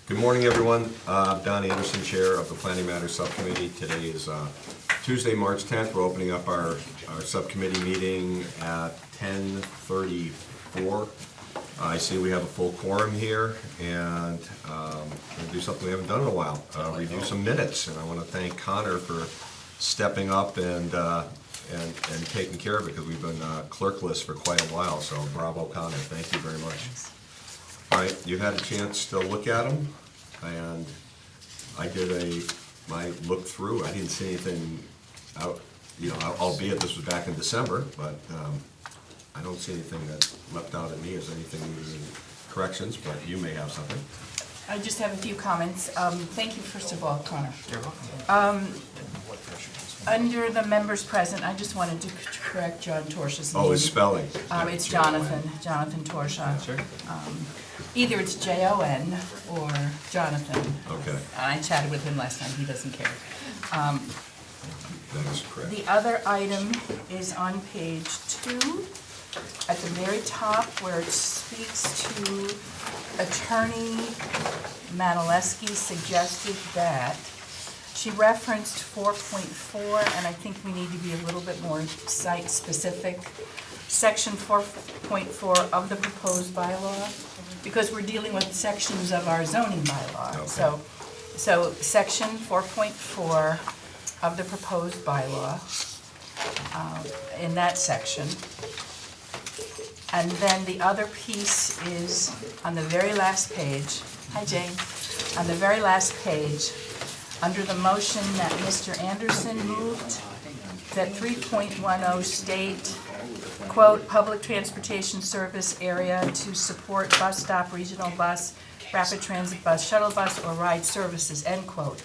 Good morning, everyone. Don Anderson, Chair of the Planning Matters Subcommittee. Today is Tuesday, March 10th. We're opening up our subcommittee meeting at 10:34. I see we have a full quorum here, and we'll do something we haven't done in a while, review some minutes. And I want to thank Connor for stepping up and taking care of it, because we've been clerkless for quite a while, so bravo, Connor. Thank you very much. All right, you had a chance to look at them, and I did my look through. I didn't see anything out, albeit this was back in December, but I don't see anything that leapt out at me as anything needing corrections, but you may have something. I just have a few comments. Thank you, first of all, Connor. You're welcome. Under the members present, I just wanted to correct John Torsh's name. Oh, his spelling. It's Jonathan Torsha. Sure. Either it's Jon or Jonathan. Okay. I chatted with him last time, he doesn't care. That is correct. The other item is on page 2, at the very top, where it speaks to Attorney Manaleski suggested that she referenced 4.4, and I think we need to be a little bit more site-specific. Section 4.4 of the proposed bylaw, because we're dealing with sections of our zoning bylaw. Okay. So section 4.4 of the proposed bylaw, in that section. And then the other piece is on the very last page. Hi, Jane. On the very last page, under the motion that Mr. Anderson moved, that 3.10 state, quote, public transportation service area to support bus stop, regional bus, rapid transit bus, shuttle bus, or ride services, end quote.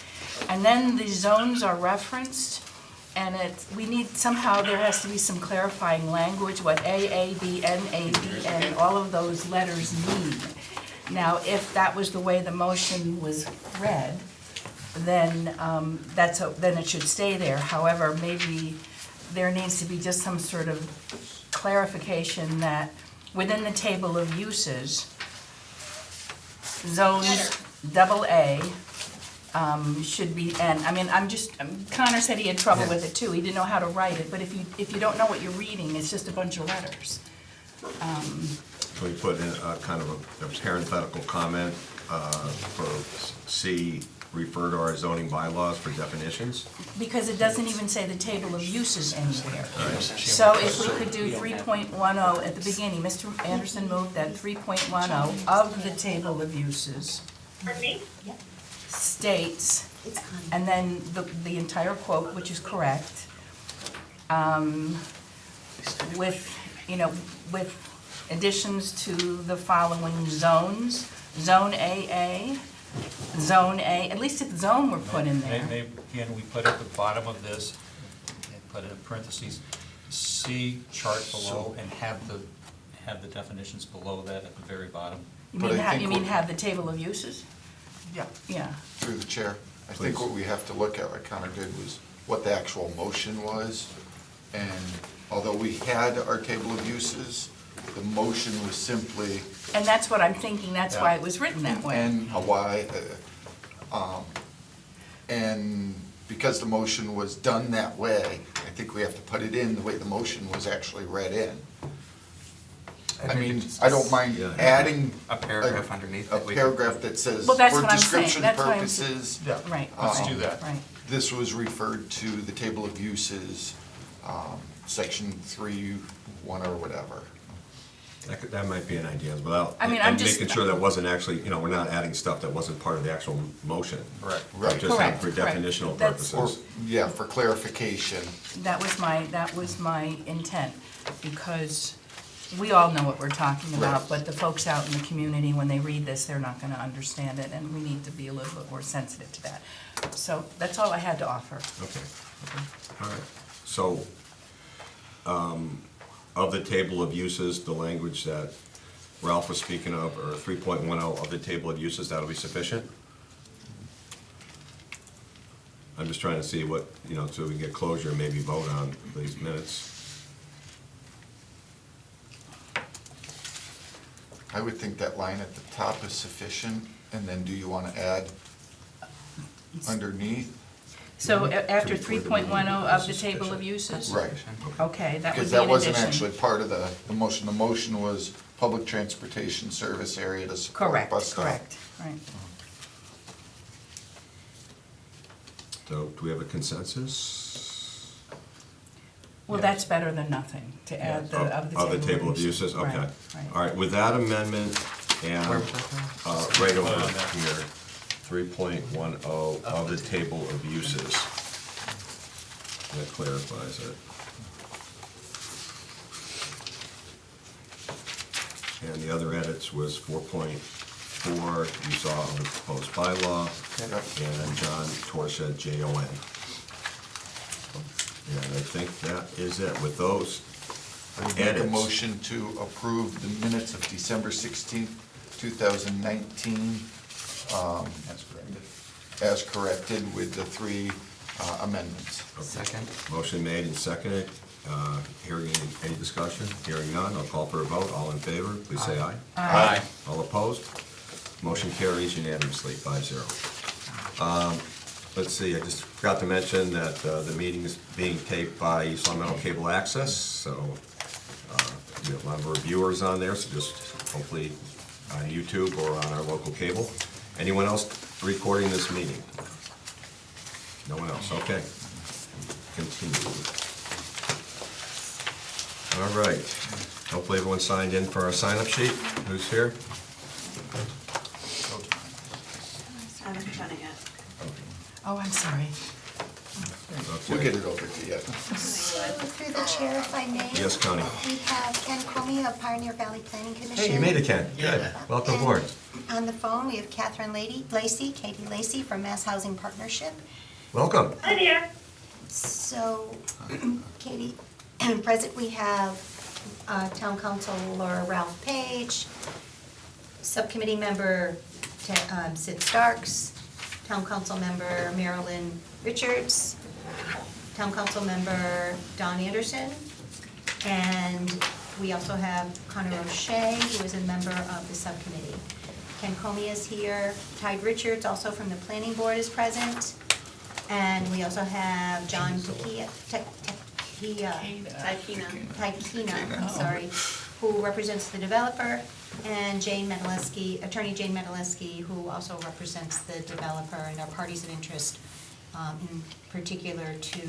And then the zones are referenced, and we need, somehow there has to be some clarifying language, what A, B, N, all of those letters mean. Now, if that was the way the motion was read, then then it should stay there. However, maybe there needs to be just some sort of clarification that within the table of uses, zones AA should be, and I mean, Connor said he had trouble with it too. He didn't know how to write it, but if you don't know what you're reading, it's just a bunch of letters. So we put in a kind of a parenthetical comment for C, refer to our zoning bylaws for definitions. Because it doesn't even say the table of uses anywhere. Right. So if we could do 3.10 at the beginning, Mr. Anderson moved that 3.10 of the table of uses states, and then the entire quote, which is correct, with additions to the following zones: Zone AA, Zone A, at least if zone were put in there. Can we put at the bottom of this, and put in parentheses, C chart below, and have the definitions below that at the very bottom? You mean have the table of uses? Yeah. Yeah. Through the chair, I think what we have to look at, like Connor did, was what the actual motion was. And although we had our table of uses, the motion was simply. And that's what I'm thinking, that's why it was written that way. And Hawaii, and because the motion was done that way, I think we have to put it in the way the motion was actually read in. I mean, I don't mind adding a paragraph underneath a paragraph that says, Well, that's for what I'm saying. description That's what I'm purposes. Right. Let's right, do that. Right. This was referred to the table of uses, section 3.1 or whatever. That might be an idea as well. I mean, and I'm just making sure that wasn't actually, we're not adding stuff that wasn't part of the actual motion. Right. Right. Just Correct, for correct. definitional That's- purposes. Or, for clarification. That was my intent, because we all know what we're talking about, Right. but the folks out in the community, when they read this, they're not gonna understand it, and we need to be a little bit more sensitive to that. So that's all I had to offer. Okay, all right. So, of the table of uses, the language that Ralph was speaking of, or 3.10 of the table of uses, that'll be sufficient? I'm just trying to see what, so we can get closure and maybe vote on these minutes. I would think that line at the top is sufficient, and then do you want to add underneath? So after To record 3.10 the of the meeting table is of uses? Right. Okay, that would Because be an that wasn't addition. actually part of the motion. The motion was public transportation service area to support Correct, bus stop. correct, right. So do we have a consensus? Well, that's better than nothing, to add the, of the table of uses, okay. Right, right. All right, with that amendment and, Where was that, right over Oh, there. here, 3.10 of the table of uses. That clarifies it. And the other edits was 4.4, you saw on the proposed bylaw, and John Torsia, J-O-N. And I think that is it with those I would make a edits. motion to approve the minutes of December 16th, 2019, That's correct. as corrected with the three amendments. Second. Motion made and seconded. Hearing any discussion? Hearing none, I'll call for a vote. All in favor, please say aye. Aye. All opposed? Motion carries unanimously, 5-0. Let's see, I just forgot to mention that the meeting is being taped by East Long Meadow Cable Access, so we have a lot of viewers on there, so just hopefully on YouTube or on our local cable. Anyone else recording this meeting? No one else, okay. Continue. All right, hopefully everyone signed in for our sign-up sheet. Who's here? I haven't done it yet. Oh, I'm sorry. We'll Okay. get it over to you. Through the chair, if I may. Yes, Connie. We have Ken Comey of Pioneer Valley Planning Commission. Hey, you made it, Ken. Good. Welcome And aboard. on the phone, we have Catherine Lacey, Katie Lacey from Mass Housing Partnership. Welcome. Hi there. So, Katie, present we have Town Councilor Ralph Page, Subcommittee Member Sid Starks, Town Council Member Marilyn Richards, Town Council Member Don Anderson, and we also have Connor O'Shea, who is a member of the subcommittee. Ken Comey is here, Tide Richards, also from the planning board, is present, and we also have John Tikina, I'm sorry, who represents the developer, and Attorney Jane Medaleski, who also represents the developer and our parties of interest, in particular to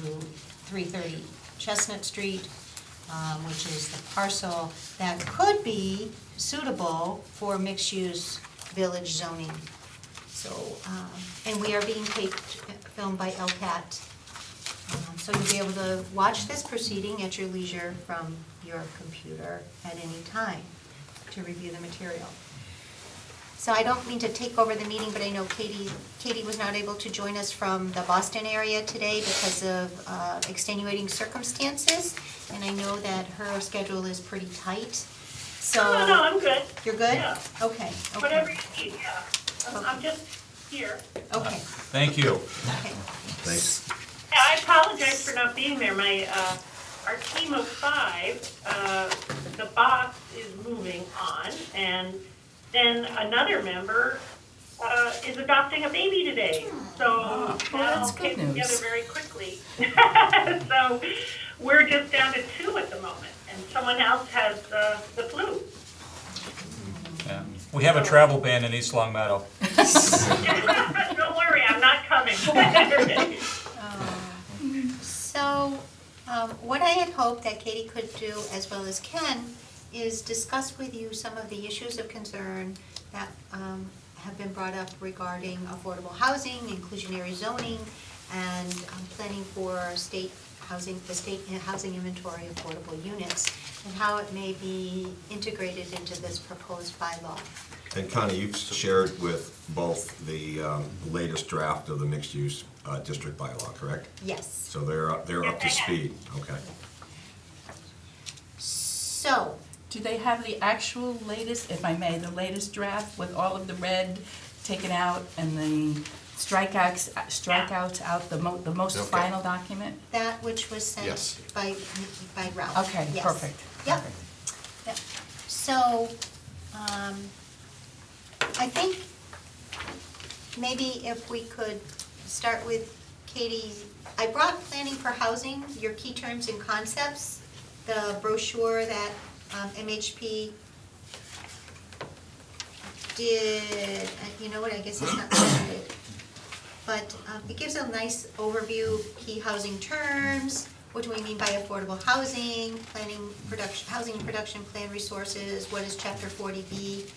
330 Chestnut Street, which is the parcel that could be suitable for mixed-use village zoning. So, and we are being taped, filmed by LCAT. So you'll be able to watch this proceeding at your leisure from your computer at any time to review the material. So I don't mean to take over the meeting, but I know Katie was not able to join us from the Boston area today because of extenuating circumstances, and I know that her schedule is pretty tight. So No, I'm good. you're good? Yeah. Okay. Whatever you need, yeah. I'm just here. Okay. Thank you. Okay. Thanks. Yeah, I apologize for not being there. Our team of 5, the boss is moving on, and then another member is adopting a baby today. So that's that good came together news. very quickly. So we're just down to 2 at the moment, and someone else has the flu. Yeah. We have a travel ban in East Long Meadow. Don't worry, I'm not coming. So, what I had hoped that Katie could do, as well as Ken, is discuss with you some of the issues of concern that have been brought up regarding affordable housing, inclusionary zoning, and planning for the state housing inventory of affordable units, and how it may be integrated into this proposed bylaw. And Connie, you've shared with both the latest draft of the mixed-use district bylaw, correct? Yes. So they're up to speed, okay. So, Do they have the actual latest, if I may, the latest draft with all of the red taken out and the strikeouts out, the most Okay. final document? that which was sent Yes. by Ralph. Okay, Yes. perfect. Yep. perfect. Yep. So, I think maybe if we could start with Katie. I brought Planning for Housing, your key terms and concepts, the brochure that MHP did. You know what, I guess it's not submitted. But it gives a nice overview, key housing terms, what do we mean by affordable housing, planning, production, housing production plan resources, what is Chapter 40B,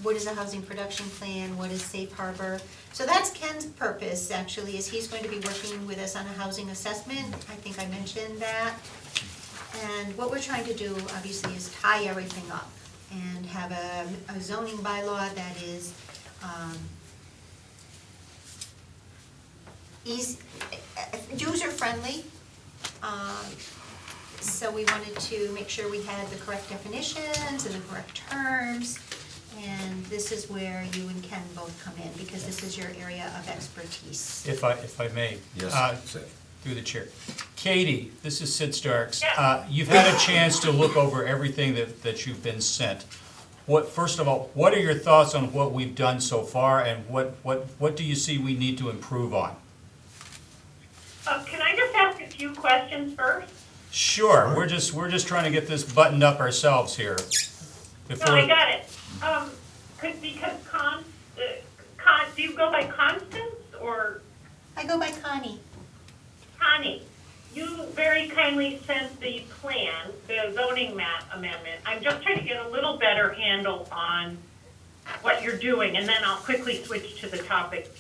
what is a housing production plan, what is safe harbor. So that's Ken's purpose, actually, is he's going to be working with us on a housing assessment. I think I mentioned that. And what we're trying to do, obviously, is tie everything up and have a zoning bylaw that is user-friendly. So we wanted to make sure we had the correct definitions and the correct terms. And this is where you and Ken both come in, because this is your area of expertise. If I may. Yes, Sid. Through the chair. Katie, this is Sid Starks. Yeah. You've had a chance to look over everything that you've been sent. First of all, what are your thoughts on what we've done so far, and what do you see we need to improve on? Can I just ask a few questions first? Sure, we're just trying to get this buttoned up ourselves here. No, I got it. Do you go by Constance or I go by Connie. Connie? You very kindly sent the plan, the zoning map amendment. I'm just trying to get a little better handle on what you're doing, and then I'll quickly switch to the topic.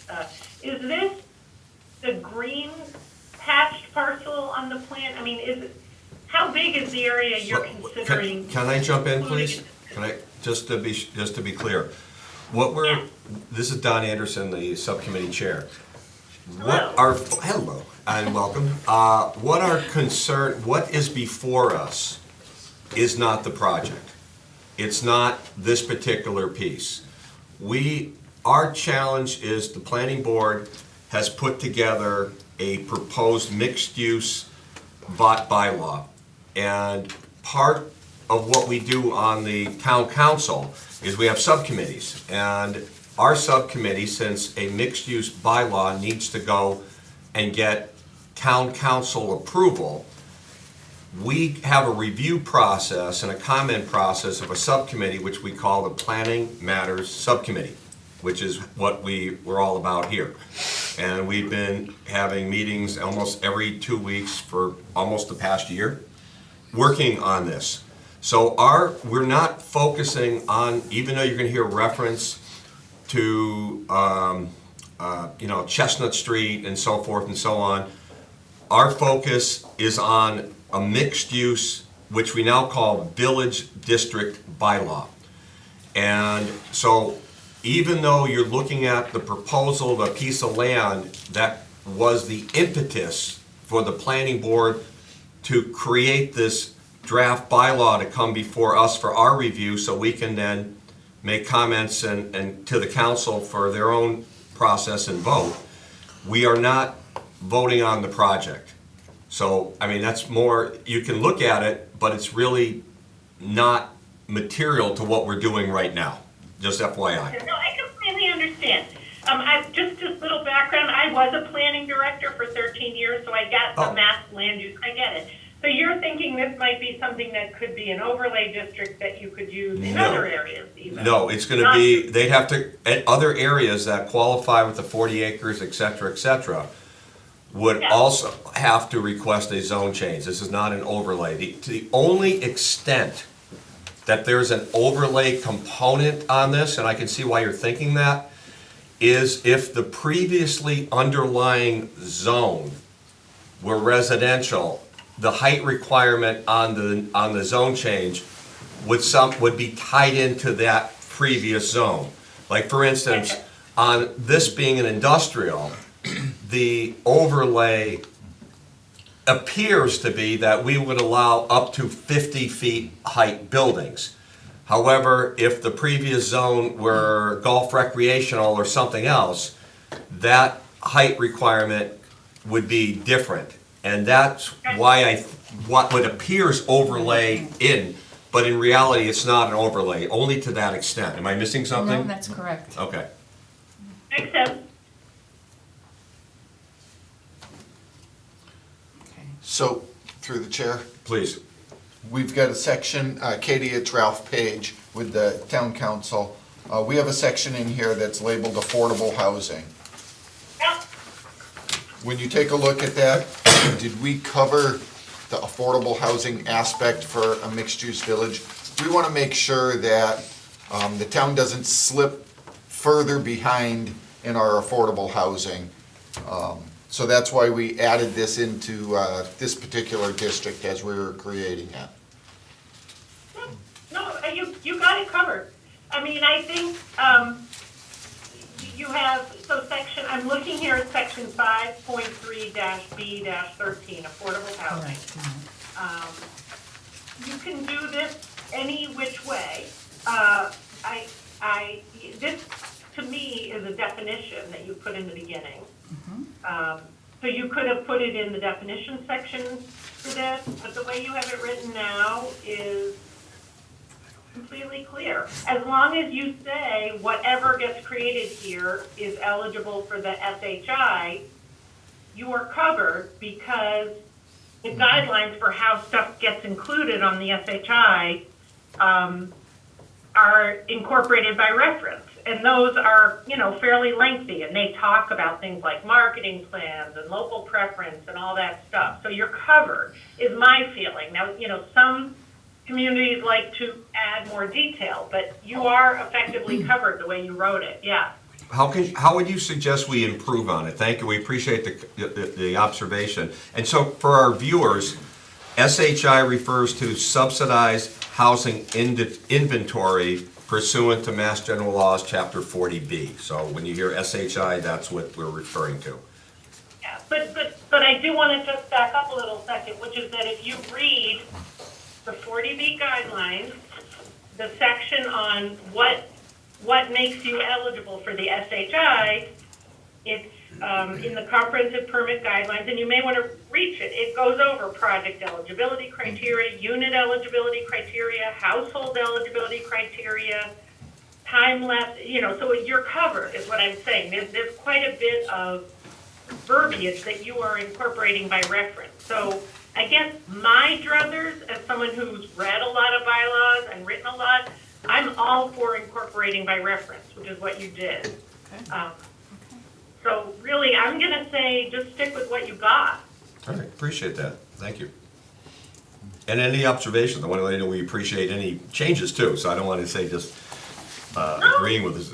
Is this the green hatched parcel on the plan? I mean, how big is the area you're considering? Can I jump in, including please? in this? Can I, just to be clear, Yeah. this is Don Anderson, the subcommittee chair. Hello. Hello, and welcome. What is before us is not the project. It's not this particular piece. Our challenge is the planning board has put together a proposed mixed-use bylaw. And part of what we do on the town council is we have subcommittees. And our subcommittee, since a mixed-use bylaw needs to go and get town council approval, we have a review process and a comment process of a subcommittee, which we call the Planning Matters Subcommittee, which is what we're all about here. And we've been having meetings almost every 2 weeks for almost the past year, working on this. So we're not focusing on, even though you're gonna hear reference to, Chestnut Street and so forth and so on, our focus is on a mixed use, which we now call village district bylaw. And so even though you're looking at the proposal of a piece of land that was the impetus for the planning board to create this draft bylaw to come before us for our review, so we can then make comments and to the council for their own process and vote, we are not voting on the project. So, I mean, that's more, you can look at it, but it's really not material to what we're doing right now, just FYI. No, I completely understand. Just a little background, I was a planning director for 13 years, so I get the mass land use, I get it. So you're thinking this might be something that could be an overlay district that you could use in other areas even? No, it's gonna be, they'd have to, at other areas that qualify with the 40 acres, et cetera, would also have to request a zone change. This is not an overlay. To the only extent that there's an overlay component on this, and I can see why you're thinking that, is if the previously underlying zone were residential, the height requirement on the zone change would be tied into that previous zone. Like, for instance, on this being an industrial, the overlay appears to be that we would allow up to 50 feet height buildings. However, if the previous zone were golf recreational or something else, that height requirement would be different. And that's why what appears overlay in but in reality, it's not an overlay, only to that extent. Am I missing something? No, that's correct. Okay. Makes sense. Okay. So, through the chair, Please. we've got a section, Katie, it's Ralph Page with the town council. We have a section in here that's labeled affordable housing. Yep. When you take a look at that, did we cover the affordable housing aspect for a mixed-use village? We want to make sure that the town doesn't slip further behind in our affordable housing. So that's why we added this into this particular district as we were creating it. No, you got it covered. I mean, I think, you have, so section, I'm looking here at section 5.3-B-13, affordable housing. Correct. You can do this any which way. This, to me, is a definition that you put in the beginning. So you could have put it in the definition section for this, but the way you have it written now is completely clear. As long as you say whatever gets created here is eligible for the SHI, you are covered because the guidelines for how stuff gets included on the SHI are incorporated by reference. And those are, fairly lengthy, and they talk about things like marketing plans and local preference and all that stuff. So you're covered, is my feeling. Now, some communities like to add more detail, but you are effectively covered the way you wrote it, yeah. How would you suggest we improve on it? Thank you, we appreciate the observation. And so for our viewers, SHI refers to subsidized housing inventory pursuant to Mass General Laws, Chapter 40B. So when you hear SHI, that's what we're referring to. Yeah, but I do want to just back up a little second, which is that if you read the 40B guidelines, the section on what makes you eligible for the SHI, it's in the comprehensive permit guidelines, and you may want to reach it. It goes over project eligibility criteria, unit eligibility criteria, household eligibility criteria, time left, so you're covered is what I'm saying. There's quite a bit of verbiage that you are incorporating by reference. So I guess my druthers, as someone who's read a lot of bylaws and written a lot, I'm all for incorporating by reference, which is what you did. Okay. So really, I'm going to say just stick with what you got. All right, appreciate that, thank you. And any observations, I want to let you know we appreciate any changes too, so I don't want to say just agreeing with this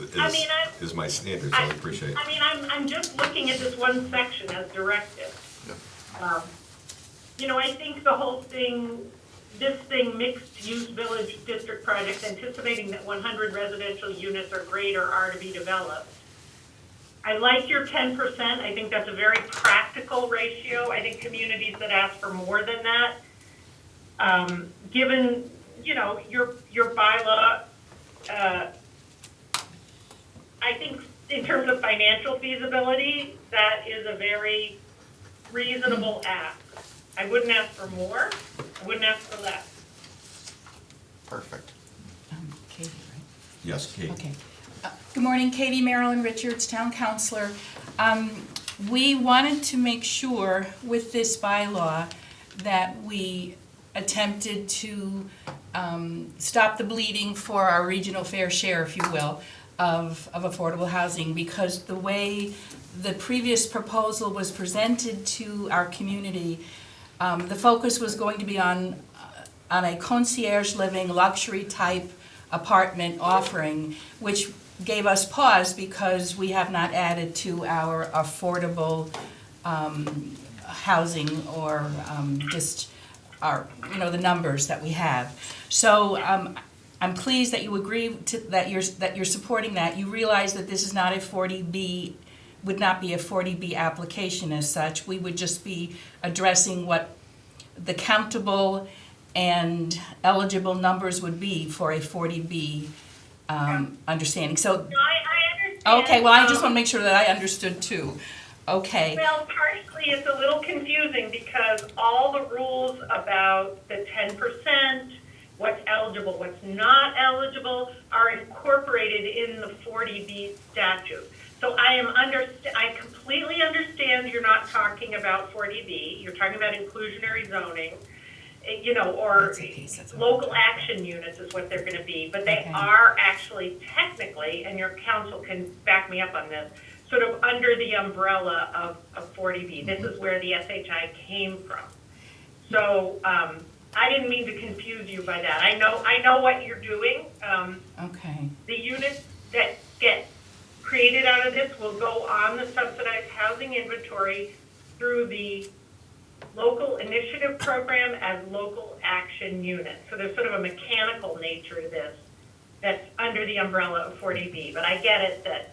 is my standard, so I appreciate it. I mean, I'm just looking at this one section as directed. Yeah. I think the whole thing, this thing, mixed-use village district projects, anticipating that 100 residential units or greater are to be developed. I like your 10%. I think that's a very practical ratio. I think communities that ask for more than that, given, your bylaw, I think in terms of financial feasibility, that is a very reasonable ask. I wouldn't ask for more. I wouldn't ask for less. Perfect. Katie, right? Yes, Kate. Okay. Good morning, Katie Marilyn Richards, Town Councilor. We wanted to make sure with this bylaw that we attempted to stop the bleeding for our regional fair share, if you will, of affordable housing, because the way the previous proposal was presented to our community, the focus was going to be on a concierge living, luxury type apartment offering, which gave us pause because we have not added to our affordable housing or just our, the numbers that we have. So I'm pleased that you agree to that you're supporting that. You realize that this is not a 40B, would not be a 40B application as such. We would just be addressing what the countable and eligible numbers would be for a 40B understanding. So, No, I understand. okay, well, I just want to make sure that I understood too. Okay. Well, partially it's a little confusing because all the rules about the 10% what's eligible, what's not eligible, are incorporated in the 40B statute. So I completely understand you're not talking about 40B, you're talking about inclusionary zoning, or That's a piece, that's what local action units is what they're gonna be, but they Okay. are actually technically, and your council can back me up on this, sort of under the umbrella of 40B. This is where the SHI came from. So, I didn't mean to confuse you by that. I know what you're doing. Okay, The units that get created out of this will go on the subsidized housing inventory through the local initiative program as local action units. So there's sort of a mechanical nature to this that's under the umbrella of 40B. But I get it that,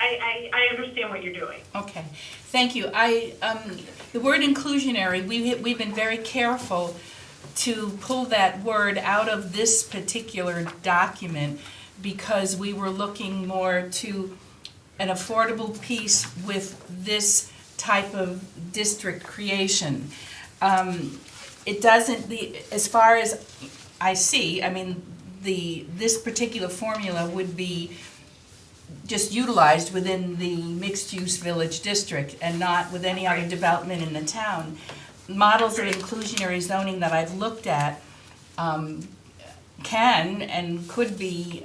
I understand what you're doing. okay. Thank you. The word inclusionary, we've been very careful to pull that word out of this particular document because we were looking more to an affordable piece with this type of district creation. It doesn't, as far as I see, I mean, this particular formula would be just utilized within the mixed-use village district and not with any other development in the town. Models of inclusionary zoning that I've looked at can and could be,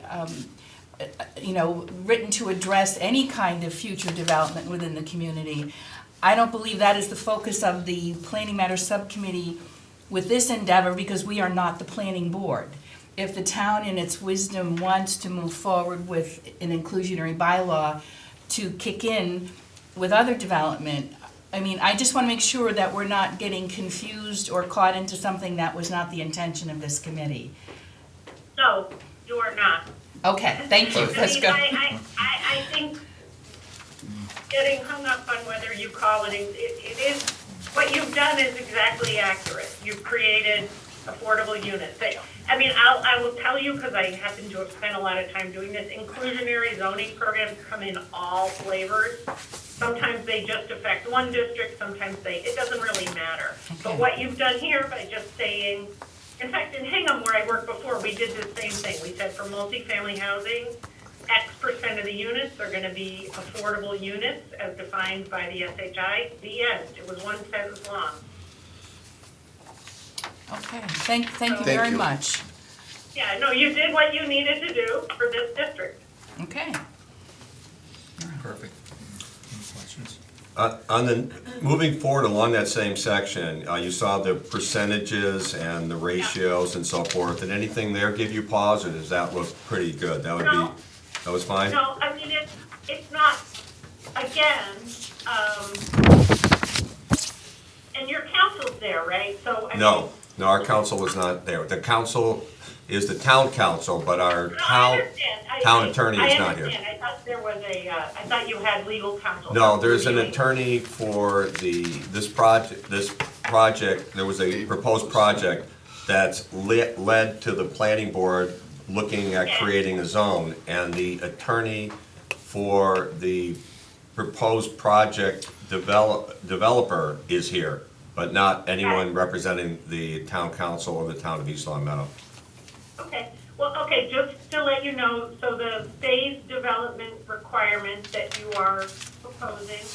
written to address any kind of future development within the community. I don't believe that is the focus of the Planning Matters Subcommittee with this endeavor because we are not the planning board. If the town in its wisdom wants to move forward with an inclusionary bylaw to kick in with other development, I mean, I just want to make sure that we're not getting confused or caught into something that was not the intention of this committee. No, you are not. Okay, thank you. Let's go. I think getting hung up on whether you call it is, what you've done is exactly accurate. You've created affordable units. I will tell you, because I happen to have spent a lot of time doing this, inclusionary zoning programs come in all flavors. Sometimes they just affect one district, sometimes it doesn't really matter. But what you've done here by just saying, in fact, in Hingham, where I worked before, we did the same thing. We said for multifamily housing, X% of the units are gonna be affordable units as defined by the SHI, the end. It was one sentence long. Okay, thank you Thank very you. much. Yeah, no, you did what you needed to do for this district. Okay. Perfect. Any questions? Moving forward along that same section, you saw the percentages and the ratios and so forth. Did anything there give you pause, or does that look pretty good? That was fine? No, I mean, it's not, again, and your council's there, right? So, I mean. No, our council was not there. The council is the town council, but our No, I town understand. attorney is not here. I understand. I thought there was I thought you had legal counsel. No, there's an attorney for this project, there was a proposed project that's led to the planning board looking at creating a zone, and the attorney for the proposed project developer is here, but not anyone representing the town council or the town of East Long Meadow. Okay, well, okay, just to let you know, so the phased development requirement that you are proposing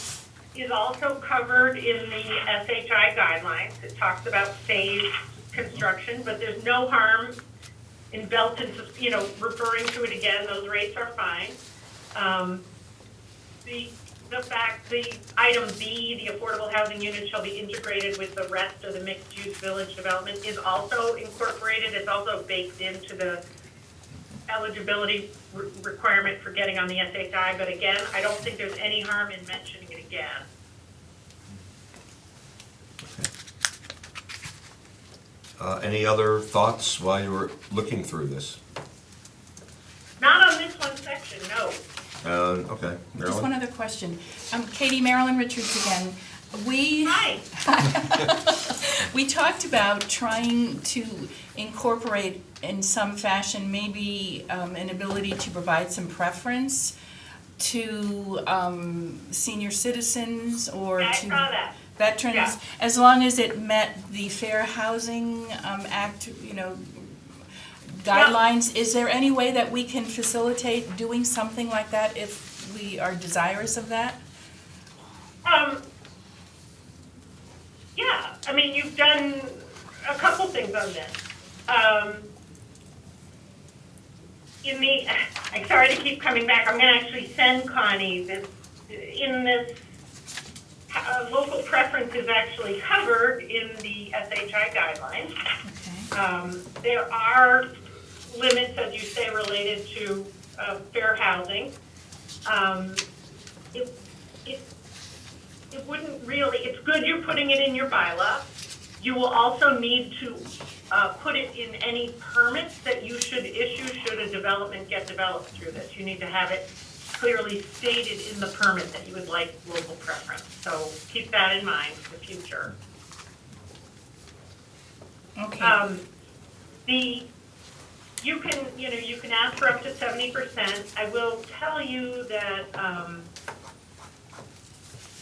is also covered in the SHI guidelines. It talks about phased construction, but there's no harm in Belton, referring to it again, those rates are fine. The item B, the affordable housing unit shall be integrated with the rest of the mixed-use village development is also incorporated. It's also baked into the eligibility requirement for getting on the SHI. But again, I don't think there's any harm in mentioning it again. Any other thoughts while you were looking through this? Not on this one section, no. Okay, Just one Marilyn? other question. Katie, Marilyn Richards again. Hi. We talked about trying to incorporate in some fashion maybe an ability to provide some preference to senior citizens or I to saw that. veterans, Yeah. as long as it met the Fair Housing Act, guidelines. Is there any way that we can facilitate doing something like that if we are desirous of that? Yeah, I mean, you've done a couple things on this. I'm sorry to keep coming back, I'm gonna actually send Connie this, local preference is actually covered in the SHI guidelines. Okay. There are limits, as you say, related to fair housing. It wouldn't really, it's good you're putting it in your bylaw. You will also need to put it in any permits that you should issue should a development get developed through this. You need to have it clearly stated in the permit that you would like local preference. So keep that in mind for the future. Okay. You can ask for up to 70%. I will tell you that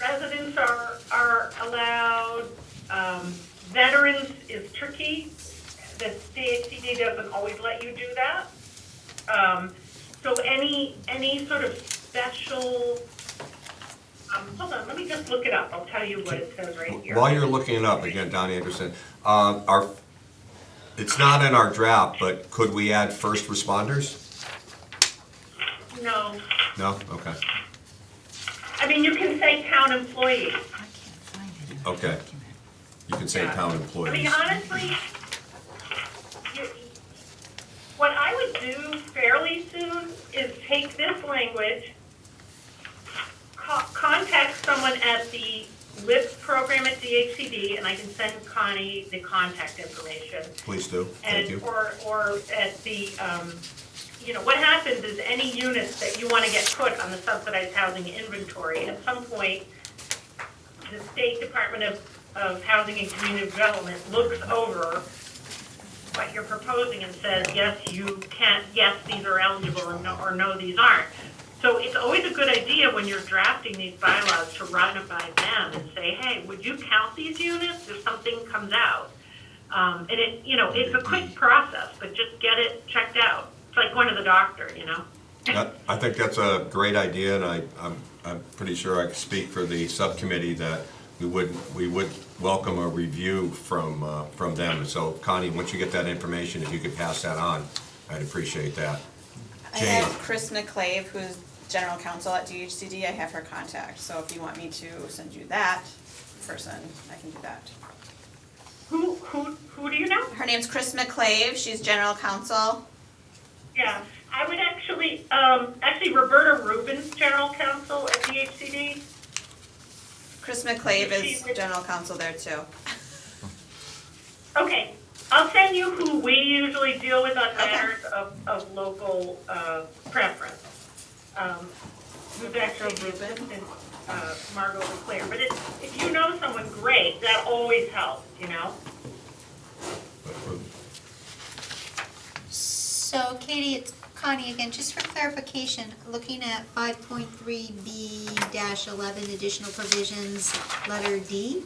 residents are allowed. Veterans is tricky. The DHCD doesn't always let you do that. So any sort of special, hold on, let me just look it up. I'll tell you what it says right here. While you're looking it up, again, Don Anderson, it's not in our draft, but could we add first responders? No. No? Okay. I mean, you can say town employees. I can't find it in the Okay. document. You can say town I employees. mean, honestly, what I would do fairly soon is take this language, contact someone at the LIP program at DHCD, and I can send Connie the contact information. Please do. Thank you. Or at the, what happens is any units that you want to get put on the subsidized housing inventory, at some point, the State Department of Housing and Community Development looks over what you're proposing and says, yes, you can't, yes, these are eligible, and no, or no, these aren't. So it's always a good idea when you're drafting these bylaws to run it by them and say, hey, would you count these units if something comes out? And it's a quick process, but just get it checked out. It's like going to the doctor, I think that's a great idea, and I'm pretty sure I can speak for the subcommittee that we would welcome a review from them. So Connie, once you get that information, if you could pass that on, I'd appreciate that. I Jane. have Chris McClave, who's general counsel at DHCD. I have her contact, so if you want me to send you that person, I can do that. Who do you know? Her name's Chris McClave. She's general counsel. Yeah, I would actually Roberta Rubin's general counsel at DHCD. Chris McClave is general counsel there too. Okay, I'll send you who we usually deal with on matters of local preference. Who's actually the assistant, Margot LeClaire. But if you know someone great, that always helps, So Katie, it's Connie again, just for clarification, looking at 5.3B-11 additional provisions, letter D,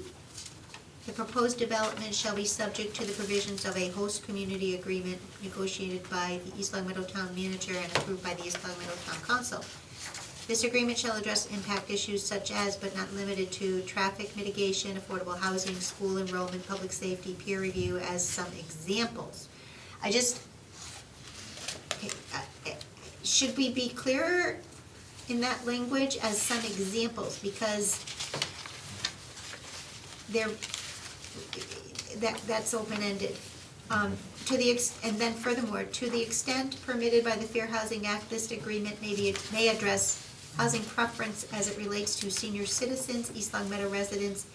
the proposed development shall be subject to the provisions of a host community agreement negotiated by the East Long Meadow Town Manager and approved by the East Long Meadow Town Council. This agreement shall address impact issues such as, but not limited to, traffic mitigation, affordable housing, school enrollment, public safety, peer review as some examples. Should we be clearer in that language as some examples, because that's open-ended. And then furthermore, to the extent permitted by the Fair Housing Act, this agreement may address housing preference as it relates to senior citizens, East Long Meadow residents,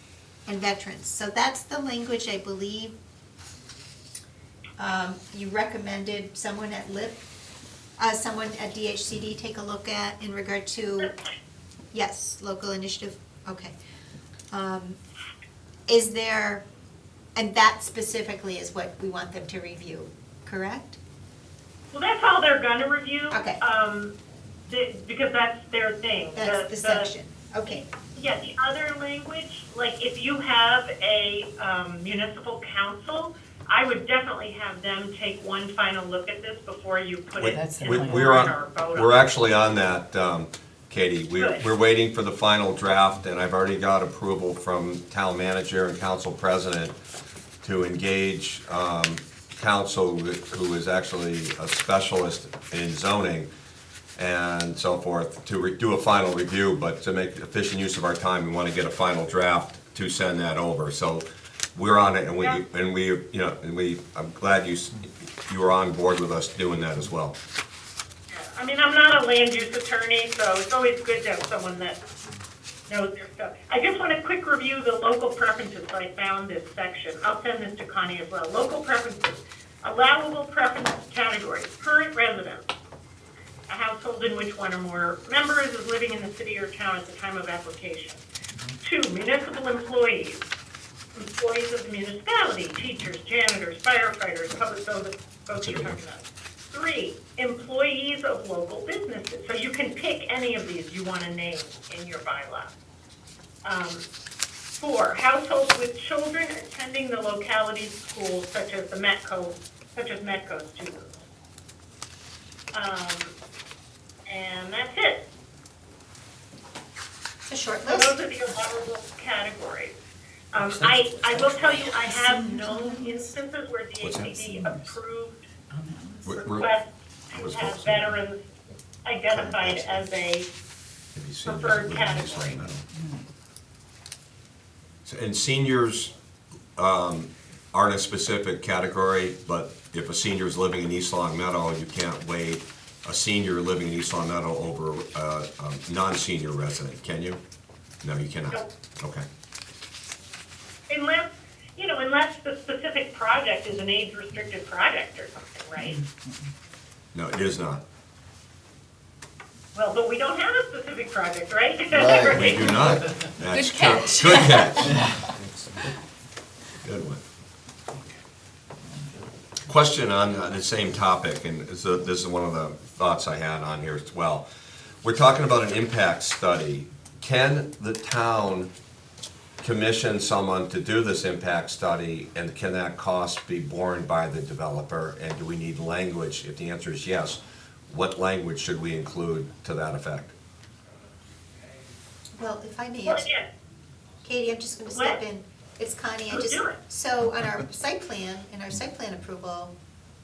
and veterans. So that's the language I believe you recommended someone at LIP, someone at DHCD take a look at in regard to, yes, local initiative, okay. Is there, and that specifically is what we want them to review, correct? Well, that's all they're gonna review. Okay. Because that's their thing. That's the section, okay. Yeah, the other language, like if you have a municipal council, I would definitely have them take one final look at this before you put it That's the in the plan. We're warrant or vote on we're it. actually on that, Katie. Good. We're waiting for the final draft, and I've already got approval from town manager and council president to engage council, who is actually a specialist in zoning and so forth, to do a final review, but to make efficient use of our time, we want to get a final draft to send that over. So we're on it, and I'm glad you were on board with us doing that as well. I mean, I'm not a land use attorney, so it's always good to have someone that knows their stuff. I just want to quick review the local preferences. I found this section. I'll send this to Connie as well. Local preferences. Allowable preference categories. Current residence. A household in which one or more members is living in the city or town at the time of application. 2, municipal employees. Employees of the municipality, teachers, janitors, firefighters, public, those folks you're talking about. 3, employees of local businesses. So you can pick any of these you want to name in your bylaw. 4, households with children attending the locality's schools, such as Metco students. And that's it. A short So list. those are the allowable categories. I will tell you, I have known instances where DHCD approved requests to have veterans identified as a preferred category. And seniors aren't a specific category, but if a senior is living in East Long Meadow, you can't weight a senior living in East Long Meadow over a non-senior resident, can you? No, you cannot. Nope. Okay. Unless the specific project is an age-restricted project or something, right? No, it is not. Well, but we don't have a specific project, right? Right, We do not. That's Good true. catch. Good catch. Good one. Question on the same topic, and this is one of the thoughts I had on here as well. We're talking about an impact study. Can the town commission someone to do this impact study, and can that cost be borne by the developer? And do we need language? If the answer is yes, what language should we include to that effect? Well, if I may, Well, again, Katie, I'm just gonna What? step in. It's Connie, Let's do it. so on our site plan, in our site plan approval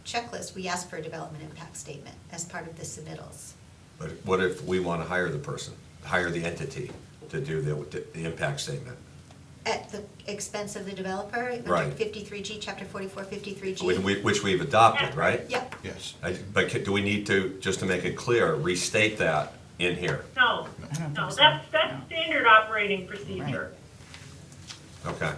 checklist, we ask for a development impact statement as part of the submittals. But what if we want to hire the person, hire the entity to do the impact statement? At the expense of the developer, under Right. 53G, chapter 44, 53G. Which we've adopted, right? Yep, Yes. But do we need to, just to make it clear, restate that in here? no, that's standard operating procedure. Okay.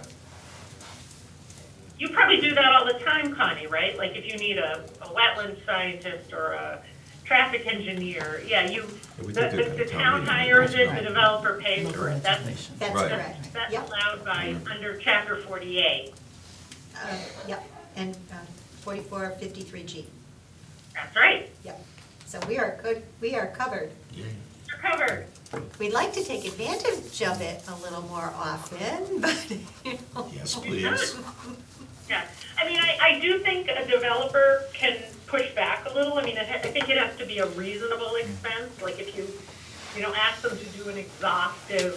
You probably do that all the time, Connie, right? Like if you need a wetland scientist or a traffic engineer, yeah, we did do that the at town town meeting. hires it, the developer pays for it. That's that's Right. correct. that's Yep, allowed by, under chapter 48. yep, and 44, 53G, That's right, yep. So we are good, we are covered. you're covered. We'd like to take advantage of it a little more often, but, you know. Yes, please. Yeah, I mean, I do think a developer can push back a little. I mean, I think it has to be a reasonable expense. Like if you ask them to do an exhaustive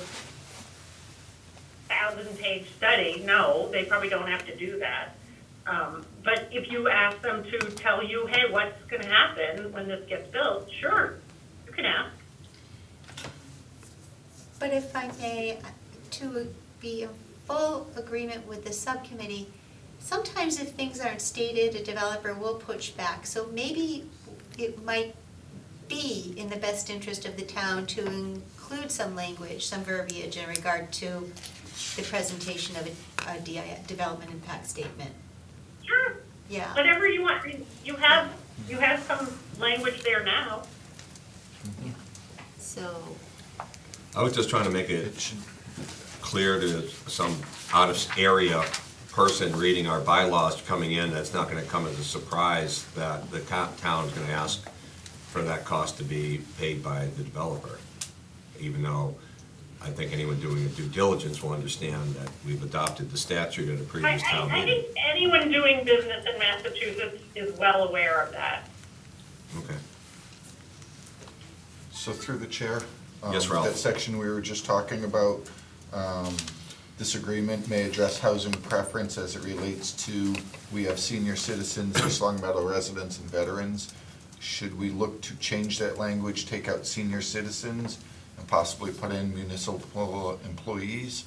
1,000-page study, no, they probably don't have to do that. But if you ask them to tell you, hey, what's gonna happen when this gets built, sure, you can ask. But if I may, to be in full agreement with the subcommittee, sometimes if things aren't stated, a developer will push back. So maybe it might be in the best interest of the town to include some language, some verbiage in regard to the presentation of a development impact statement. Sure, Yeah, whatever you want. I mean, you have some language there now. so, I was just trying to make it clear to some out-of-area person reading our bylaws coming in, that's not gonna come as a surprise that the town's gonna ask for that cost to be paid by the developer, even though I think anyone doing a due diligence will understand that we've adopted the statute at a previous town I meeting. think anyone doing business in Massachusetts is well aware of that. Okay. So through the chair. Yes, Ralph. That section we were just talking about, this agreement may address housing preference as it relates to, we have senior citizens, East Long Meadow residents, and veterans. Should we look to change that language, take out senior citizens, and possibly put in municipal employees?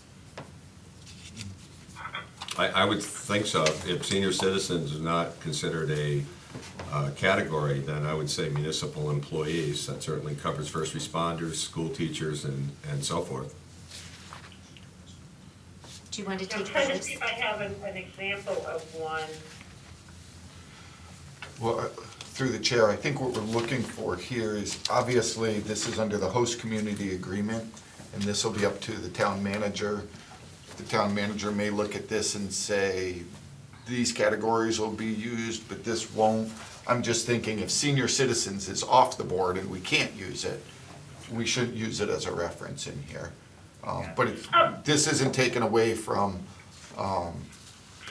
I would think so. If senior citizens is not considered a category, then I would say municipal employees. That certainly covers first responders, school teachers, and so forth. Do you want to I'm take trying to this? see if I have an example of one. Well, through the chair, I think what we're looking for here is, obviously, this is under the host community agreement, and this will be up to the town manager. The town manager may look at this and say, these categories will be used, but this won't. I'm just thinking if senior citizens is off the board and we can't use it, we shouldn't use it as a reference in here. But this isn't taken away from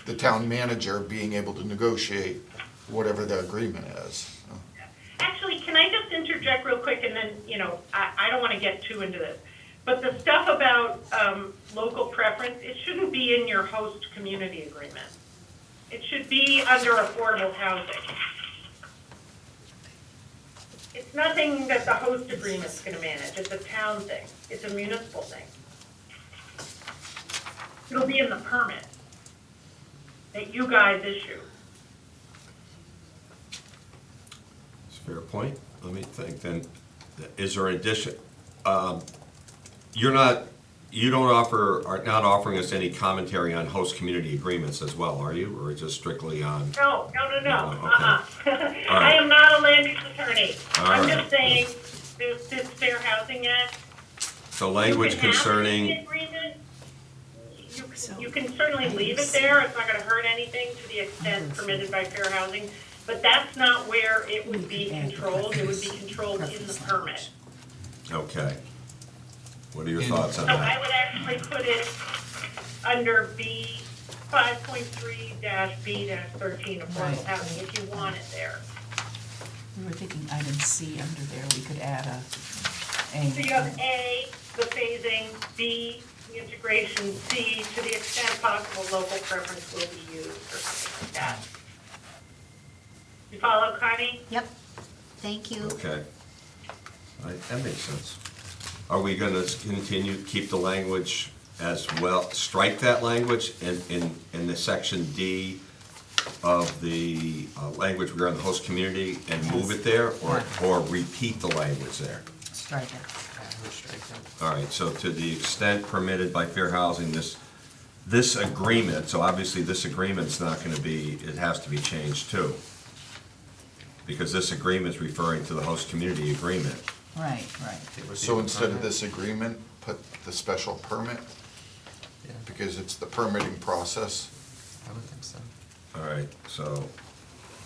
the town manager being able to negotiate whatever the agreement is. Actually, can I just interject real quick, and then, I don't want to get too into this, but the stuff about local preference, it shouldn't be in your host community agreement. It should be under affordable housing. It's nothing that the host agreement's gonna manage, it's a town thing, it's a municipal thing. It'll be in the permit that you guys issue. It's a fair point. Let me think then. Is there an addition? You are not offering us any commentary on host community agreements as well, are you? Or just strictly on? No. Okay. I am not a land use attorney. All I'm right. just saying, there's this Fair Housing Act. So language You can have it in the concerning, agreement. You can certainly leave it there, it's not gonna hurt anything to the extent permitted by fair housing, but that's not where it would be controlled, it would be controlled in the permit. okay. What are your thoughts on So I that? would actually put it under B, 5.3-B-13 affordable Right. housing, if you want it there. We were thinking item C under there, we could add a. So you have A, the phasing, B, the integration, C, to the extent possible, local preference will be used, or something like that. You follow, Connie? Yep, thank you. Okay. All right, that makes sense. Are we gonna continue, keep the language as well, strike that language in the section D of the language regarding the host community and move it there, or repeat the language there? Strike it. All right, so to the extent permitted by fair housing, this agreement, so obviously this agreement's not gonna be, it has to be changed too. Because this agreement is referring to the host community agreement. Right. So instead of this agreement, put the special permit, because it's the permitting process. I would think so. All right, so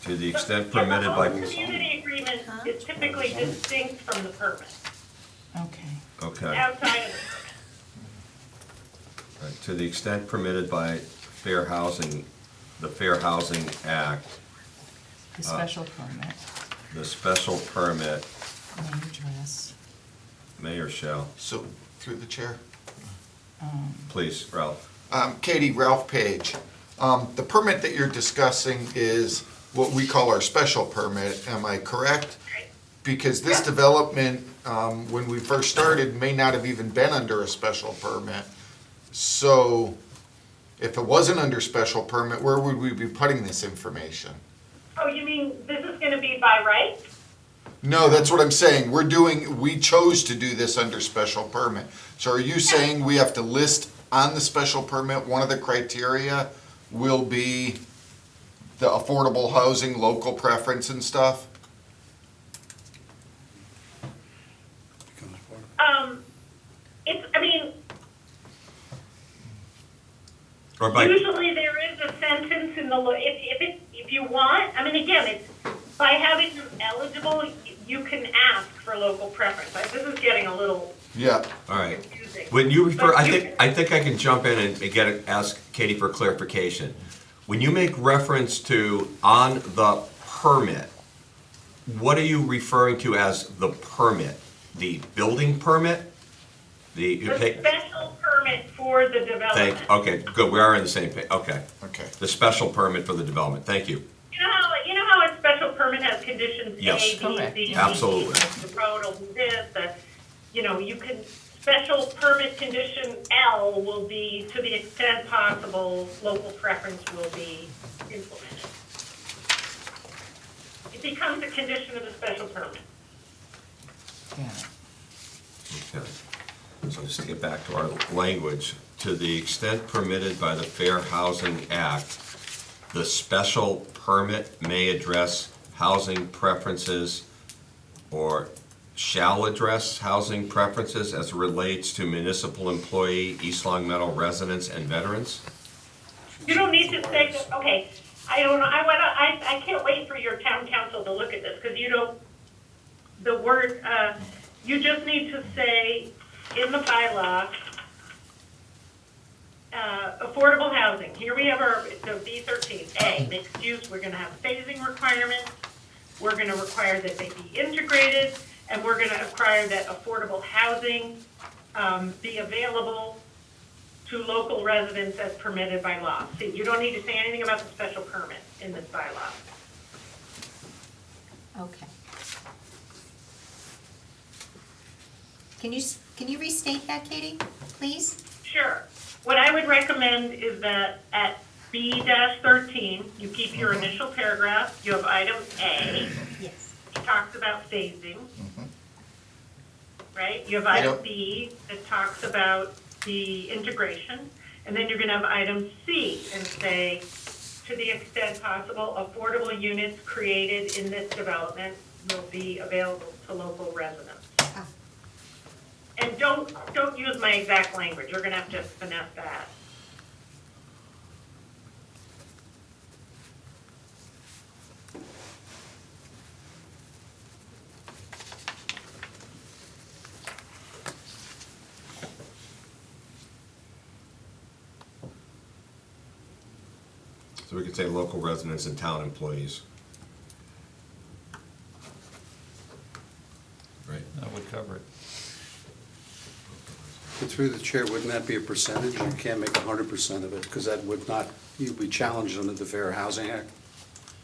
to the extent Yeah, permitted by. the host community agreement is typically distinct from the permit, Okay. Okay, outside of the right, to the extent permitted by fair housing, the Fair Housing Act, The special permit, the special permit, name, address, mayor shall, So, through the chair. please, Ralph. Katie, Ralph Page. The permit that you're discussing is what we call our special permit, am I correct? Because this development, when we first started, may not have even been under a special permit. So, if it wasn't under special permit, where would we be putting this information? Oh, you mean this is gonna be by right? No, that's what I'm saying. We chose to do this under special permit. So are you saying we have to list on the special permit, one of the criteria will be the affordable housing, local preference and stuff? Or by, Usually there is a sentence in the, if you want, again, it's, by having them eligible, you can ask for local preference. Like, this is getting a little Yeah, All right. confusing. When you refer, But I think I can jump in and ask Katie for clarification. When you make reference to on the permit, what are you referring to as the permit? The building permit? The special permit for the development. Okay, good, we are on the same page, okay. okay. The special permit for the development, thank you. You know how a special permit has conditions A, Yes. B, Correct. C, D? Absolutely. The road will do this, you can, special permit condition L will be, to the extent possible, local preference will be implemented. It becomes a condition of the special permit. Yeah. Okay. So just to get back to our language, to the extent permitted by the Fair Housing Act, the special permit may address housing preferences or shall address housing preferences as it relates to municipal employee, East Long Meadow residents and veterans? You don't need to say, that. Okay, I don't know, I can't wait for your town council to look at this, because you don't, the word, you just need to say in the bylaw, affordable housing, here we have our, so B13, A, mixed use, we're gonna have phasing requirements, we're gonna require that they be integrated, and we're gonna require that affordable housing, be available to local residents as permitted by law. See, you don't need to say anything about the special permit in this bylaw. Okay. Can you restate that, Katie, please? Sure. What I would recommend is that at B-13, you keep your initial paragraph, you have item A, Yes. which talks about phasing, right? You have item Yep. B that talks about the integration, and then you're gonna have item C and say, to the extent possible, affordable units created in this development will be available to local residents. Ah. And don't use my exact language, you're gonna have to finesse that. So we could say local residents and town employees. Right? That would cover it. But through the chair, wouldn't that be a percentage? You can't make 100% of it, because that would not, you'd be challenged under the Fair Housing Act.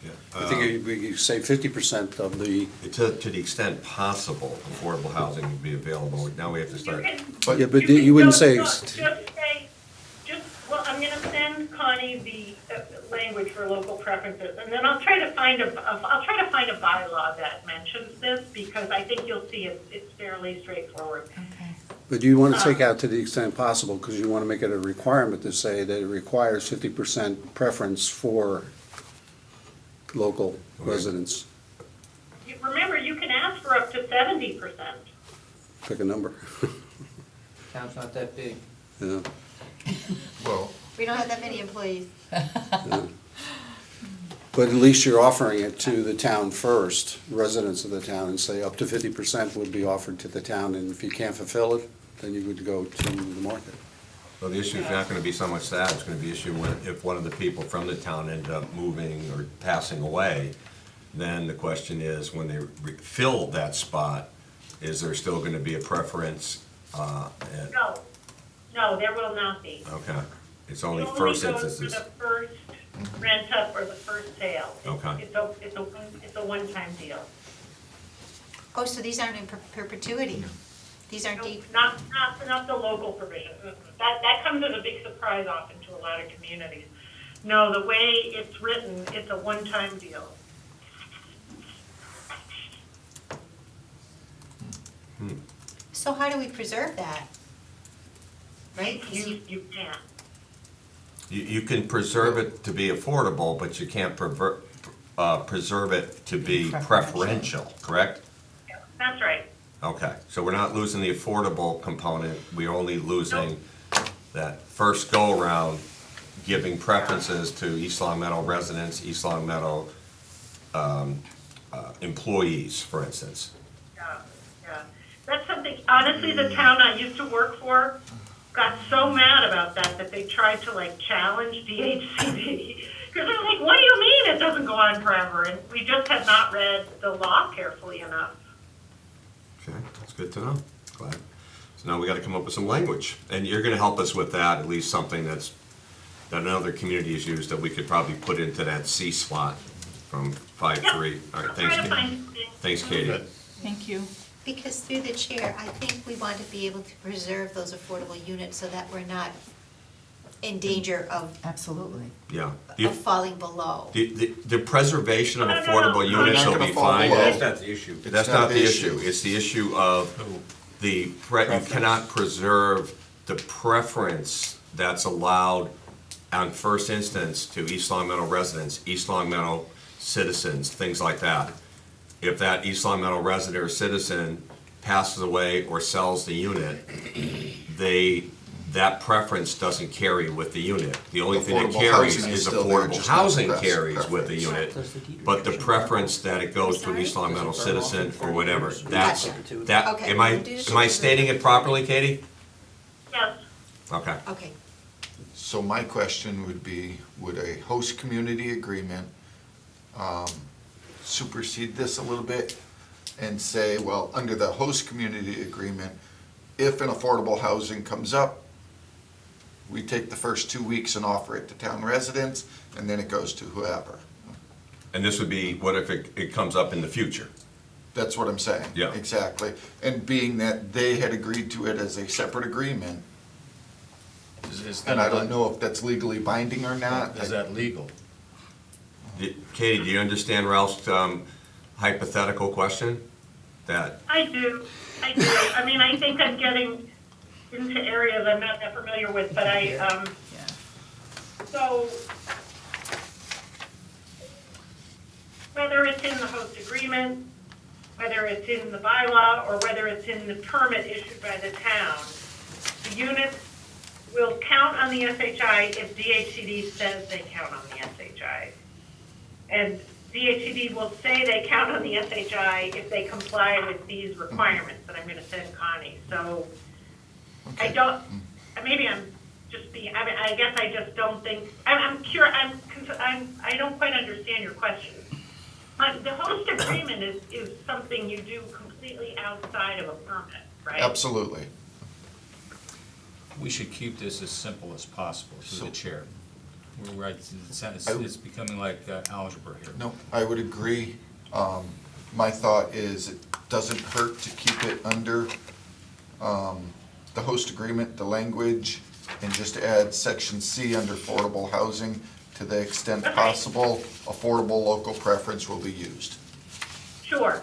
Yeah. I think you say 50% of the, To the extent possible, affordable housing would be available. Now we have to start. But- yeah, but can you wouldn't say, just say, well, I'm gonna send Connie the language for local preferences, and then I'll try to find a bylaw that mentions this, because I think you'll see it's fairly straightforward. Okay. but you want to take out to the extent possible, because you want to make it a requirement to say that it requires 50% preference for local residents. Remember, you can ask for up to 70%. Pick a number. Town's not that big. Yeah. Well, We don't have that many employees. But at least you're offering it to the town first, residents of the town, and say up to 50% would be offered to the town, and if you can't fulfill it, then you would go to the market. Well, the issue is not gonna be so much that, it's gonna be issue if one of the people from the town end up moving or passing away, then the question is, when they fill that spot, is there still gonna be a preference? No, there will not be. Okay, it's only It first goes instances. for the first rent up or the first sale. Okay. It's a one-time deal. Oh, so these aren't in perpetuity? These aren't No, deep? Not the local provision. That comes as a big surprise often to a lot of communities. No, the way it's written, it's a one-time deal. So how do we preserve that? Right? 'Cause You can't. You can preserve it to be affordable, but you can't preserve it to be preferential, correct? That's right. Okay, so we're not losing the affordable component, we're only losing that first go-around, giving preferences to East Long Meadow residents, East Long Meadow employees, for instance. Yeah, yeah. That's something, honestly, the town I used to work for got so mad about that they tried to like challenge DHCD. Because they're like, what do you mean it doesn't go on forever? And we just had not read the law carefully enough. Okay, that's good to know. Glad. So now we gotta come up with some language, and you're gonna help us with that, at least something that another community has used that we could probably put into that C slot from 5.3. Yep. All right, I'll thanks, try to Katie. find something. Thanks, Katie. Thank you. Because through the chair, I think we want to be able to preserve those affordable units so that we're not in danger of Absolutely. Yeah. falling below. The preservation of No, no, no. affordable We're units not will gonna be fall fine. below. That's That's not the issue. It's That's not not the the issue. issue. It's the issue of you cannot preserve the preference that's allowed on first instance to East Long Meadow residents, East Long Meadow citizens, things like that. If that East Long Meadow resident or citizen passes away or sells the unit, that preference doesn't carry with the unit. The only thing that Affordable carries housing is is still there, affordable just not housing the carries with the unit. But the preference that it goes to an East Long Meadow citizen or whatever, that's, that, Okay. am I stating it properly, Katie? Yes. Okay. Okay. So my question would be, would a host community agreement supersede this a little bit and say, well, under the host community agreement, if an affordable housing comes up, we take the first 2 weeks and offer it to town residents, and then it goes to whoever. And this would be, what if it comes up in the future? That's what I'm saying. Yeah. Exactly. And being that they had agreed to it as a separate agreement, and I don't know if that's legally binding or not. Is that legal? Katie, do you understand Ralph's hypothetical question? That, I do. I mean, I think I'm getting into areas I'm not that familiar with, but Yeah. so whether it's in the host agreement, whether it's in the bylaw, or whether it's in the permit issued by the town, the units will count on the SHI if DHCD says they count on the SHI. And DHCD will say they count on the SHI if they comply with these requirements that I'm gonna send Connie. So I don't, maybe I'm just being, I mean, I guess I just don't think, I don't quite understand your question. The host agreement is something you do completely outside of a permit, right? Absolutely. We should keep this as simple as possible through the chair. We're right, it's becoming like algebra here. No, I would agree. My thought is it doesn't hurt to keep it under the host agreement, the language, and just add section C under affordable housing. To the extent possible, affordable local preference will be used. Sure.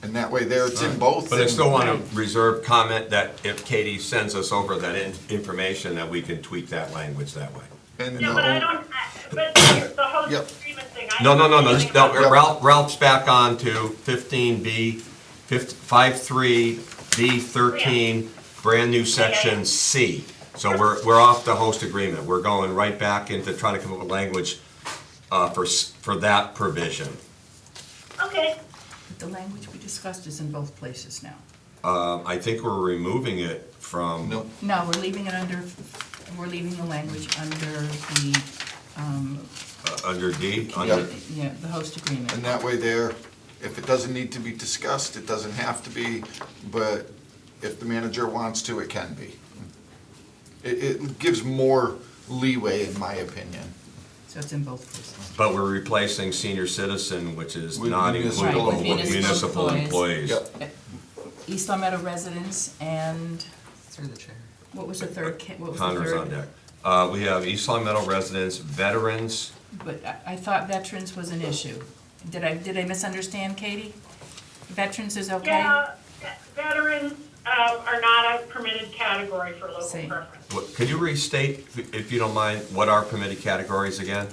And that way there, it's in both. but I still and- want to reserve comment that if Katie sends us over that information, that we can tweak that language that way. And Yeah, but I don't, but the host Yep. agreement thing, I No, don't no, know anything about that. Ralph's back on to 15B, 5.3B13, brand new section C. So we're off the host agreement. We're going right back into trying to come up with language for that provision. Okay, The language we discussed is in both places now. I think we're removing it from. No, No, we're leaving it under, we're leaving the language under the, Under D? Yep. yeah, the host agreement. and that way there, if it doesn't need to be discussed, it doesn't have to be, but if the manager wants to, it can be. It gives more leeway, in my opinion. So it's in both places. But we're replacing senior citizen, which is With not municipal included with employees. municipal employees. Yep. East Long Meadow residents and, Through the chair. what was the third, what was the Connor's on third? deck. We have East Long Meadow residents, veterans, But I thought veterans was an issue. Did I misunderstand, Katie? Veterans is okay? yeah, veterans are not a permitted category for local See. preference. Could you restate, if you don't mind, what are permitted categories again?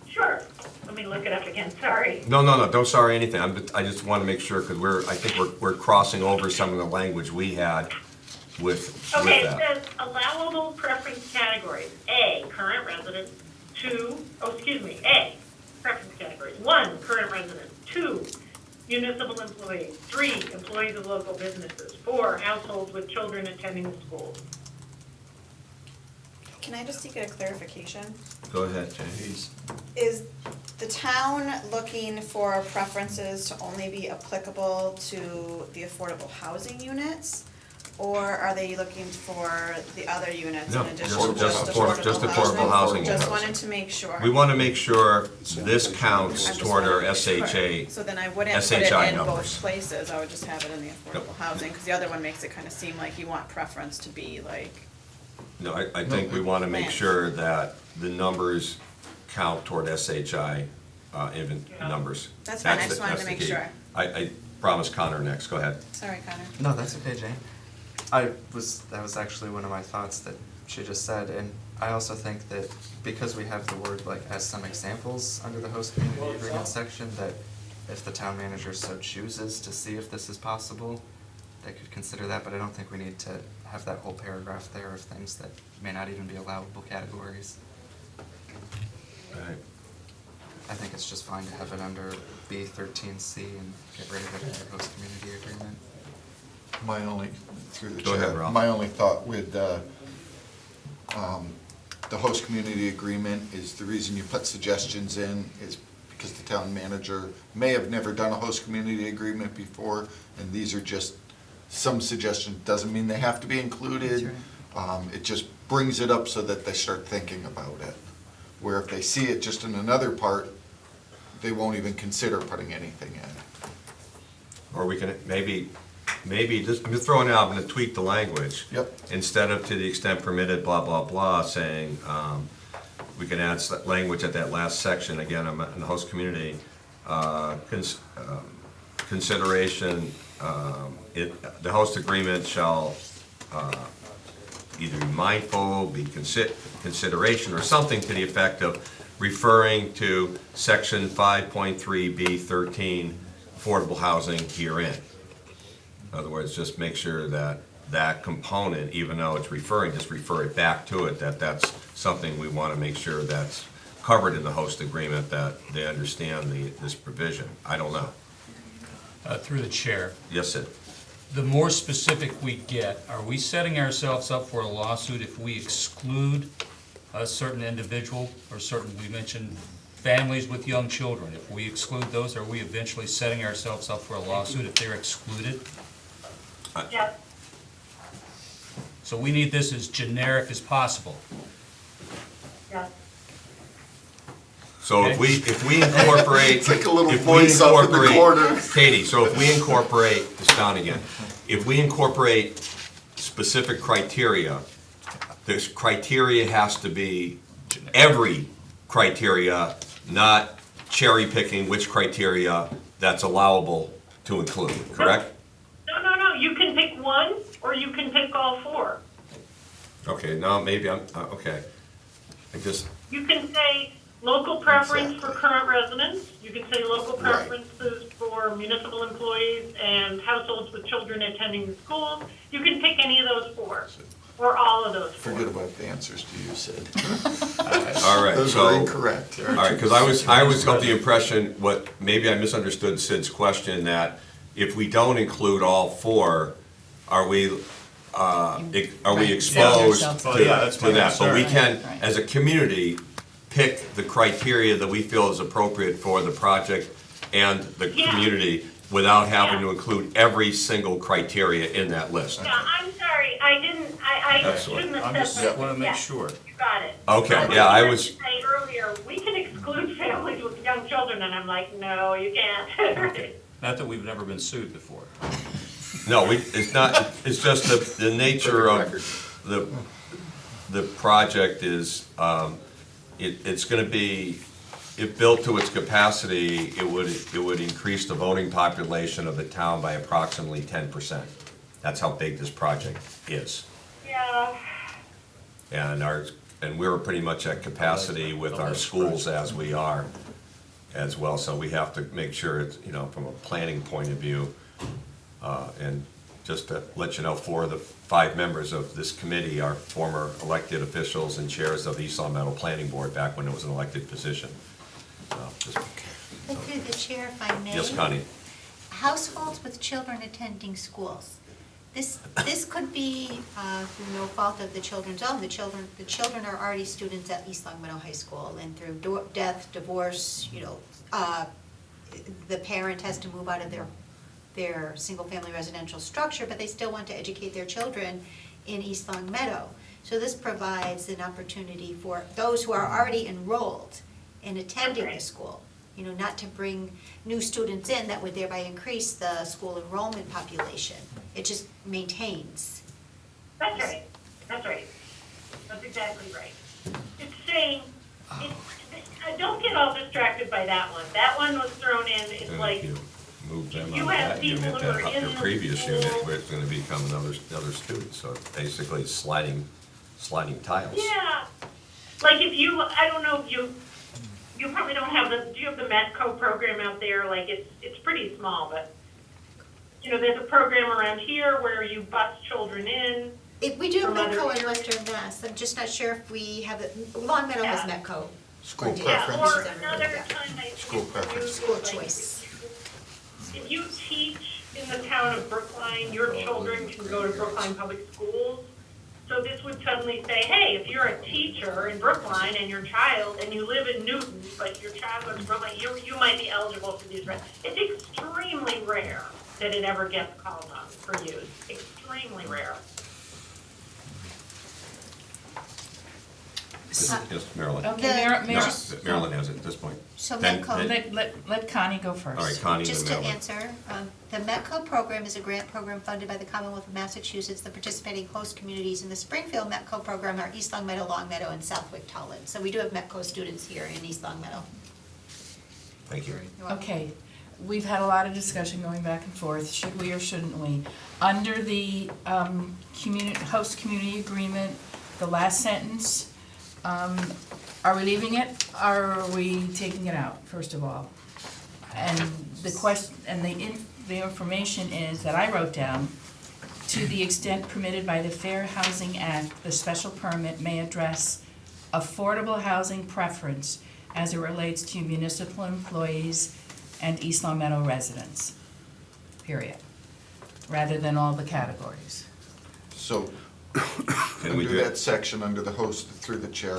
Sure, let me look it up again, sorry. No, don't sorry anything, I just want to make sure, because I think we're crossing over some of the language we had with Okay, it that. says allowable preference categories. A, current resident. A, preference categories. 1, current resident. 2, municipal employees. 3, employees of local businesses. 4, households with children attending schools. Can I just seek a clarification? Go ahead, Jane. Is the town looking for preferences to only be applicable to the affordable housing units? Or are they looking for the other units No, in addition just- to just just affordable- just affordable housing Just units. wanted to make sure. We want to make sure this counts I just toward our wanted to make sure. SHA. So then I wouldn't put it SHI in numbers. both places, I would just have it in the affordable Yep. housing, because the other one makes it kind of seem like you want preference to be like, No, I think we want to make Plan. sure that the numbers count toward SHI even numbers. That's fine, I the- just wanted to the make key. sure. I promise Connor next, go ahead. sorry Connor. No, that's okay, Jane. That was actually one of my thoughts that she just said, and I also think that because we have the word like as some examples under the host community agreement section, that if the town manager so chooses to see if this is possible, they could consider that, but I don't think we need to have that whole paragraph there of things that may not even be allowable categories. Right. I think it's just fine to have it under B13C and get rid of it under host community agreement. My only, through the Go ahead, chair, Ralph. my only thought with the host community agreement is the reason you put suggestions in is because the town manager may have never done a host community agreement before, and these are just some suggestions, doesn't mean they have to be included. It just brings it up so that they start thinking about it. Where if they see it just in another part, they won't even consider putting anything in. Or we can, maybe, just, I'm just throwing it out, I'm going to tweak the language. Yep. Instead of to the extent permitted, blah, blah, blah, saying, we can add language at that last section, again, in the host community, consideration, the host agreement shall either be mindful, be consideration, or something to the effect of referring to section 5.3B13, affordable housing herein. In other words, just make sure that that component, even though it's referring, just refer it back to it, that's something we want to make sure that's covered in the host agreement, that they understand this provision. I don't know. Through the chair, Yes, Sid? the more specific we get, are we setting ourselves up for a lawsuit if we exclude a certain individual or certain, we mentioned families with young children? If we exclude those, are we eventually setting ourselves up for a lawsuit if they're excluded? Yes. So we need this as generic as possible. Yes. So if we incorporate. Take a little if we voice up in the incorporate- corner. Katie, so if we incorporate, it's down again, if we incorporate specific criteria, this criteria has to be every criteria, not cherry picking which criteria that's allowable to include, correct? No, you can pick one, or you can pick all 4. Okay, now maybe I'm, okay. I just, You can say local preference for Exactly. current residents, you can say local Right. preferences for municipal employees and households with children attending the schools. You can pick any of those 4, or all of those 4. Forget about the answers to you, Sid. all right, Those so. were incorrect. All right, because I was got the impression, maybe I misunderstood Sid's question, that if we don't include all 4, are we exposed ourselves. Well, yeah, that's to my that? But we concern. can, as a community, pick the criteria that we feel is appropriate for the project and the Yeah. community without having to Yeah. include every single criteria in that list. Yeah, I'm sorry, I Excellent. shouldn't I have just said that. want to make Yeah, sure. You got it. Okay, yeah, I was, going to say earlier, we can exclude families with young children, and I'm like, no, you can't. Not that we've never been sued before. no, it's not, it's just the nature of the project is, it's gonna be, if built to its capacity, it would increase the voting population of the town by approximately 10%. That's how big this project is. Yeah, And we're pretty much at capacity with our schools as we are as well, so we have to make sure it's, from a planning point of view, and just to let you know, 4 of the 5 members of this committee are former elected officials and chairs of the East Long Meadow Planning Board back when it was an elected position. So, just- Through the chair, if I may. Yes, Connie? households with children attending schools. This could be through no fault of the children's own. The children are already students at East Long Meadow High School, and through death, divorce, the parent has to move out of their single-family residential structure, but they still want to educate their children in East Long Meadow. So this provides an opportunity for those who are already enrolled in attending the school, not to bring new students in that would thereby increase the school enrollment population. It just maintains. That's right, that's right. That's exactly right. It's saying, don't get all distracted by that one. That one was thrown in, it's And like, if you move them you on have that people unit, who are then in the the previous school. unit, where it's gonna become another student, so basically it's sliding tiles. yeah. Like if you, I don't know if you probably don't have do you have the Metco program out there? Like it's pretty small, but there's a program around here where you bus children in. We do have From other Metco in areas. Western Mass. I'm just not sure if we have it. Long Meadow has Yeah. Metco. School Yeah, preference. or another time I School preference. School choice. If you teach in the town of Brookline, your children can go to Brookline Public Schools. So this would suddenly say, hey, if you're a teacher in Brookline and your child, and you live in Newton, but your child goes to Brookline, you might be eligible for these. It's extremely rare that it ever gets called on for use. Extremely rare. Yes, Marilyn. Okay, No, Marilyn has it at this point. So Then- Metco. then- let Connie go first. All right, Connie and Just then to Marilyn. answer, the Metco program is a grant program funded by the Commonwealth of Massachusetts. The participating host communities in the Springfield Metco program are East Long Meadow, and Southwick Tolland. So we do have Metco students here in East Long Meadow. Thank you. You're welcome. Okay, we've had a lot of discussion going back and forth, should we or shouldn't we? Under the host community agreement, the last sentence, are we leaving it, or are we taking it out, first of all? And the question, and the information is, that I wrote down, to the extent permitted by the Fair Housing Act, the special permit may address affordable housing preference as it relates to municipal employees and East Long Meadow residents, period, rather than all the categories. So, Can we under do that it? section, under the host, through the chair,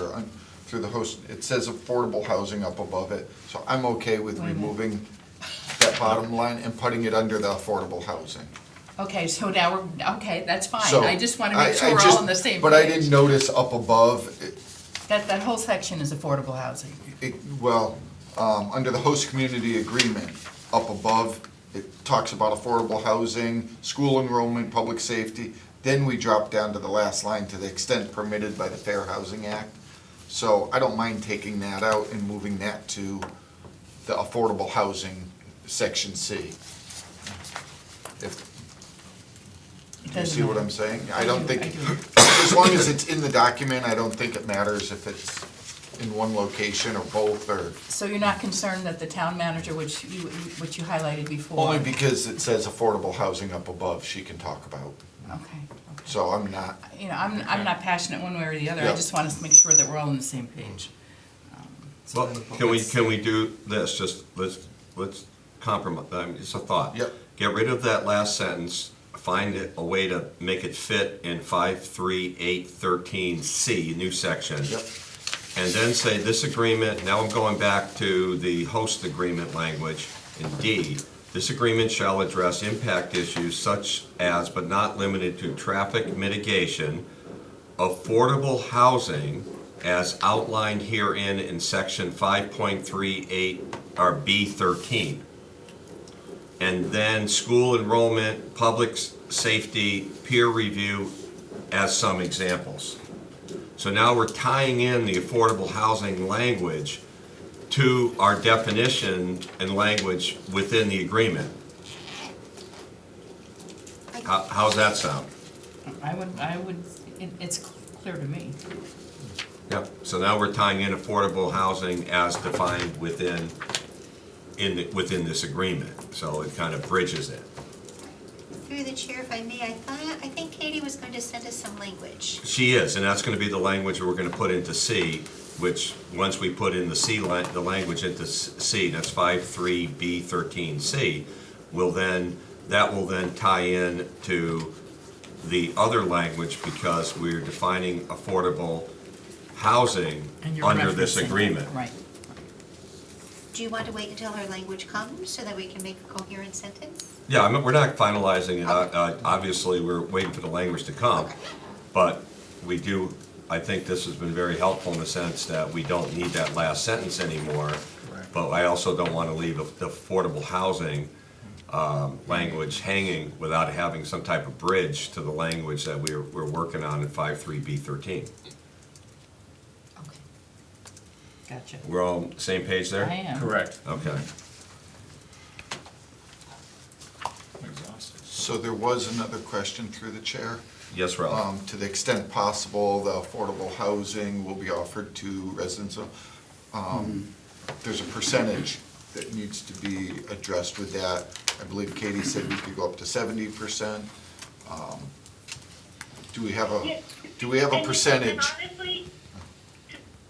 through the host, it says affordable housing up above it. So I'm okay with Wait a minute. removing that bottom line and putting it under the affordable housing. Okay, so now okay, that's fine, So, I just wanna make sure I we're just- all on the same page. But I didn't notice up above, That whole section is affordable housing. under the host community agreement, up above, it talks about affordable housing, school enrollment, public safety. Then we drop down to the last line, to the extent permitted by the Fair Housing Act. So I don't mind taking that out and moving that to the affordable housing, section C. If, you see what I'm saying? I don't think, I do. as long as it's in the document, I don't think it matters if it's in one location or both, or, So you're not concerned that the town manager, which you highlighted before? only because it says affordable housing up above, she can talk about. Okay. So I'm not, I'm not passionate one way or the other, I Yeah. just want us to make sure that we're all on the same page. Well, can we do this, just, let's compromise, it's a thought. Yep. Get rid of that last sentence, find a way to make it fit in 53813C, new section. yep, And then say this agreement, now I'm going back to the host agreement language in D. This agreement shall address impact issues such as, but not limited to, traffic mitigation, affordable housing, as outlined herein in section 5.38, or B13. And then school enrollment, public safety, peer review as some examples. So now we're tying in the affordable housing language to our definition and language within the agreement. How's that sound? It's clear to me. Yep, so now we're tying in affordable housing as defined within this agreement, so it kind of bridges it. Through the chair, if I may, I think Katie was going to send us some language. She is, and that's gonna be the language we're gonna put into C, which, once we put in the language into C, that's 53B13C, that will then tie in to the other language, because we're defining affordable housing And you're under this referencing- agreement. Right. Do you want to wait until her language comes so that we can make a coherent sentence? Yeah, I mean, we're not finalizing it, obviously, we're waiting for the language to come, Okay. but we do, I think this has been very helpful in the sense that we don't need that last sentence anymore, but I also don't want to leave the affordable housing language hanging without having some type of bridge to the language that we're working on in 5.3.B.13. Okay. Gotcha. We're all on the same page there? I am. Correct. Okay. I'm exhausted. So there was another question through the chair. Yes, Ralph? To the extent possible, the affordable housing will be offered to residents of, there's a percentage that needs to be addressed with that. I believe Katie said we could go up to 70%. Do we have a percentage? And honestly,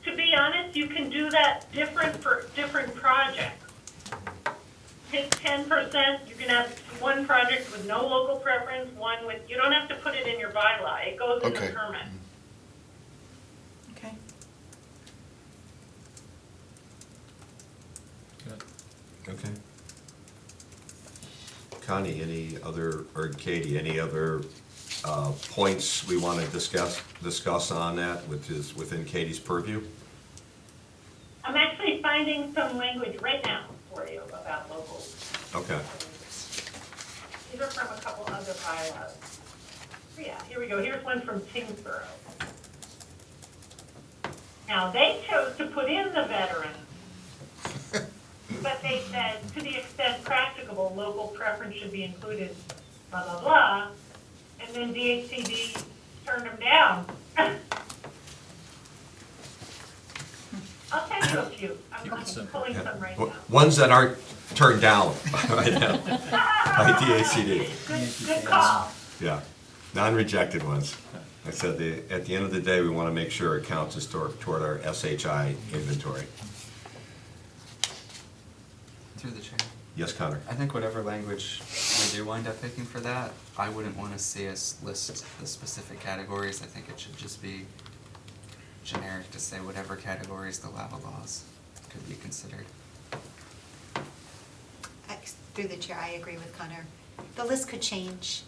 to be honest, you can do that different for different projects. Take 10%, you can have one project with no local preference, one with, you don't have to put it in your bylaw, it goes in the Okay. permit. Okay. Good. Okay. Connie, any other, or Katie, any other points we want to discuss on that, which is within Katie's purview? I'm actually finding some language right now for you about local. Okay. These are from a couple other bylaws. Yeah, here we go, here's one from Tingsboro. Now, they chose to put in the veterans, but they said, to the extent practicable, local preference should be included, blah, blah, blah, and then DHCD turned them down. I'll send you a few, Keep it I'm simple. pulling some right now. Ones that aren't turned down right now by DHCD. Good call. Yeah, non-rejected ones. I said, at the end of the day, we want to make sure it counts as toward our SHI inventory. Through the chair. Yes, Connor? I think whatever language we do wind up picking for that, I wouldn't want to see us list the specific categories. I think it should just be generic to say whatever categories the LAVA laws could be considered. Through the chair, I agree with Connor. The list could change.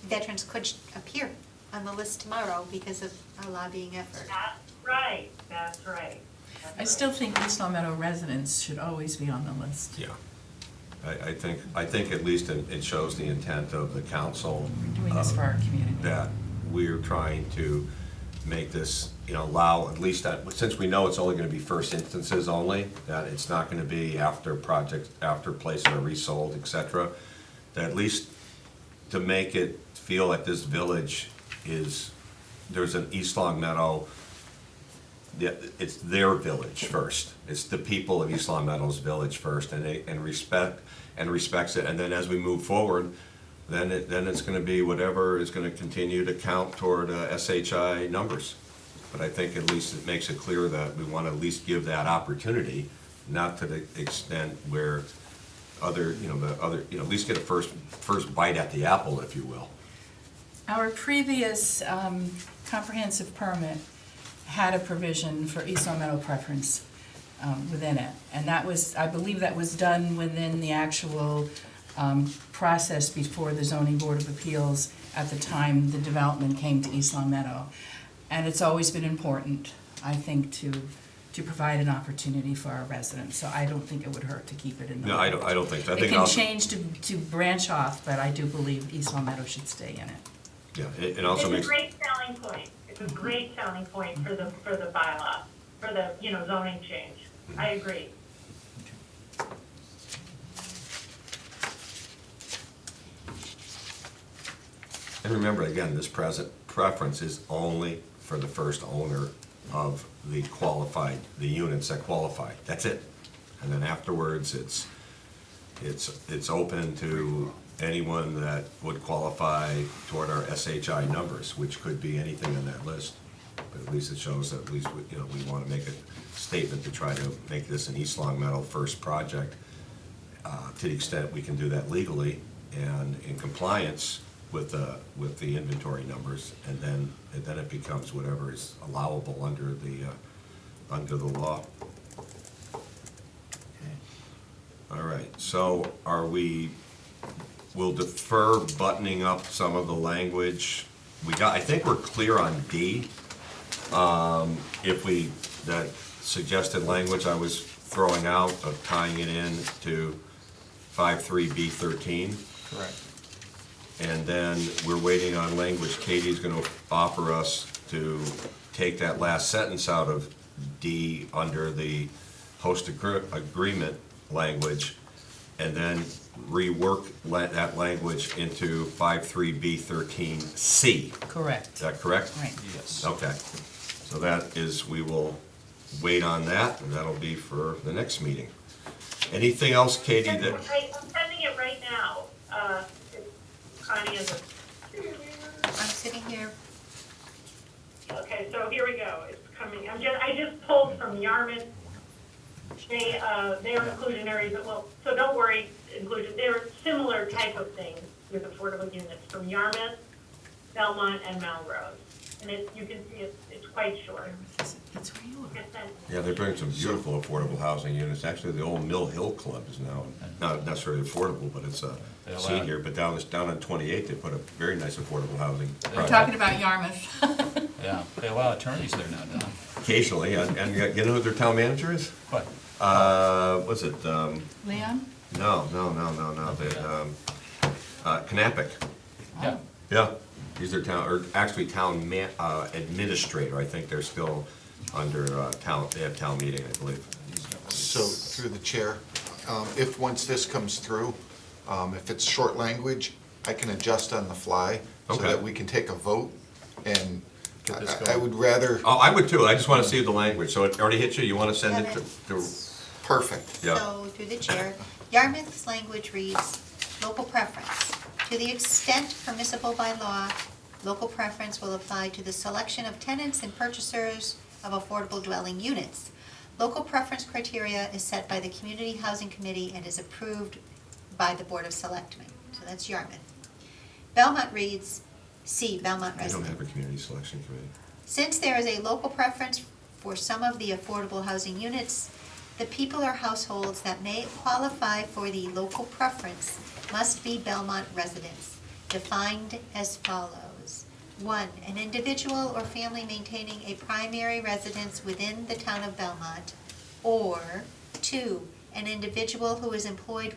Veterans could appear on the list tomorrow because of our lobbying effort. That's right, that's right. I still think East Long Meadow residents should always be on the list. Yeah. I think at least it shows the intent of the council. We're doing this for our community. That we're trying to make this, allow at least that, since we know it's only gonna be first instances only, that it's not gonna be after projects, after places are resold, et cetera, that at least to make it feel like this village is, there's an East Long Meadow, it's their village first. It's the people of East Long Meadow's village first, and respects it. And then as we move forward, then it's gonna be whatever is gonna continue to count toward SHI numbers. But I think at least it makes it clear that we wanna at least give that opportunity, not to the extent where at least get a first bite at the apple, if you will. Our previous comprehensive permit had a provision for East Long Meadow preference within it. And that was, I believe that was done within the actual process before the Zoning Board of Appeals at the time the development came to East Long Meadow. And it's always been important, I think, to provide an opportunity for our residents. So I don't think it would hurt to keep it in the No, I don't think so. I It think can also- change to branch off, but I do believe East Long Meadow should stay in it. Yeah, it also makes. It's a great selling point. It's a great selling point for the bylaw, for the, zoning change. I agree. And remember, again, this present preference is only for the first owner of the units that qualify. That's it. And then afterwards, it's open to anyone that would qualify toward our SHI numbers, which could be anything on that list. But at least it shows that at least, we want to make a statement to try to make this an East Long Meadow first project to the extent we can do that legally and in compliance with the inventory numbers, and then it becomes whatever is allowable under the law. All right, so we'll defer buttoning up some of the language. I think we're clear on D. That suggested language I was throwing out of tying it in to 5.3B13. Correct. And then we're waiting on language Katie's gonna offer us to take that last sentence out of D under the host agreement language, and then rework that language into 5.3B13C. Correct. Is that correct? Right. Yes. Okay. So that is, we will wait on that, and that'll be for the next meeting. Anything else, Katie, that? I'm sending it right now. Connie is I'm sitting here. okay, so here we go. It's coming. I just pulled from Yarmouth. They're inclusionary, well, so don't worry, they're similar type of things with affordable units from Yarmouth, Belmont, and Melrose. And you can see it's quite short. That's where you It's sent- Yeah, they're bringing some beautiful affordable housing units. Actually, the old Mill Hill Club is now, not necessarily affordable, but it's a senior, but down on 28, they put a very nice affordable housing We're project. talking about Yarmouth. Yeah, they allow attorneys there now, Don. Occasionally, and you know who their town manager is? What? What's it, Leon? no, Knappich. Yeah. Yeah, he's their town, or actually town administrator. I think they're still under they have town meeting, I believe. So, through the chair, if once this comes through, if it's short language, I can adjust on the fly so Okay. that we can take a vote, and Get this I going. would rather, Oh, I would too. I just want to see the language. So it already hit you? You want to send it to, perfect. yeah. So, through the chair, Yarmouth's language reads, local preference. To the extent permissible by law, local preference will apply to the selection of tenants and purchasers of affordable dwelling units. Local preference criteria is set by the Community Housing Committee and is approved by the Board of Selectmen. So that's Yarmouth. Belmont reads, C, Belmont They don't resident. have a community selection committee. Since there is a local preference for some of the affordable housing units, the people or households that may qualify for the local preference must be Belmont residents, defined as follows. 1, an individual or family maintaining a primary residence within the town of Belmont, or 2, an individual who is employed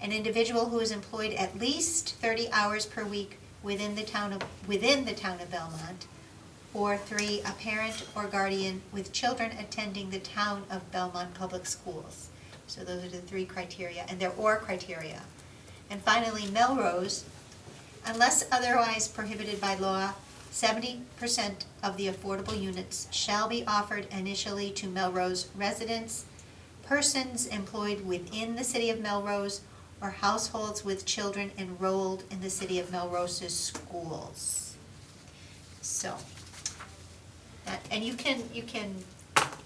an individual who is employed at least 30 hours per week within the town of Belmont, or 3, a parent or guardian with children attending the town of Belmont Public Schools. So those are the 3 criteria, and they're OR criteria. And finally, Melrose, unless otherwise prohibited by law, 70% of the affordable units shall be offered initially to Melrose residents, persons employed within the city of Melrose, or households with children enrolled in the city of Melrose's schools. So, and you can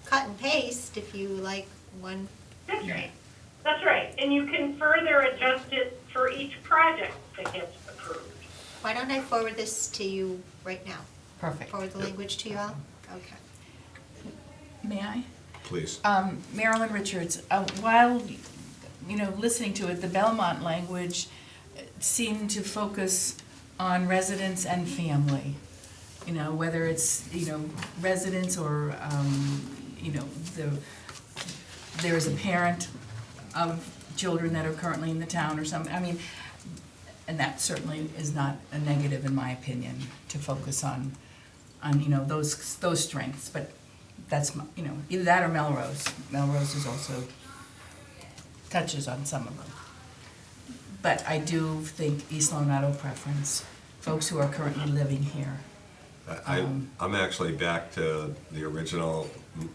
cut and paste if you like one. That's right. That's right. And you can further adjust it for each project that gets approved. Why don't I forward this to you right now? Perfect. Forward the language to you all? Okay. May I? Please. Marilyn Richards, while, listening to it, the Belmont language seemed to focus on residents and family. Whether it's, residents or, there is a parent of children that are currently in the town or something. And that certainly is not a negative in my opinion, to focus on those strengths, but that's, either that or Melrose. Melrose is also touches on some of them. But I do think East Long Meadow preference, folks who are currently living here. I'm actually back to the original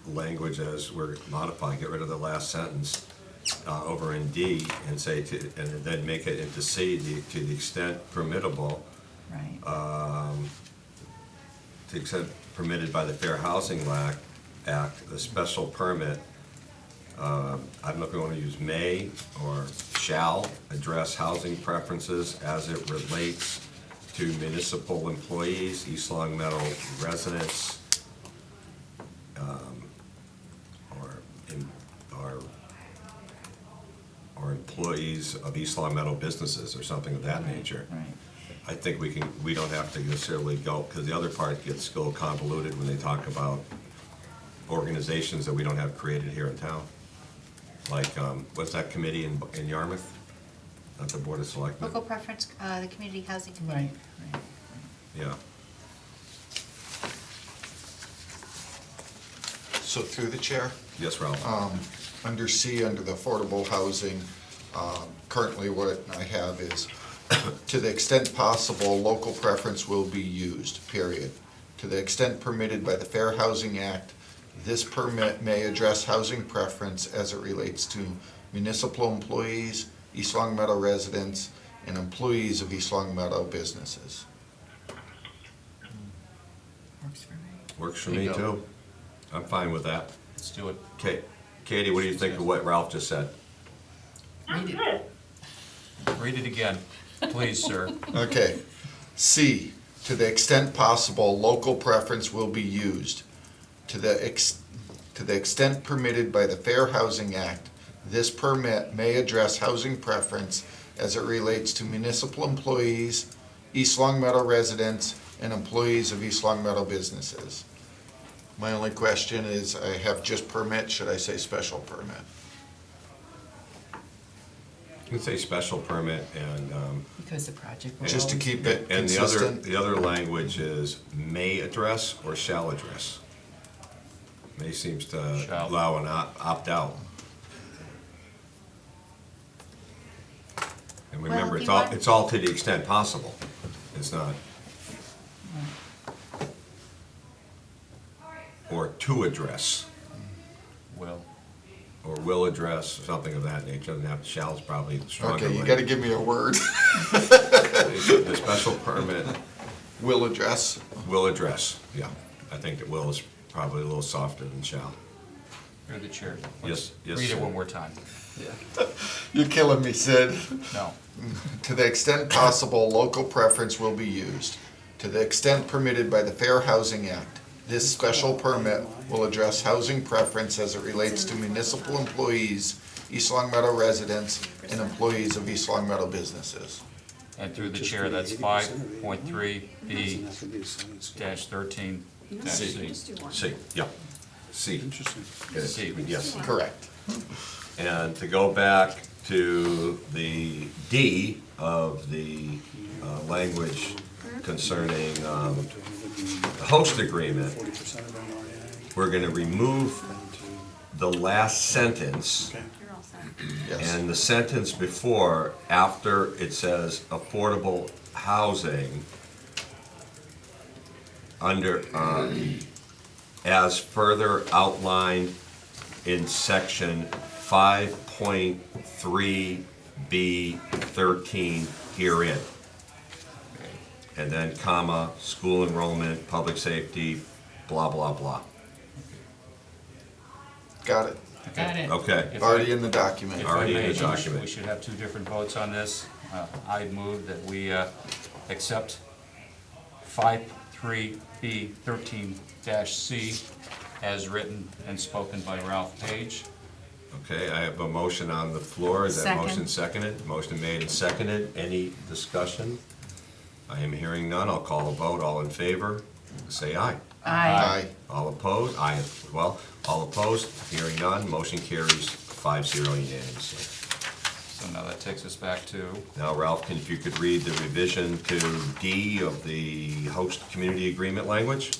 language as we're modifying, get rid of the last sentence over in D and say, and then make it into C, to the extent permittable. Right. To the extent permitted by the Fair Housing Act, the special permit I'm not going to use may or shall address housing preferences as it relates to municipal employees, East Long Meadow residents, or employees of East Long Meadow businesses or something of that nature. Right. I think we don't have to necessarily go, because the other part gets still convoluted when they talk about organizations that we don't have created here in town. Like, what's that committee in Yarmouth? Not the Board of Selectmen? Local preference, the Community Housing Committee. Right, right. Yeah. So through the chair, Yes, Ralph? under C, under the affordable housing, currently what I have is, to the extent possible, local preference will be used, period. To the extent permitted by the Fair Housing Act, this permit may address housing preference as it relates to municipal employees, East Long Meadow residents, and employees of East Long Meadow businesses. Works for me. Works for There me you go. too. I'm fine with that. Let's do it. Okay, Katie, what do you think of what Ralph just said? Sounds Read good. Read it again, please, sir. Okay. C, to the extent possible, local preference will be used. To the extent permitted by the Fair Housing Act, this permit may address housing preference as it relates to municipal employees, East Long Meadow residents, and employees of East Long Meadow businesses. My only question is, I have just permit, should I say special permit? You can say special permit and, Because the project will Just to always- keep it and consistent? the other language is may address or shall address. May seems to Shall. allow an opt-out. And remember, if it's you all, want- it's all to the extent possible. It's not. Or to address, Will. or will address, something of that nature. Doesn't have, shall's probably the stronger. Okay, you language. gotta give me a word. The special permit Will address. will address, yeah. I think that will is probably a little softer than shall. You're the chair. Yes, yes, Read it sir. one more time. You're killing me, Sid. No. To the extent possible, local preference will be used. To the extent permitted by the Fair Housing Act, this special permit will address housing preference as it relates to municipal employees, East Long Meadow residents, and employees of East Long Meadow businesses. And through the chair, that's 5.3B dash 13 dash C. C, yeah, C. Interesting. C, yes. Correct. And to go back to the D of the language concerning the host agreement, we're gonna remove the last sentence Yes. and the sentence before, after it says affordable housing, under, as further outlined in section 5.3B13 herein. And then comma, school enrollment, public safety, blah, blah, blah. Got it. Got it. Okay, If Already I- in the document. If I Already in may, the document. we should have two different votes on this. I move that we accept 5.3B13-C as written and spoken by Ralph Page. okay, I have a motion on the floor. Is that Second. motion seconded? Motion made and seconded. Any discussion? I am hearing none. I'll call a vote. All in favor, say aye. Aye. All opposed? Aye as well. All opposed? Hearing none. Motion carries 5-0 unanimously. So now that takes us back to, Now, Ralph, if you could read the revision to D of the host community agreement language?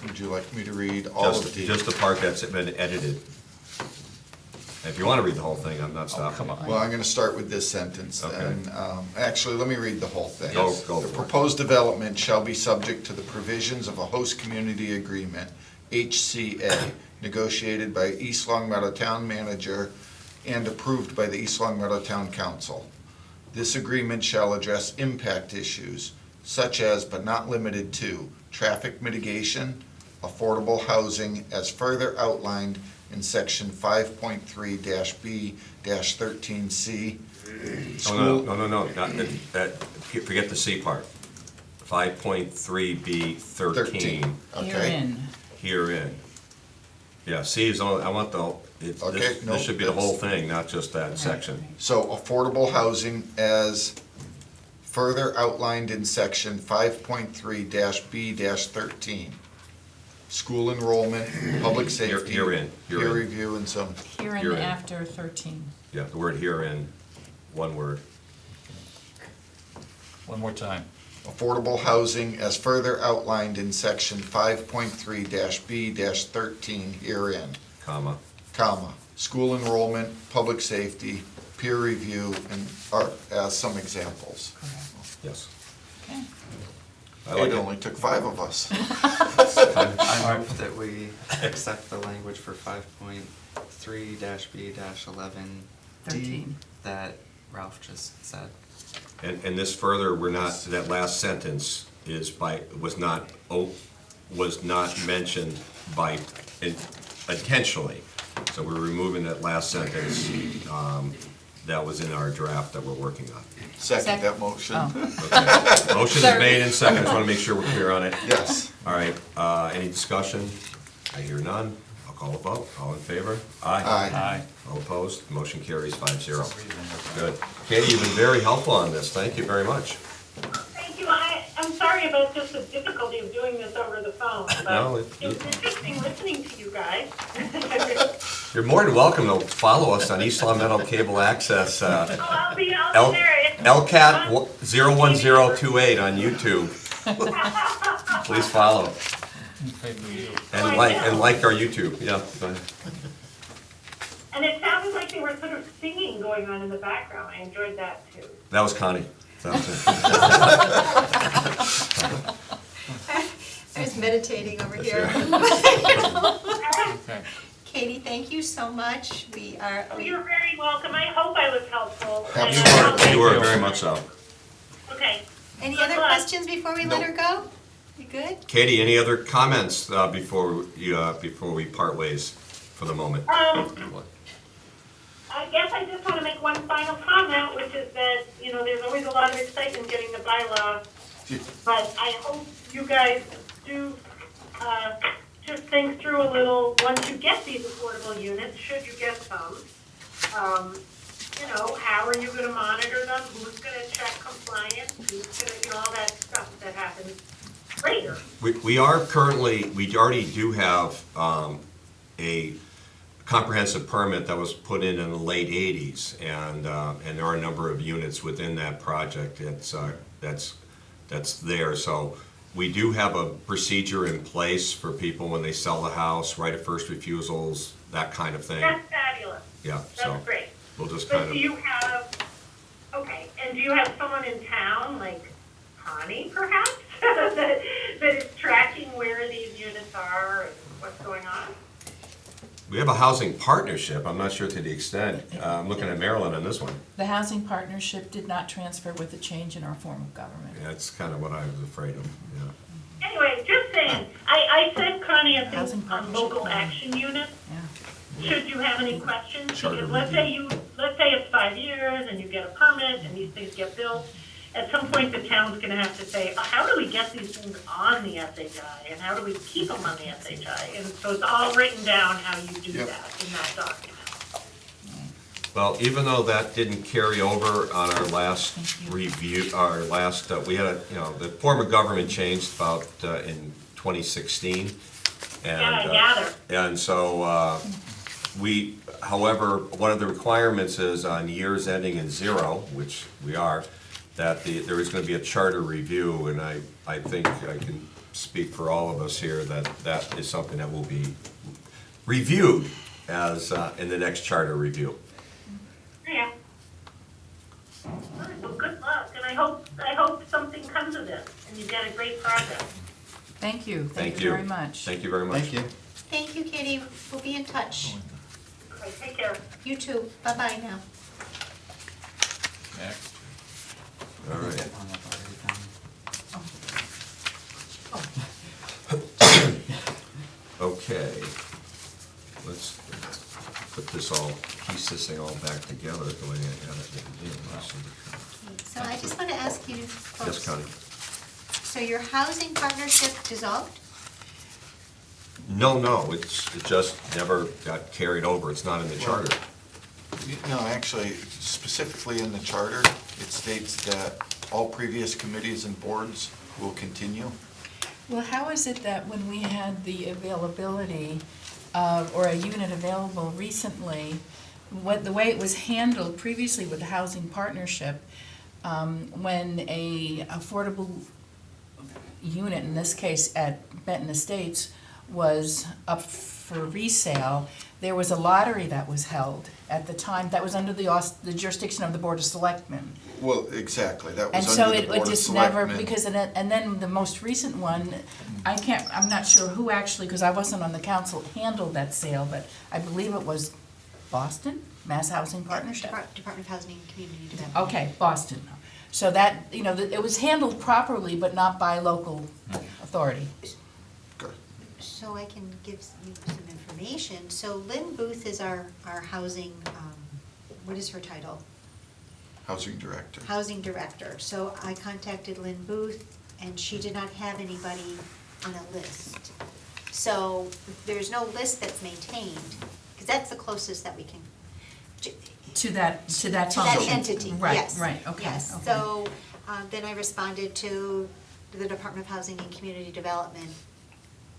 Would you like me to read all of D? Just the part that's been edited. If you want to read the whole thing, I'm not stopping. come on. Well, I'm gonna start with this sentence Okay. then. Actually, let me read the whole thing. Go The for it. proposed development shall be subject to the provisions of a host community agreement, HCA, negotiated by East Long Meadow Town Manager and approved by the East Long Meadow Town Council. This agreement shall address impact issues such as, but not limited to, traffic mitigation, affordable housing as further outlined in section 5.3-B-13C. Oh, no, not, forget the C part. 5.3B13. Okay. Herein. Herein. Yeah, C is only, I want the, Okay, no, this should be the whole that's- thing, not just that section. So affordable housing as further outlined in section 5.3-B-13. School enrollment, public safety. Herein. Peer review and some, Herein Herein. after 13. Yeah, the word herein, one word. One more time. affordable housing as further outlined in section 5.3-B-13 herein, Comma. comma, school enrollment, public safety, peer review, and, as some examples. Yes. Okay. I like It it. only took 5 of us. I move that we accept the language for 5.3-B-11D 13. that Ralph just said. And this further, we're not, that last sentence was not mentioned by, intentionally. So we're removing that last sentence, that was in our draft that we're working on. Second that motion. Oh. Okay. Motion is made and second, just want to make sure we're clear on it. Yes. All right, any discussion? I hear none. I'll call a vote. All in favor? Aye. All opposed? Motion carries 5-0. Good. Katie, you've been very helpful on this. Thank you very much. Thank you. I'm sorry about just the difficulty of doing this over the phone, No, but it was interesting listening to you guys. You're more than welcome to follow us on East Long Meadow Cable Access, I'll be there. LCAT 01028 on YouTube. Please follow. And like our YouTube, yeah. Go ahead. And it sounded like there was sort of singing going on in the background. I enjoyed that too. That was Connie. That was it. I was meditating over here. Okay. Katie, thank you so much. Oh, you're very welcome. I hope I was helpful. You were very much so. Okay. Any Good other luck. questions before we let Nope. her go? You good? Katie, any other comments before we part ways for the moment? I guess I just want to make one final comment, which is that, there's always a lot of excitement getting the bylaw, but I hope you guys do just think through a little, once you get these affordable units, should you get some, how are you going to monitor them? Who's going to check compliance? Who's going to, all that stuff that happens later. We already do have a comprehensive permit that was put in the late 80s, and there are a number of units within that project that's there. So we do have a procedure in place for people when they sell the house, right of first refusals, that kind of thing. That's fabulous. Yeah, so That's great. we'll just But kind do of, you have, okay, and do you have someone in town, like Connie perhaps, that is tracking where these units are and what's going on? we have a housing partnership. I'm not sure to the extent. I'm looking at Marilyn on this one. The housing partnership did not transfer with the change in our form of government. That's kind of what I was afraid of, yeah. Anyway, just saying, I sent Connie a Housing thing on partnership local plan. action units. Yeah. Should you have any questions? Charter Because let's say it's 5 years and you get a permit and these things get built. At some point, the town's gonna have to say, how do we get these things on the SHI and how do we keep them on the SHI? And so it's all written down how you do Yep. that in that document. Well, even though that didn't carry over on our last Thank you. review, we had the form of government changed about in 2016. Yeah, I And, gather. and so however, one of the requirements is on years ending in 0, which we are, that there is going to be a charter review, and I think I can speak for all of us here that that is something that will be reviewed as in the next charter review. Yeah. All right, well, good luck, and I hope something comes of this and you get a great project. Thank you. Thank Thank you you. very much. Thank you very much. Thank you. Thank you, Katie. We'll be in touch. Okay, take care. You too. Bye-bye now. Next. All right. Get hung up already, Connie. Okay. Let's put this thing all back together the way I had it at the beginning. So I just want to ask you folks. Yes, Connie? So your housing partnership dissolved? No, it just never got carried over. It's not in the charter. No, actually, specifically in the charter, it states that all previous committees and boards will continue. Well, how is it that when we had the availability of, or a unit available recently, the way it was handled previously with the housing partnership, when a affordable unit, in this case at Benton Estates, was up for resale, there was a lottery that was held at the time, that was under the jurisdiction of the Board of Selectmen. Well, exactly, that And was so under the it Board of just never, Selectmen. because, and then the most recent one, I'm not sure who actually, because I wasn't on the council, handled that sale, but I believe it was Boston, Mass Housing Partnership. Department of Housing and Community Development. Okay, Boston. So that, it was handled properly, but not by local authority. Good. So I can give you some information. So Lynn Booth is our housing, what is her title? Housing director. Housing director. So I contacted Lynn Booth, and she did not have anybody on a list. So there's no list that's maintained, because that's the closest that we can. To that To that function. entity, Right, yes. right, okay. Yes, okay. so then I responded to the Department of Housing and Community Development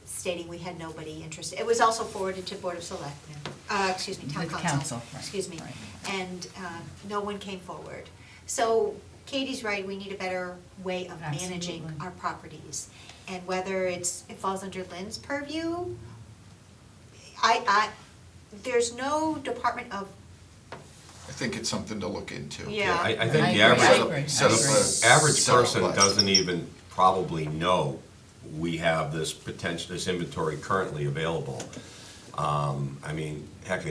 stating we had nobody interested. It was also forwarded to Board of Selectmen, Town The Council. council, right, Excuse me. right. And no one came forward. So Katie's right, we need a better way of managing Absolutely. our properties. And whether it falls under Lynn's purview, there's no Department of. I think it's something to look into. Yeah. I I think the agree, average, I agree, set up I agree. a- average set up person list. doesn't even probably know we have this inventory currently available. I mean, heck,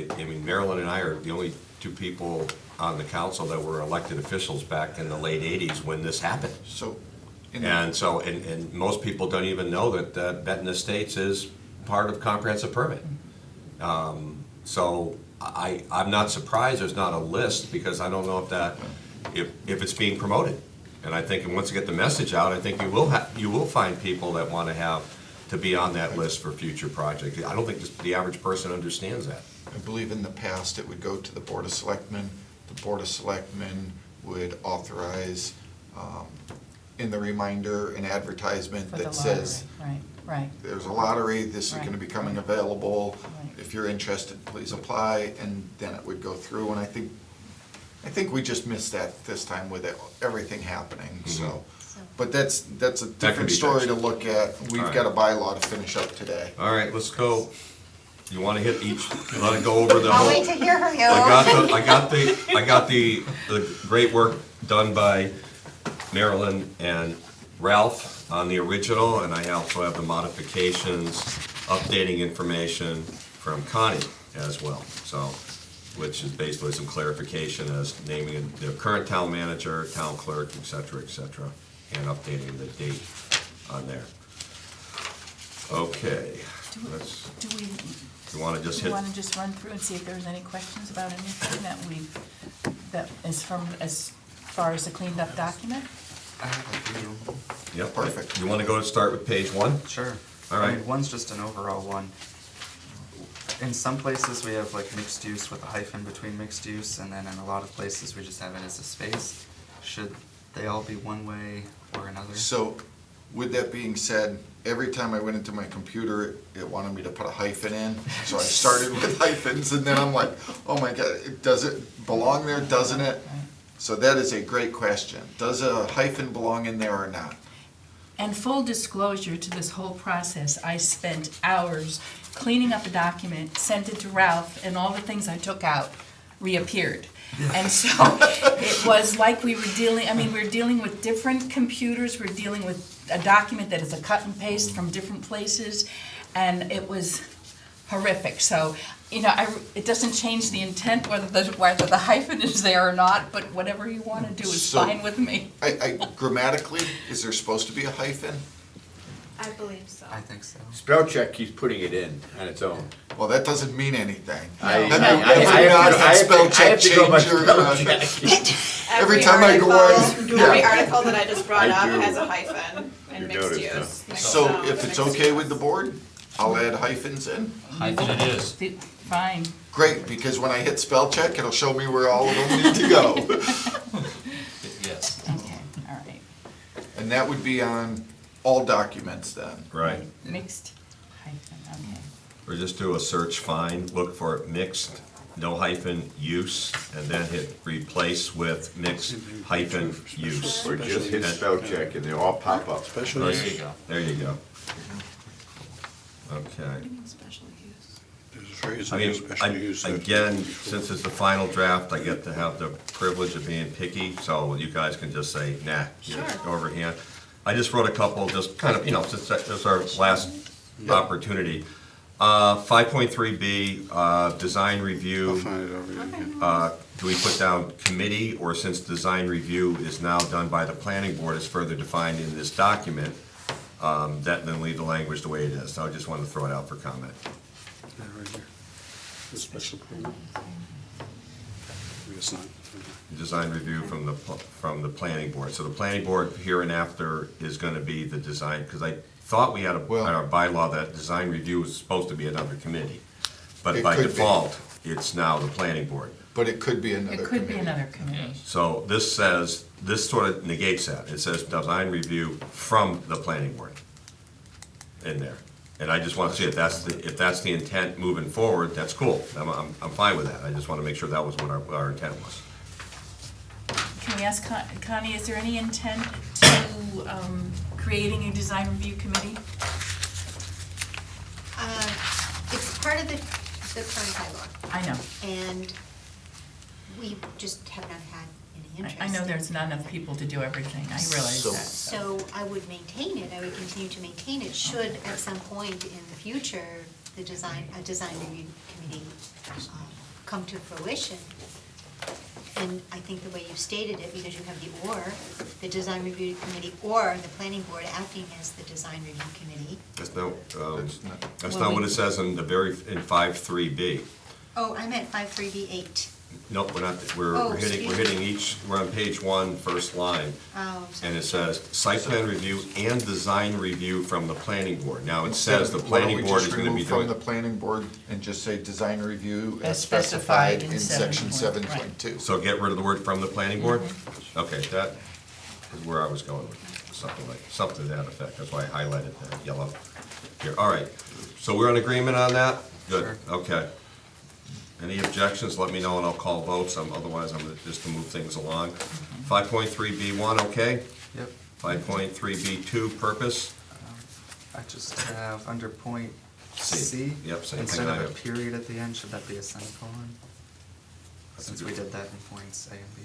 Marilyn and I are the only two people on the council that were elected officials back in the late 80s when this happened. So, And most people don't even know that Benton Estates is part of comprehensive permit. So I'm not surprised there's not a list, because I don't know if it's being promoted. And I think once you get the message out, I think you will find people that want to be on that list for future projects. I don't think the average person understands that. I believe in the past, it would go to the Board of Selectmen. The Board of Selectmen would authorize, in the reminder, an advertisement For the that says, lottery. Right, there's a lottery, this is Right. gonna be coming available. Right. If you're interested, please apply, and then it would go through. And I think we just missed that this time with everything happening, so. But that's a That can different be story to fixed. look at. We've All got a right. bylaw to finish up today. All right, let's go. You want to hit each, you want to go over the I'll whole? wait to hear from you. I got the great work done by Marilyn and Ralph on the original, and I also have the modifications, updating information from Connie as well, so, which is basically some clarification as naming the current town manager, town clerk, et cetera, and updating the date on there. Okay, let's, do we, you want to just do you hit? want to just run through and see if there's any questions about anything that is as far as the cleaned up document? I have a few. Yep, Perfect. You want to go to start with page one? Sure. All right. I mean, one's just an overall one. In some places, we have like mixed use with a hyphen between mixed use, and then in a lot of places, we just have it as a space. Should they all be one way or another? So, with that being said, every time I went into my computer, it wanted me to put a hyphen in. So I started with hyphens, and then I'm like, oh my God, does it belong there, doesn't it? Right. So that is a great question. Does a hyphen belong in there or not? And full disclosure to this whole process, I spent hours cleaning up a document, sent it to Ralph, and all the things I took out reappeared. And so it was like we were dealing with different computers, we're dealing with a document that is a cut and paste from different places, and it was horrific. So, it doesn't change the intent whether the hyphen is there or not, but whatever you want to do is So- fine with me. Grammatically, is there supposed to be a hyphen? I believe so. I think so. Spell check keeps putting it in on its own. Well, that doesn't mean anything. I That have does to- not I spell have to go by check change spell your, check. Every time I go on- Every yeah. article that I just brought I up do. has a hyphen and You mixed noticed, use. mixed So zone, if it's mixed okay use. with the board, I'll add hyphens in. Hyphen it is. Fine. Great, because when I hit spell check, it'll show me where all of them need to go. Yes. Okay, all right. And that would be on all documents then. Right. Mixed hyphen, okay. Or just do a search find, look for mixed, no hyphen, use, and then hit replace with mixed hyphen use. Or just hit spell check and they all pop up. Special Right. There use. you go. There you go. Okay. Special use. There's a phrase I in mean, special use. again, since it's the final draft, I get to have the privilege of being picky, so you guys can just say, nah, Sure. overhand. I just wrote a couple, just kind of, since that was our last opportunity. 5.3B, design I'll review. find it over here. Do we put down committee, or since design review is now done by the planning board, is further defined in this document, that then leave the language the way it is? So I just wanted to throw it out for comment. Yeah, right here. The special permit. Maybe it's not. Design review from the planning board. So the planning board hereinafter is gonna be the design, because I thought we had in our bylaw that design review was supposed to be another committee. But It by could be. default, it's now the planning board. But it could be another It committee. could be another committee. So this says, this sort of negates that. It says design review from the planning board in there. And I just want to see if that's the intent moving forward, that's cool. I'm fine with that. I just want to make sure that was what our intent was. Can we ask Connie, is there any intent to creating a design review committee? It's part of the current bylaw, I know. and we just have not had any interest. I know there's not enough people to do everything, I realize So- that. So I would maintain it, I would continue to maintain it, should at some point in the future, a design review committee come to fruition. And I think the way you stated it, because you have the design review committee, or the planning board acting as the design review committee. That's no, that's Well, not we- what it says in 5.3B. Oh, I'm at 5.3B8. Nope, we're not, Oh, we're hitting each, we're on page 1, first line. Oh, sorry. And it says, site plan review and design review from the planning board. Now, it says the planning board is gonna be Why don't we just remove doing. from the planning board and just say design review As as specified specified in in section 7.2. 7.2. So get rid of the word from the planning board? Mm-hmm. Okay, that is where I was going with something to that effect. That's why I highlighted that yellow here. All right, so we're in agreement on that? Good, Sure. okay. Any objections, let me know and I'll call votes. Otherwise, I'm gonna just to move things along. 5.3B1, okay? Yep. 5.3B2, purpose? I just have under point C. C. Yep, same thing Instead I of a have. period at the end, should that be a semicolon? Since we did that in points A and B.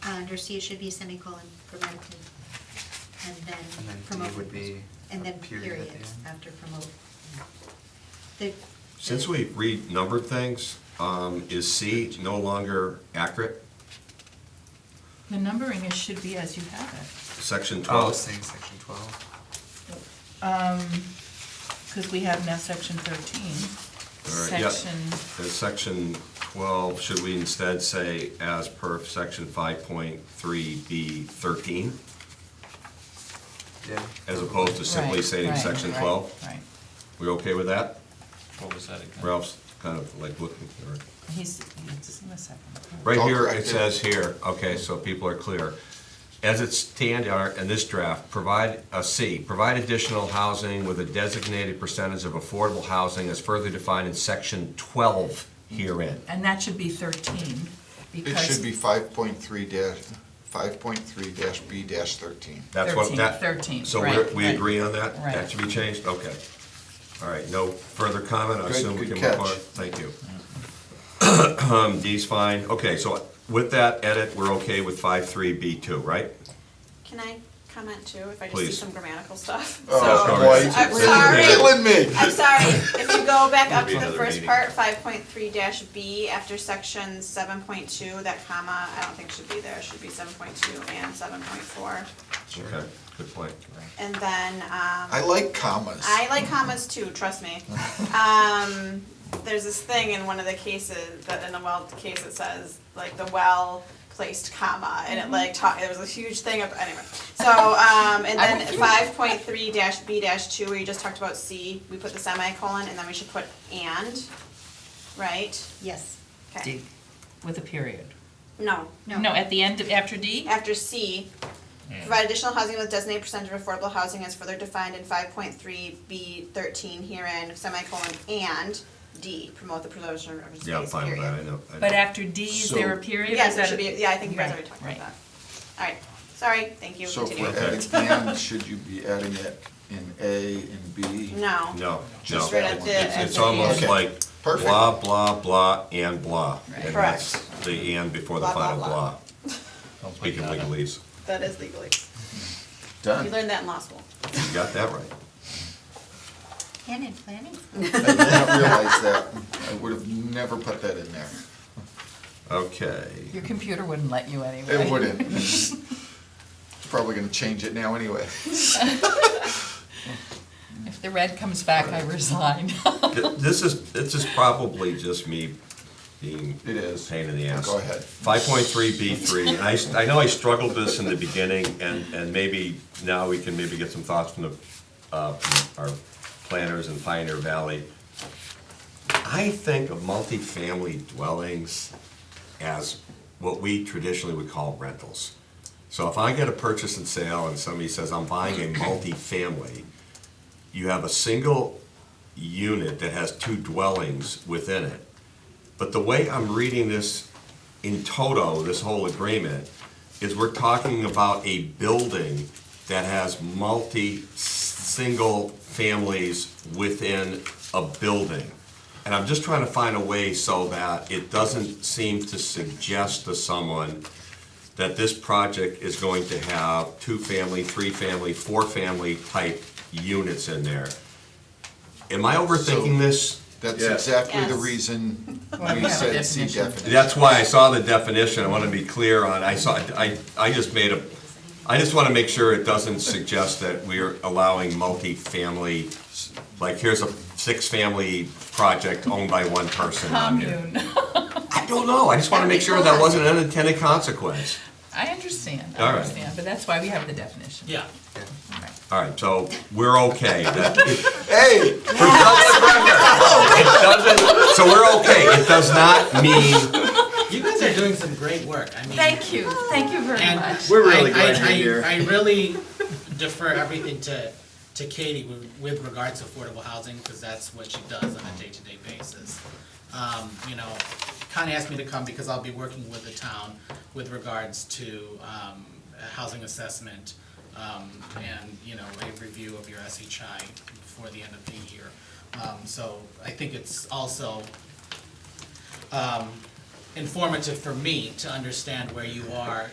Under C, it should be a semicolon grammatically, and And then then D promote. would be And a then period at period the end. after promote. The- Since we renumbered things, is C no longer accurate? The numbering should be as you have it. Section Oh, 12? saying section 12. Because we have now section 13. All right, yeah. Section, Section 12, should we instead say as per section 5.3B13, Yeah. as opposed to simply Right, stating right, section right, 12? Right. We okay with that? What was that again? Ralph's kind of like looking, or- He's just in a second. right All here, it corrected. says here, okay, so people are clear. As it stands in this draft, provide additional housing with a designated percentage of affordable housing as further defined in section 12 herein. And that should be 13, It because. should be 5.3-B-13. That's what 13, So right, we right. agree on that? Right. That should be changed? Okay. All right, no further comment? I Good- assume we good can move catch. on. Thank you. D's fine. Okay, so with that edit, we're okay with 5.3B2, right? Can I comment too, if I just see Please. some grammatical stuff? Oh, So, boy, I'm you're sorry. killing me. I'm sorry, if you go back up to Maybe the another first meeting. part, 5.3-B, after section 7.2, that comma, I don't think should be there, it should be 7.2 and 7.4. Okay. Good point. And then, I like commas. I like commas too, trust me. There's this thing in one of the cases, that in the well case, it says, like, the well-placed comma, and it like, there was a huge thing of, anyway. So, and then 5.3-B-2, where you just talked about C, we put the semicolon, and then we should put and, right? Yes. Okay. D, with a period. No, No, at the end, after D? after C, provide additional housing with designated percentage of affordable housing as further defined in 5.3B13 herein, semicolon, and D, promote the preservation of open Yeah, I'm space, fine with that, I period. know. But after D, is there a period? or Yes, is there that should a- be, yeah, I think you guys Right, already talked about right. that. All right, sorry, thank you, So if continue. we're adding and, should you be adding it in A and B? No. No, Just no. right at the- It's at the almost end. like Perfect. blah, blah, blah, and blah. Right. And Correct. that's the and before the Blah, blah, final blah. blah. Don't put Speaking that up. legalese. That is legally. Done. You learned that in law school. You got that right. And in planning? I did not realize that. I would have never put that in there. Okay. Your computer wouldn't let you anyway. It wouldn't. It's probably gonna change it now anyway. If the red comes back, I resign. This is probably just me being It is. a pain in the ass. Go ahead. 5.3B3, and I know I struggled with this in the beginning, and maybe now we can maybe get some thoughts from our planners in Pioneer Valley. I think of multifamily dwellings as what we traditionally would call rentals. So if I get a purchase and sale and somebody says, I'm buying a multifamily, you have a single unit that has two dwellings within it. But the way I'm reading this in toto, this whole agreement, is we're talking about a building that has single families within a building. And I'm just trying to find a way so that it doesn't seem to suggest to someone that this project is going to have 2-family, 3-family, 4-family type units in there. Am I overthinking this? That's Yeah. exactly the Yes. reason Well, we we have a said C definition. definition. That's why I saw the definition, I want to be clear on, I just want to make sure it doesn't suggest that we're allowing multifamily, like here's a 6-family project owned by one person on here. Commune. I don't know, I just want to make sure that wasn't an unintended consequence. I understand, All I right. understand, but that's why we have the definition. Yeah. Right. All right, so we're okay. Hey, It doesn't, so we're okay, it does not mean, You guys are doing some great work. I mean. Thank you very And much. We're really I- glad I- you're here. I really defer everything to Katie with regards to affordable housing, because that's what she does on a day-to-day basis. You know, kinda asked me to come because I'll be working with the town with regards to, housing assessment, and, you know, a review of your SHI before the end of the year. So I think it's also, informative for me to understand where you are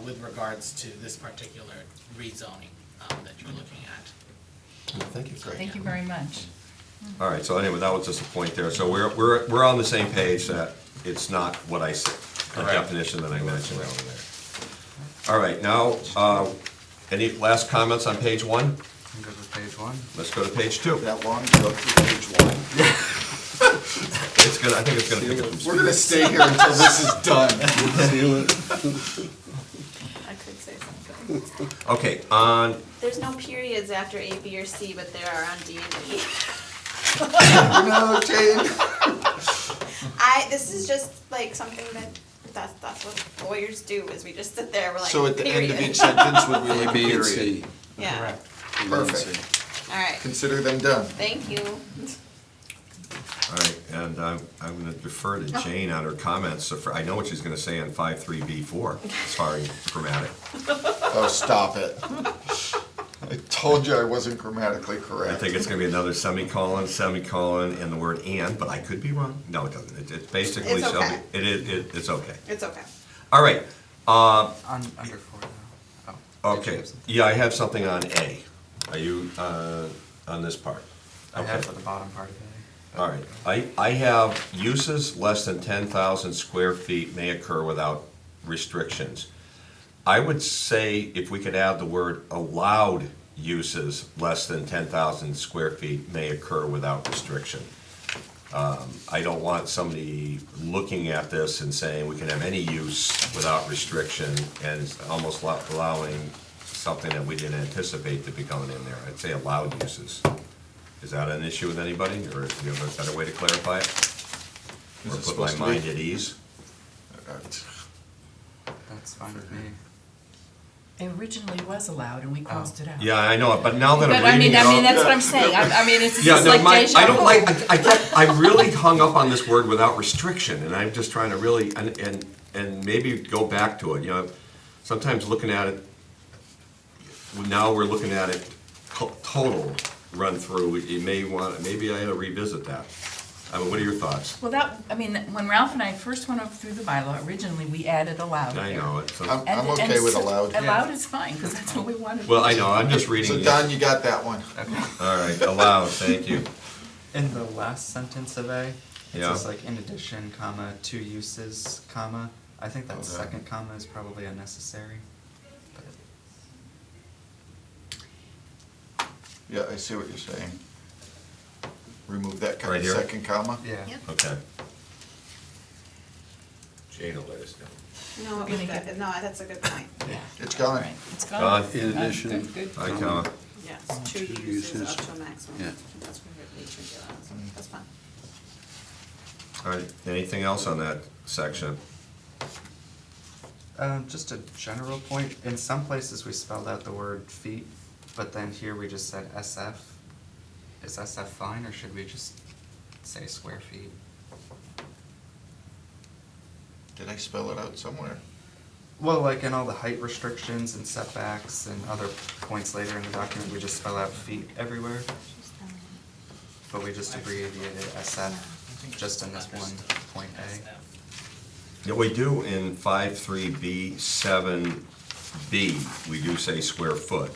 with regards to this particular rezoning that you're looking at. thank you. Thank you very much. All right, so anyway, that was just a point there. So we're on the same page that it's not what I said, the definition that I mentioned over there. All right, now, any last comments on page 1? I'm good with page 1. Let's go to page 2. that long to go through page 1. It's gonna, I think it's gonna pick up some We're gonna stay here until this is done. I could say something. speed. Okay, on, There's no periods after A, B, or C, but there are on D and E. No, Jane. This is just like something that's what lawyers do, is we just sit there, we're like, So at the end of period. each sentence, would we like a A, B, and period? C. Yeah, Correct. Perfect. all right, Consider them done. thank you. all right, and I'm gonna defer to Jane on her comments. So I know what she's gonna say on 5.3B4, as far as grammatic. Oh, stop it. I told you I wasn't grammatically I correct. think it's gonna be another semicolon, and the word and, but I could be wrong. No, it doesn't. It's basically It's shall be, okay. it's okay. It's okay. All right, Under 4 though. Oh. did you okay, have something? yeah, I have something on A. Are you, on this part? I have Okay. for the bottom part of it. All right, I have uses less than 10,000 square feet may occur without restrictions. I would say if we could add the word allowed uses less than 10,000 square feet may occur without restriction. I don't want somebody looking at this and saying we can have any use without restriction and almost allowing something that we didn't anticipate to be coming in there. I'd say allowed uses. Is that an issue with anybody, or do you have a better way to clarify it? Or it put my supposed to be? mind at ease? That's fine with me. It originally was allowed and we crossed it out. Yeah, I know it, but now that But I'm reading it all. that's what I'm saying. I mean, it's Yeah, just no, like deja I don't vu. like, I really hung up on this word without restriction, and I'm just trying to really, and maybe go back to it, you know, sometimes looking at it, now we're looking at it total run through, you may want, maybe I ought to revisit that. I mean, what are your thoughts? Well, when Ralph and I first went through the bylaw, originally we added allowed I there. know it, so, I'm And- okay and with so- allowed. Allowed is fine, because that's what we wanted. well, I know, I'm just reading So it. Don, you got that one. All right, allowed, thank you. In the last sentence of A, it Yeah. says like in addition, comma, to uses, comma. I think that Okay. second comma is probably unnecessary. But Yeah, I see what you're saying. Remove that kind Right of here? second comma. yeah. Yep. Okay. Jane will let us know. No, We're gonna get- no, that's a good point. Yeah. It's All gone. right, it's gone. Gone. In Oh, addition- Good, good. Hi, Tom. Yeah, it's two Two uses uses. up to a maximum. Yeah. That's gonna get nature and get on, so that's fine. All right, anything else on that section? Just a general point, in some places we spelled out the word feet, but then here we just said SF. Is SF fine, or should we just say square feet? Did I spell it out somewhere? Well, like in all the height restrictions and setbacks and other points later in the document, we just spell out feet everywhere, but we just abbreviated SF just in this one point A. Yeah, we do in 5.3B, 7B, we do say square foot.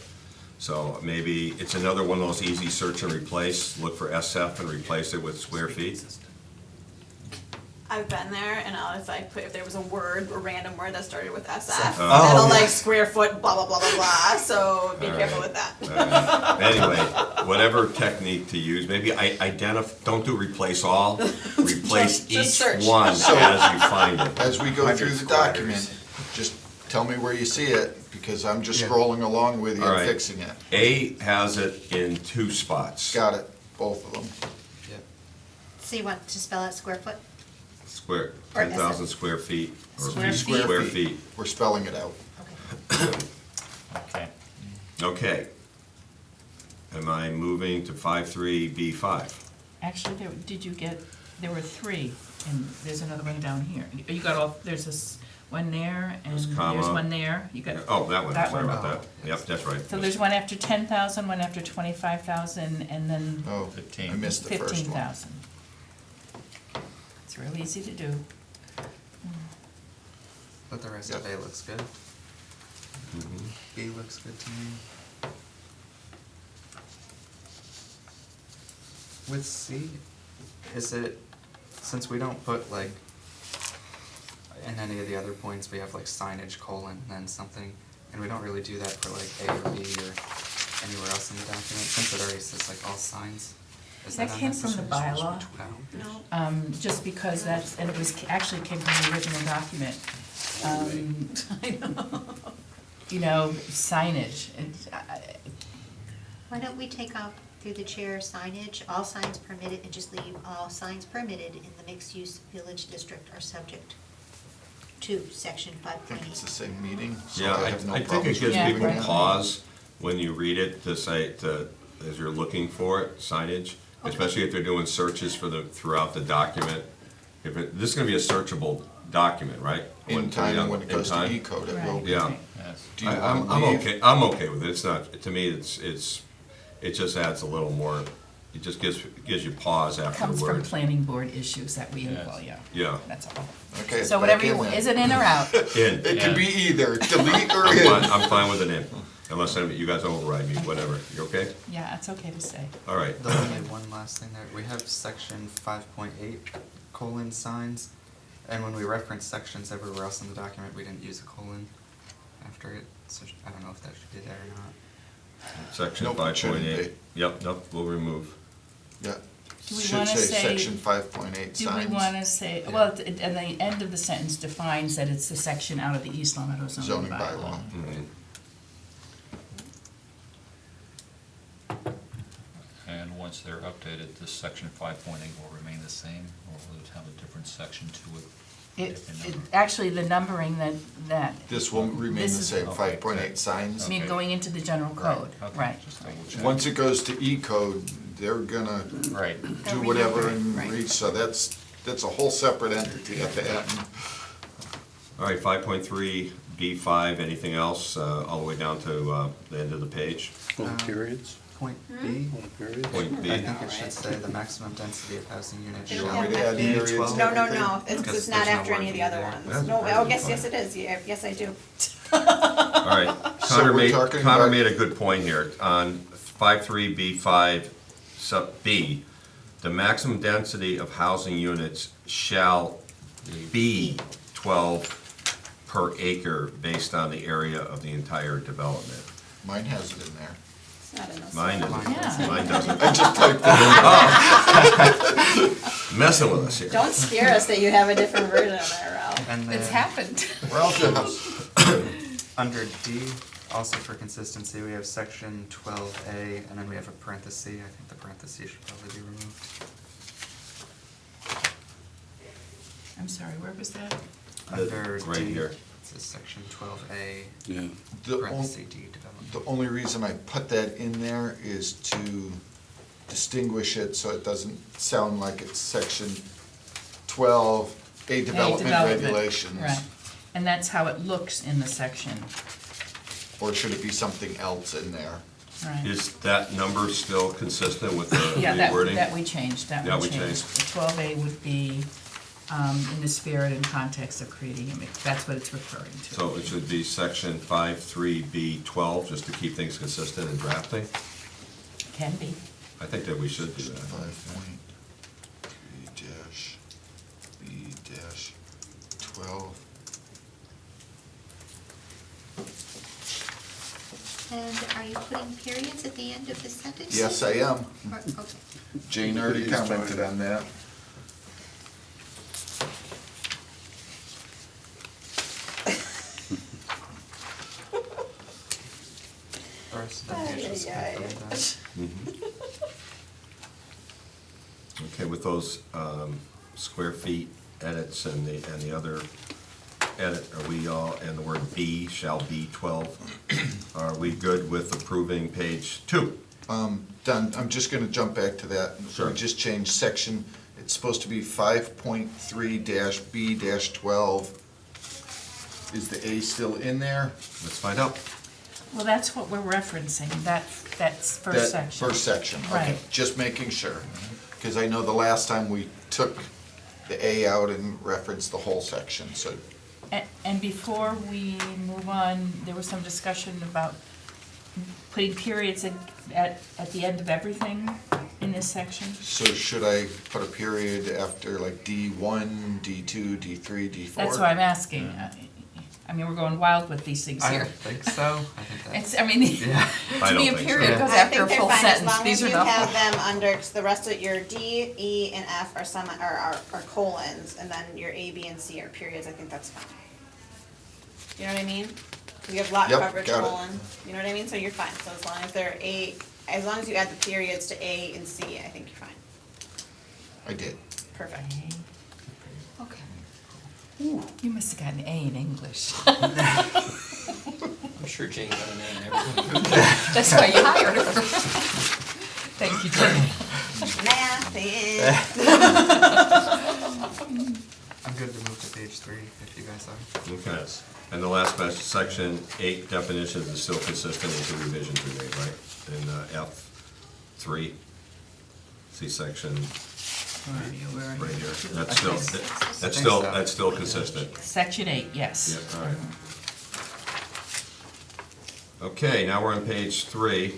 So maybe it's another one of those easy search and replace, look for SF and replace it with square feet. I've been there, and if there was a word, a random word that started with SF, Oh. it'll like square foot, blah, blah, blah, blah, blah, so be All careful right. with that. All right. Anyway, whatever technique to use, maybe don't do replace all, replace Just each search. one as you find it. As we go through the squatters. document, just tell me where you see it, because I'm just Yeah. scrolling along with you All and right. fixing it. A has it in 2 spots. Got it, both of them. Yep. So you want to spell out square foot? Square, Or 10,000 SF. square feet, or Square feet. square feet. We're spelling it out. Okay. Okay. Okay. Am I moving to 5.3B5? Actually, there were 3, and there's another one down here. You got there's this one there, and There's there's comma. one there. You got. Oh, that one, That sorry one. about that. Yep, that's right. So there's one after 10,000, one after 25,000, and then Oh, 15. I missed the first one. 15,000. It's real easy to do. But the rest of A looks good. B looks good to me. With C, is it, since we don't put like, in any of the other points, we have like signage, colon, and then something, and we don't really do that for like A or B or anywhere else in the document, since it already says like all signs. Is That came from the unnecessary? bylaw. No, Just because and it was, actually came from the original document. You know, signage, Why don't we take out through the chair signage, all signs permitted, and just leave all signs permitted in the mixed-use village district are subject to section I 5.8. think it's the same meeting, so Yeah, I have no I think problems it gives Yeah, people right. pause when you read it to say, as you're looking for it, signage, especially if they're doing searches throughout the document. This is gonna be a searchable document, right? In time, when it In goes to time? E-code, it will Right. be. Yeah. Yes. Do you I'm want to leave? okay, I'm okay with it, it's not, to me, it just adds a little more, it just gives you pause after comes the from word. planning board issues that we, Yes. well, yeah, Yeah, that's all. Okay, it's So back whatever you, in there. is it in or out? in, It could be either delete or I'm fine, in. I'm fine with it in, unless you guys override me, whatever, you okay? Yeah, it's okay to say. All right, There's only one last thing there. We have section 5.8 colon signs, and when we reference sections everywhere else in the document, we didn't use a colon. after it, so I don't know if that should be there or not. Section Nope, it shouldn't 5.8. Yep, nope, we'll remove. Yeah. Do we Should wanna say say- section 5.8 Do signs. we wanna say, well, and the end of the sentence defines that it's the section out of the East Long Meadow zoning Zoning bylaw. bylaw. Mhm. And once they're updated, this section 5.8 will remain the same, or will it have a different section to it? Actually, the numbering that, This will remain the This is- same, Okay. 5.8 signs. I mean, Okay. going into the general code, Okay, right. just double check. Once it goes to E-code, they're gonna Right. do whatever and Right. reach, so that's a whole separate entity at the end. All right, 5.3, B5, anything else, all the way down to the end of the page? All periods, Point B, all periods. Point B. I think it should say the maximum density of housing units You shall want me to add be periods? 12. No, Because it's not there's no after any word of the B other there. ones. That's No, perfectly yes, fine. yes it is, yeah, yes I do. All right, So Connor we're made, talking Connor about- made a good point here. On 5.3B5 sub B, the maximum density of housing units shall be 12 per acre based on the area of the entire development. Mine has it in there. It's not in this. Mine one. doesn't, Yeah. mine doesn't. I just typed it in. Messing with us here. Don't scare us that you have a different version of that, Ralph. And It's then happened. under D, also for consistency, we have section 12A, and then we have a parenthesis. I think the parenthesis should probably be removed. I'm sorry, where was that? Under right D, here. it says section 12A, Yeah. The parenthesis on- D, development. The only reason I put that in there is to distinguish it so it doesn't sound like it's section 12, A development regulations. Right, and that's how it looks in the section, Or should it be something else in there? right. Is that number still consistent with the Yeah, the wording? that we changed, that Yeah, we we changed. changed. The 12A would be in the spirit and context of creating a mix, that's what it's referring to. So it should be section 5.3B12, just to keep things consistent in drafting? Can be. I think that we should do that. 5.3-B-12. And are you putting periods at the end of the sentence? Yes, I am. Okay. Jane already commented on that. The rest of the page is confirmed then. Okay, with those square feet edits and the other edit, are we all, and the word B shall be 12, are we good with approving page 2? Done, I'm just gonna jump back to that. Sure. We just changed section, it's supposed to be 5.3-B-12. Is the A still in there? Let's find out. Well, that's what we're referencing, that's That first section. First section, okay, Right. just making sure. Because I know the last time we took the A out and referenced the whole section, so, And before we move on, there was some discussion about putting periods at the end of everything in this section. so should I put a period after like D1, D2, D3, D4? That's why I'm asking. I mean, we're going wild with these things I here. don't think so. I think that's. It's, I mean, Yeah. I to me, don't a think period so. goes I after a think they're full fine, sentence. as long as These are you not. have them under, 'cause the rest of your D, E, and F are are colons, and then your A, B, and C are periods, I think that's fine. You know what I mean? You have lot Yep, coverage got it. colon, you know what I mean? So you're fine, so as long as they're A, as long as you add the periods to A and C, I think you're fine. I did. Perfect. Okay. You must have gotten an A in English. I'm sure Jane got an A in everything. That's why you hired her. Thank you, Jane. Math and. I'm good to move to page 3 if you guys are. Okay. And the last section 8 definitions is still consistent with the revisions we made, right? In F3, see section right here. That's still consistent. Section 8, yes. Yeah, all right. Okay, now we're on page 3.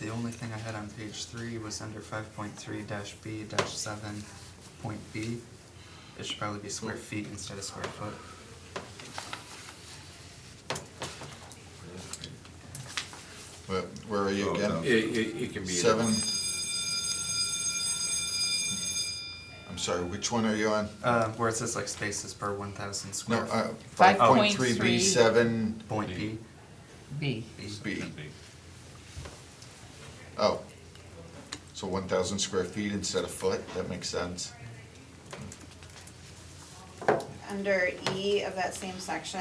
The only thing I had on page 3 was under 5.3-B-7.B. It should probably be square feet instead of square foot. Where are you Oh, again? no. It can be. Seven. I'm sorry, which one are you on? Where it says like spaces per 1,000 No, square. 5.3 B, 5.3. 7 Point B. B. B. Oh. So 1,000 square feet instead of foot, that makes sense. Under E of that same section,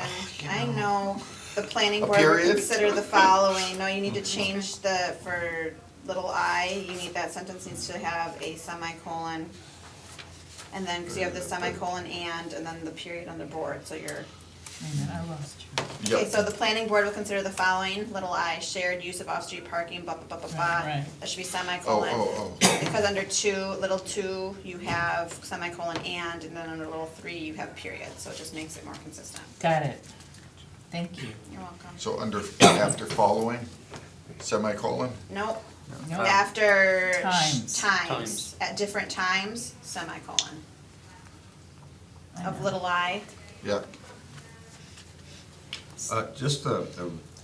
I know the planning A board will period? consider the following, no, you need to change the, for little I, you need, that sentence needs to have a semicolon. And then, cause you have the semicolon and then the period on the board, so you're, Wait a minute, I lost you. okay, so the planning board will consider the following, little I, shared use of off-street parking, blah, blah, blah, blah, blah. Right. That should be Oh, semicolon. oh, Because under two, little two, you have semicolon and then under little three, you have period, so it just makes it more consistent. Got it. Thank you. You're welcome. So under, after following, semicolon? Nope, Nope. after Times. times, at different times, semicolon. I Of know. little I, Yeah. Just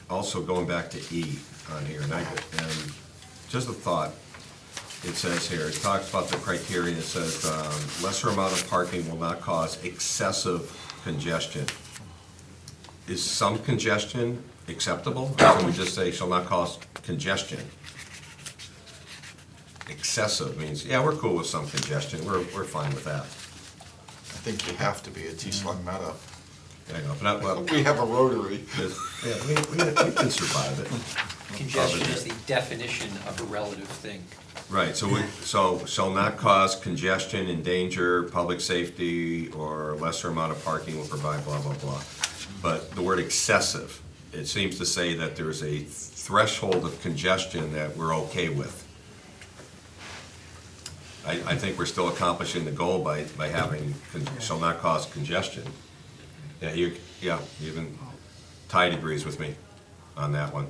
also going back to E on here, and just a thought. It says here, it talks about the criteria, it says, lesser amount of parking will not cause excessive congestion. Is some congestion acceptable? Or can we just say shall not cause congestion? Excessive means, yeah, we're cool with some congestion, we're fine with that. I think you have to be, it's East Long Meadow. I know, but well, We have a rotary. yeah, we can survive it. Congestion is the definition of a relative thing. Right, so shall not cause congestion, endanger public safety, or lesser amount of parking will provide blah, blah, blah. But the word excessive, it seems to say that there's a threshold of congestion that we're okay with. I think we're still accomplishing the goal by having, shall not cause congestion. Yeah, even Tide agrees with me on that one.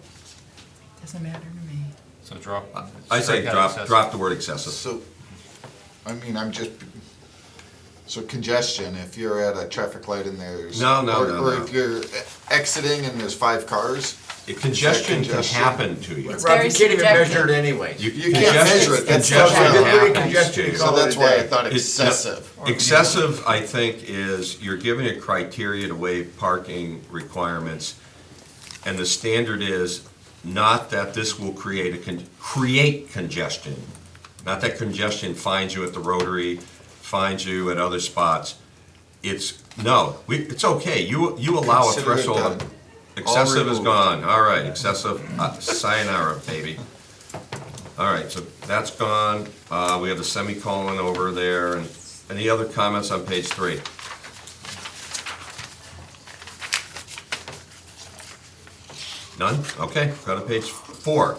Doesn't matter to me. So drop. I say strike out drop the word excessive. So, I mean, so congestion, if you're at a traffic light and there's. No. Or if you're exiting and there's 5 cars. Congestion can congestion? happen to you. It's Rob, very you can't even measure subjective. it anyway. You can't measure it, that's Congestion not- Really happens congestion, to you. you So call it that's a why I day. thought It's- excessive. Excessive, I think, is you're giving a criteria to waive parking requirements, and the standard is not that this will create congestion, not that congestion finds you at the Rotary, finds you at other spots. It's okay, you allow a Consider it threshold. done. Excessive is removed. gone, all right, excessive, sayonara, baby. All right, so that's gone. We have the semicolon over there. And any other comments on page 3? None? Okay, go to page 4.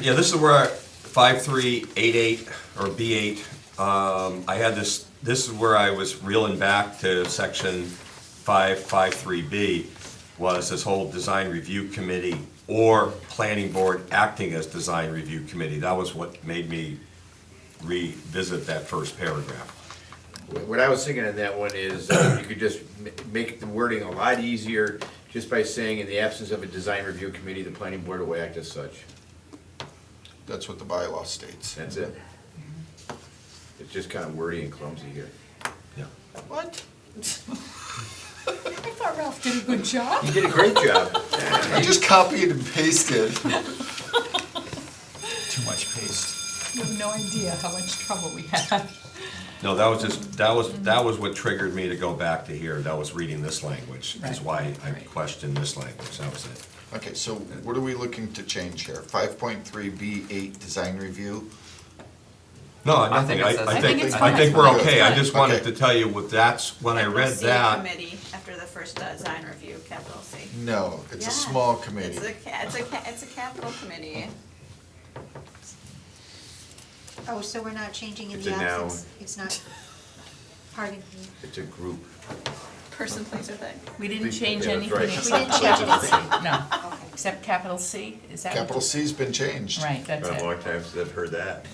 Yeah, this is where 5388 or B8, I had this is where I was reeling back to section 553B, was this whole design review committee or planning board acting as design review committee. That was what made me revisit that first paragraph. What I was thinking on that one is you could just make the wording a lot easier just by saying, in the absence of a design review committee, the planning board will act as such. That's what the bylaw states. That's it. It's just kind of wordy and clumsy here. Yeah. What? I thought Ralph did a good job. You did a great job. I just copied and pasted. Too much paste. You have no idea how much trouble we had. No, that was what triggered me to go back to here. That was reading this language, is Right. why I Right. questioned this language. That was it. Okay, so what are we looking to change here? 5.3B8, design review? No, I nothing. think it says- I think it's I think fine. we're okay. I It's just fine. wanted Okay. to tell you, when I read Capital C that, committee, after the first design review, capital C. No, it's a Yeah. small committee. It's a capital committee. Oh, so we're not changing in It's the a noun. absence, it's not part of the, It's a group. Person, place, or thing. We didn't change Yeah, that's anything right. we except didn't change capital C. anything. No, Okay. except capital C, is that? what- Capital C's been changed. Right, that's Been a it. long time since I've heard that.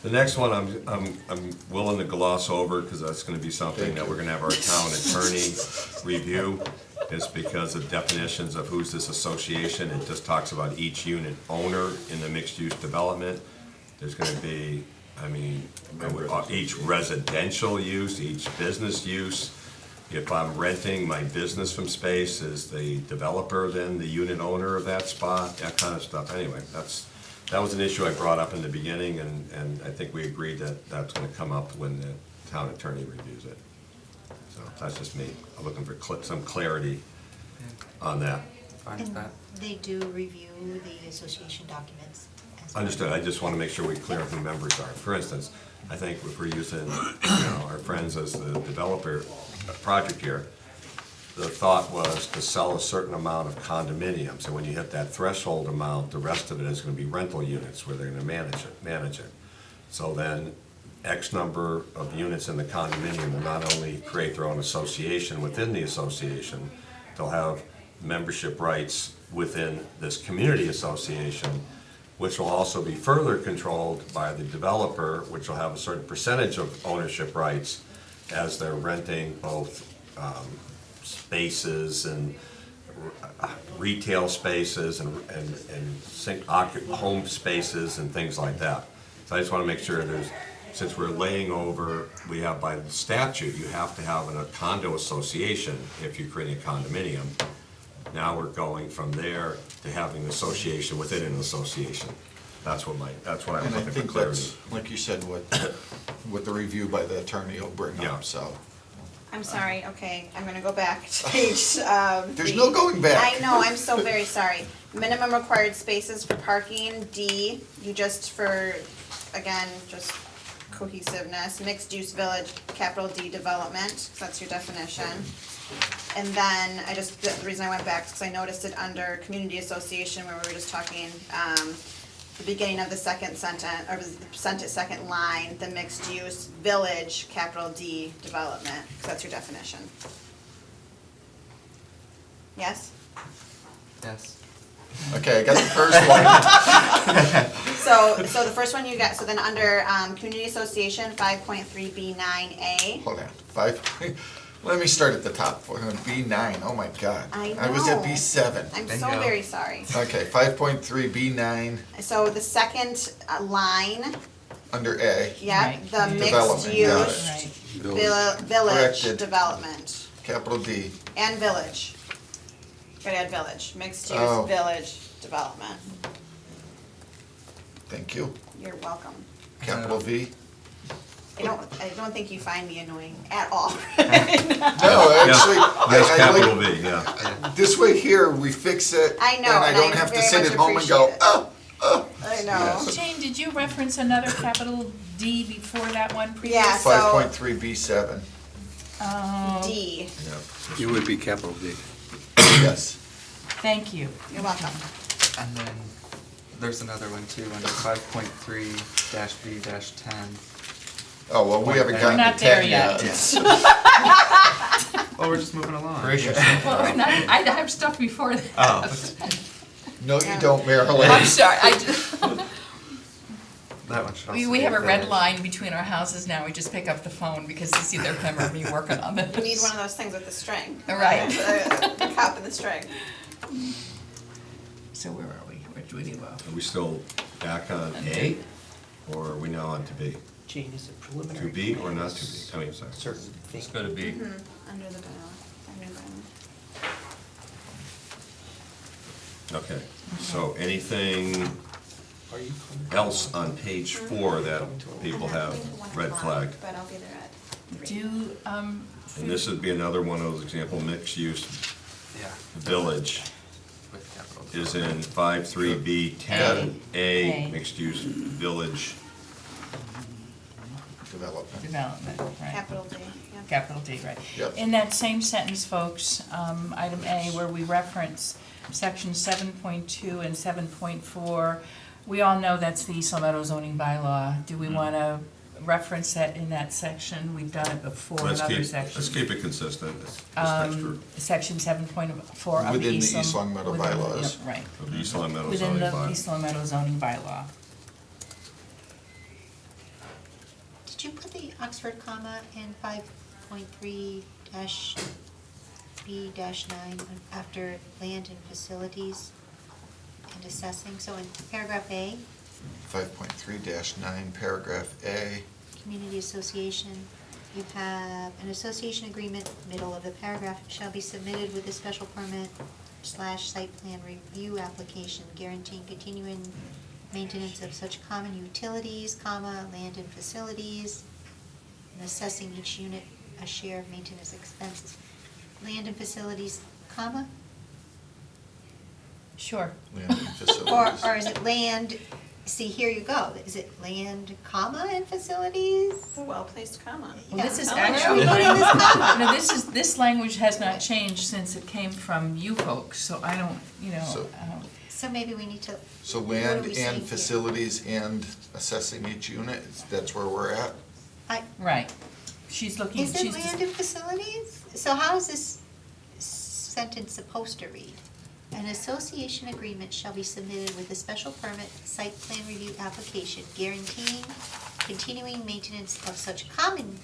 the next one I'm willing to gloss over because that's going to be something that we're going to have our town attorney review. is because of definitions of who's this association. It just talks about each unit owner in the mixed-use development. There's gonna be, I mean, each residential use, each business use. If I'm renting my business from space, is the developer then the unit owner of that spot, that kind of stuff. Anyway, that was an issue I brought up in the beginning, and I think we agreed that that's gonna come up when the town attorney reviews it. So that's just me. I'm looking for some clarity on that. Fine with And that. they do review the association documents as well. Understood, I just want to make sure we clear who members are. For instance, I think if we're using, our friends as the developer project here, the thought was to sell a certain amount of condominiums, so when you hit that threshold amount, the rest of it is gonna be rental units where they're gonna manage it. So then, X number of units in the condominium will not only create their own association within the association, they'll have membership rights within this community association, which will also be further controlled by the developer, which will have a certain percentage of ownership rights as they're renting both spaces and retail spaces and home spaces and things like that. So I just want to make sure since we're laying over, we have by the statute, you have to have a condo association if you're creating a condominium. Now we're going from there to having an association within an association. That's what I was And I looking for think clarity. that's, like you said, what the review by the attorney will bring Yeah. up, so. I'm sorry, okay, I'm gonna go back to page, There's no going back. I know, I'm so very sorry. Minimum required spaces for parking, D, you just for, again, just cohesiveness, mixed use village, capital D development, 'cause that's your definition. And then the reason I went back is because I noticed it under community association where we were just talking, the beginning of the second sentence, or was the second line, the mixed use village, capital D development, because that's your definition. Yes? Yes. Okay, I got the first one. So the first one you got, so then under, community association, 5.3B9A. Hold on, let me start at the top, B9, oh my God. I was at know. B7. I'm so Bingo. very sorry. Okay, 5.3, B9, So the second line, under A, yeah, Right. the mixed Development, got use Right. village Corrected. development, capital D. and village. Gotta add village, mixed use Oh. village development. Thank you. You're welcome. Capital V. I don't think you find me annoying at all. No, actually, That's I capital like, V, yeah. this way here, we fix it. I know, And I and don't I have to very sit much at home and go, appreciate it. I know. Jane, did you reference another capital D before that one previous? Yeah, so 5.3, B7, Oh, D, It would be capital D. yes. thank you. you're welcome. And then there's another one too, under 5.3-B-10. Oh, well, we haven't We're gotten not to there 10 yet. yet. Oh, we're just moving along. Brace yourself. Well, I have stuff before that. Oh, No, you don't, Marilyn. I'm sorry, I just, that one should also we be have a red village. line between our houses now, we just pick up the phone because they see their camera me working on this. You need one of those things with the string. Right. The cup and the string. So where are we? Where do we go? Are we still back on A, or are we now on to B? Jane, is it To preliminary? B or not to B? I mean, sorry. Certain It's things. gotta be, Under the bylaw, under the bylaw. Okay, so anything Are you coming? else on page 4 that people have I'm going to red 1 flagged? o'clock, but I'll be there at 3. Do, And this would be another one of those example mixed-use Yeah, village with capital D. is in 5.3B10A, A. mixed-use village. Development. development, right? Capital D, yeah. Capital D, right. Yep. In that same sentence, folks, item A, where we reference section 7.2 and 7.4, we all know that's the East Long Meadow zoning bylaw. Do we want to reference that in that section? We've done it before in Let's other keep, sections. let's keep it consistent, this text for Section 7.4 of the Within the East Long. East Long Meadow within the- bylaws. yep, Right, of the East Long Meadow within zoning the bylaw. East Long Meadow zoning bylaw. Did you put the Oxford comma in 5.3 dash 5.3-9, after land and facilities and assessing, so in paragraph A, 5.3-9, paragraph A. community association, you have an association agreement, middle of the paragraph, shall be submitted with a special permit / site plan review application guaranteeing continuing maintenance of such common utilities, comma, land and facilities, and assessing each unit a share of maintenance expenses. Land and facilities, comma, Sure. Land and facilities. or is it land, see, here you go, is it land, comma, and facilities? Well-placed comma. Well, this is Yeah, where are actually, we putting this comma? no, this language has not changed since it came from you folks, so I don't, So- So maybe we need to. So what are land we saying and here? facilities and assessing each unit, that's where we're at? right. She's looking, Is it she's, land and facilities? So how is this sentence supposed to read? An association agreement shall be submitted with a special permit site plan review application guaranteeing continuing maintenance of such common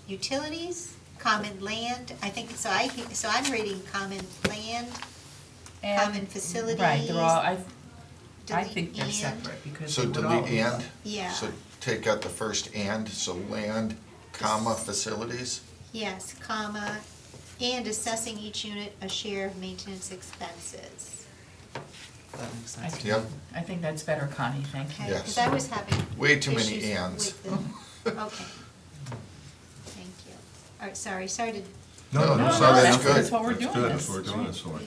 utilities, common land, I think, so I'm reading common land, common and, facilities. right, they're all, I delete think they're and. separate, because So they would all. delete and? Yeah. So take out the first and, so land, comma, facilities? Yes, comma, and assessing each unit a share of maintenance expenses. That makes I sense. think- Yep. I think that's better, Connie, thank you. Okay, Yes. because I was having Way too many issues ands. with the- okay. Thank you. All right, sorry to. No, No, so no, that's that's good. what we're That's doing good, this. that's what we're doing this for.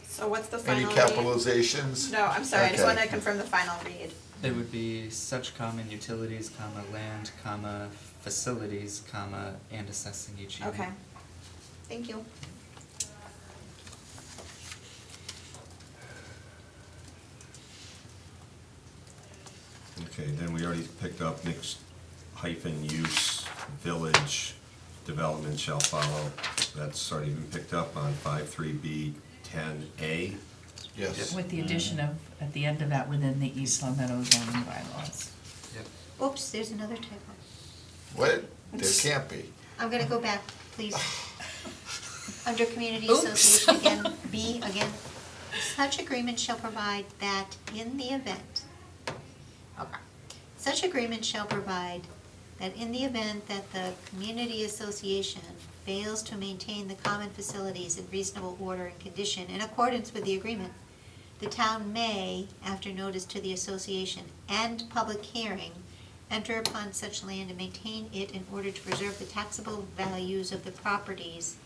So what's the Any final read? capitalizations? No, I'm sorry, I just Okay. wanted to confirm the final read. It would be such common utilities, comma, land, comma, facilities, comma, and assessing each unit. Okay, thank you. Okay, then we already picked up mixed hyphen use, village, development shall follow. That's already been picked up on 5.3B 10A. Yes. With the addition of, at the end of that, within the East Long Meadow zoning bylaws. Yep. Oops, there's another typo. What? There can't be. I'm gonna go back, please. Under community Oops. association again, B again. Such agreement shall provide that in the event. Okay. Such agreement shall provide that in the event that the community association fails to maintain the common facilities in reasonable order and condition in accordance with the agreement, the town may, after notice to the association and public hearing, enter upon such land and maintain it in order to preserve the taxable values of the properties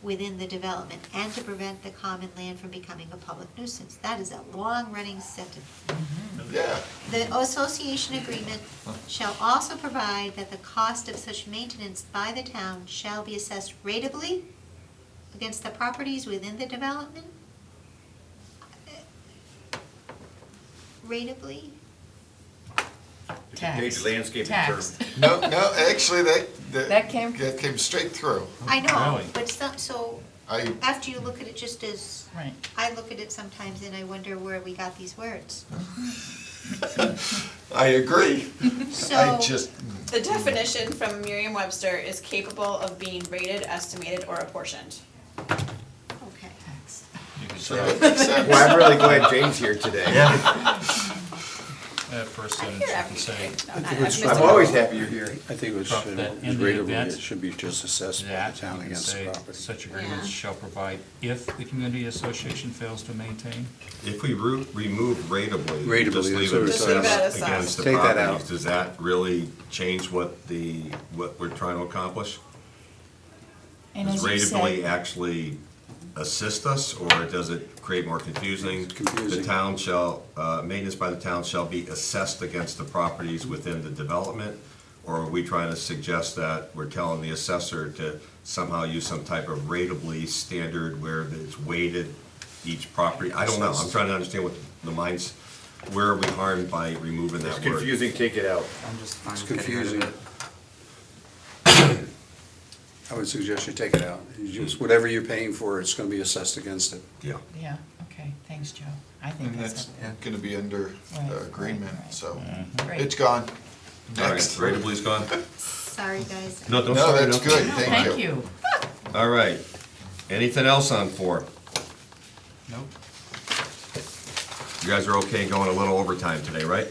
within the development and to prevent the common land from becoming a public nuisance. That is a long-running sentence. Yeah. The association agreement shall also provide that the cost of such maintenance by the town shall be assessed rateably against the properties within the development? Rateably? Tax. Landscaping Tax. term. No, actually, That came- that came straight through. I know, Really? but so, I, after you look at it just as, Right. I look at it sometimes and I wonder where we got these words. I agree. So. I just, The definition from Merriam-Webster is capable of being rated, estimated, or apportioned. Okay. so that makes sense. Well, I'm really glad Jane's here today. That first I sentence, hear you can say everything. No, think I've it's- missed I'm a always couple. happy you're here. I think it Prop should, that in the rateably, event it should be just assessed by that, the you town can against the say, property. such agreements Yeah. shall provide if the community association fails to maintain. If we remove rateably, Rateably, just leave that's what it it Just leave it at assessed assessed. against the Take that out. properties, does that really change what we're trying to accomplish? And Does as you rateably said, actually assist us, or does it create more confusing? It's confusing. The town shall, maintenance by the town shall be assessed against the properties within the development? Or are we trying to suggest that we're telling the assessor to somehow use some type of rateably standard where it's weighted each property? I don't know, I'm trying to understand what the minds, where are we harmed by removing It's that word? confusing, take it out. I'm just fine It's with getting rid of confusing. it. I would suggest you take it out. You just, whatever you're paying for, it's gonna be assessed against it. Yeah. yeah, okay, thanks, Joe. I think And that's, that's gonna be under Right, the right, agreement, right. so. great. It's gone. All right, Next. rateably's gone? Sorry, guys. No, don't No, say that's nothing. good, thank you. Thank you. All right. Anything else on 4? Nope. You guys are okay going a little overtime today, right?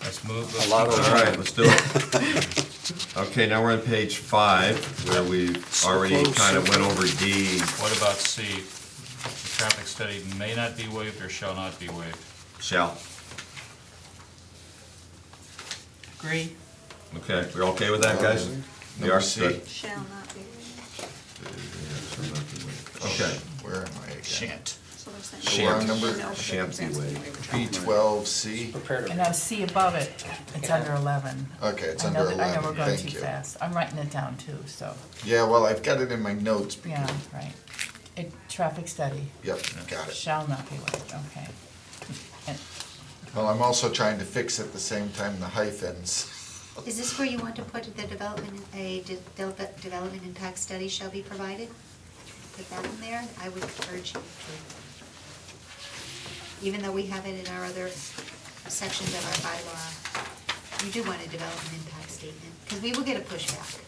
Let's move. A lot All of- right, let's do it. Okay, now we're on page 5, where we already close, kind of so went over D. What about C? The traffic study may not be waived or shall not be waived. Shall. Agree. Okay, we're okay with that, guys? We are Number C. good. Shall not be. Okay. Where am I again? Shan't. So they're saying. So we're on number No Shan't be circumstance waived. can waive a B12C. Prepared. And now C above it, it's under 11. Okay, it's I know under that- I know we're 11, going thank too you. fast. I'm writing it down too, so, Yeah, well, I've got it in my notes. yeah, right. Traffic study Yep, got it. shall not be waived, okay. And Well, I'm also trying to fix at the same time the hyphens. Is this where you want to put the development impact study shall be provided? Put that in there? I would urge you to. Even though we have it in our other sections of our bylaw, you do want a development impact statement, because we will get a pushback.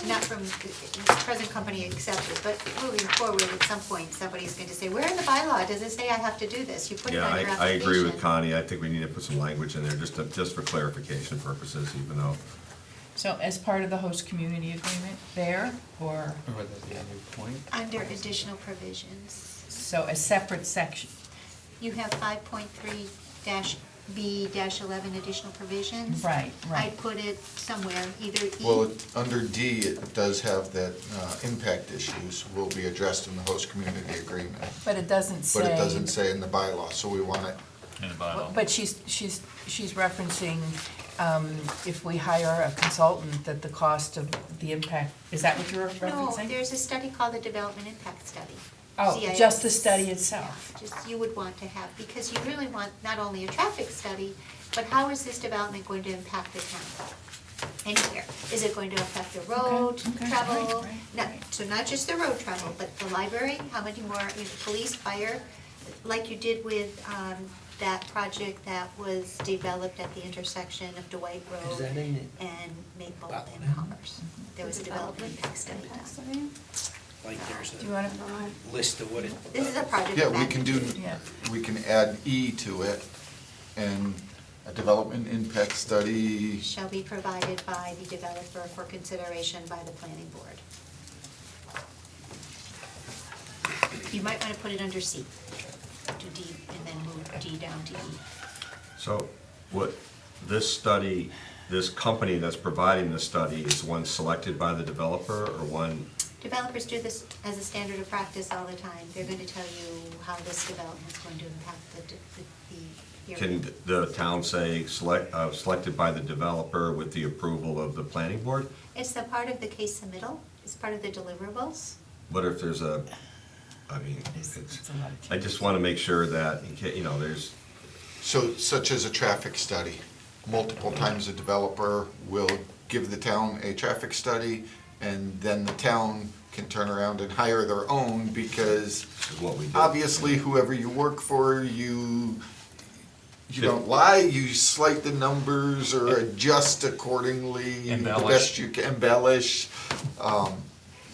Not from the present company accepted, but moving forward, at some point, somebody's going to say, where in the bylaw does it say I have to do this? You put it Yeah, on your I application. agree with Connie. I think we need to put some language in there, just for clarification purposes, even though, so as part of the host community agreement there, or, Or would that be a new point? Under additional provisions. so a separate section? You have 5.3-B-11 additional provisions. Right, right. I'd put it somewhere, either E. Well, under D, it does have that impact issues will be addressed in the host community agreement. But it doesn't say. But it doesn't say in the bylaw, so we want it, In the bylaw. But she's referencing, if we hire a consultant, that the cost of the impact, is that what you're No, referencing? there's a study called the Development Impact Study. Oh, CIS. just the study itself. Just you would want to have, because you really want not only a traffic study, but how is this development going to impact the town? Anywhere. Is it going to affect the road okay, travel? right, Not- right. So not just the road travel, but the library, how many more, police, fire, like you did with that project that was developed at the intersection of Dwight Is Road that in it? and Maple Wow. and Commerce. There was a development impact study done. Like there's Do you want to? a list of what it. This is a project. yeah, of we can do, Yeah. we can add E to it, and a development impact study, Shall be provided by the developer for consideration by the planning board. You might want to put it under C, to D, and then move D down to E. so what, this study, this company that's providing the study is one selected by the developer or one, Developers do this as a standard of practice all the time. They're going to tell you how this development is going to impact the area. can the town say selected by the developer with the approval of the planning board? It's the part of the case submittal, it's part of the deliverables. What if there's a, I mean, It's it's, a lot of I changes. just want to make sure that, there's, so such as a traffic study. Multiple times a developer will give the town a traffic study, and then the town can turn around and hire their own, because this is what we do. obviously whoever you work for, you don't lie, you slight the numbers or adjust accordingly. The Embellish. best you can, embellish.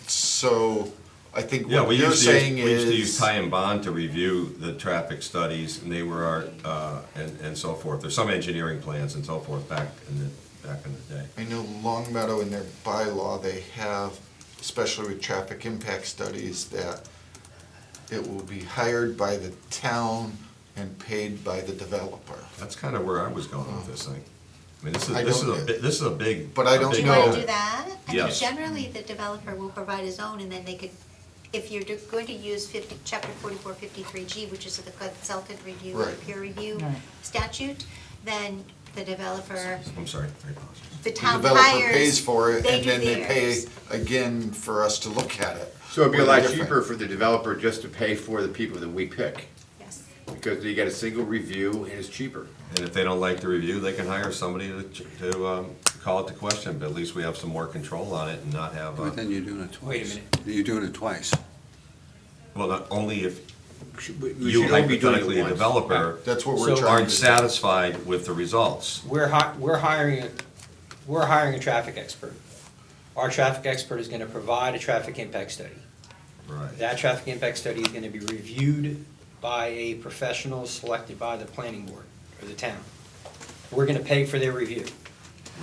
So I think Yeah, what we you're used to saying use, we used to use is, Ty and Bond to review the traffic studies, and they were our, and so forth. There's some engineering plans and so forth back in the day. I know Long Meadow in their bylaw, they have, especially with traffic impact studies, that it will be hired by the town and paid by the developer. That's kind of where I was going with this thing. I mean, I don't- this is a big. But I a don't big Do you want know. to do that? I mean, Yes. generally, the developer will provide his own, and then they could, if you're going to use chapter 4453G, which is the consultant review or Right. peer review Right. statute, then the developer, I'm sorry, I apologize. the The town developer hires. pays for it, and do then they pay theirs. again for us to look at it. So it'd be a Or lot different. cheaper for the developer just to pay for the people that we pick, Yes. because you get a single review and it's cheaper. And if they don't like the review, they can hire somebody to call it to question, but at least we have some more control on it and not have, But then you're doing it twice. Wait a minute. You're doing it twice. well, not only if We you should only be doing it hypothetically, a once. developer, That's what we're So- trying aren't to do. satisfied with the results. We're hiring a traffic expert. Our traffic expert is gonna provide a traffic impact study. Right. That traffic impact study is gonna be reviewed by a professional selected by the planning board or the town. We're gonna pay for their review.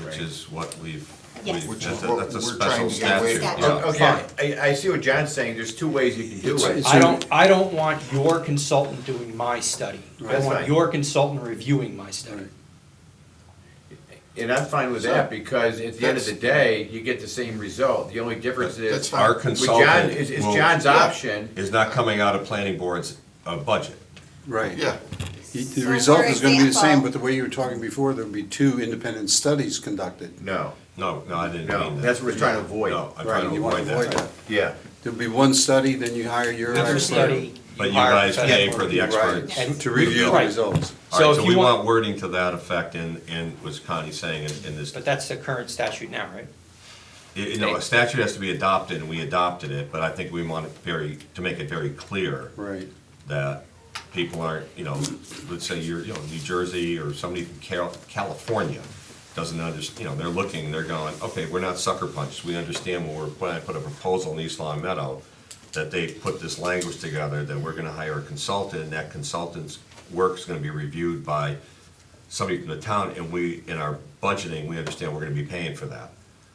Which is what we've, Yes. Which that's is a what that's a we're special trying to get away statute. from. Yeah. Okay, I see what John's saying, there's two ways you can do it. It's- I don't want your consultant doing my study. I That's want fine. your consultant reviewing my study. Right. And I'm fine with that, because at the end of the day, you get the same result. The only difference That's is, fine. Our with John, consultant is will- John's option. is not coming out of planning board's budget. Right. Yeah, The So result for is gonna be the same, example- but the way you were talking before, there'd be two independent studies conducted. No, No, I didn't no, mean that. that's what we're trying to avoid. No, I'm Right, trying to you wanna avoid that. Yeah. There'll be one study, then you hire your After expert study, But you hire a guys pay professional for the review. experts. Right, to review the Right. results. All So right, if so you we want- want wording to that effect in what Connie's saying in this. But that's the current statute now, right? You know, a statute has to be adopted, and we adopted it, but I think we want it to make it very clear Right. that people aren't, let's say you're, New Jersey or somebody from California doesn't understand, they're looking, they're going, okay, we're not sucker punched. We understand when I put a proposal in East Long Meadow, that they put this language together, that we're gonna hire a consultant, and that consultant's work's gonna be reviewed by somebody from the town, and we, in our budgeting, we understand we're gonna be paying for that,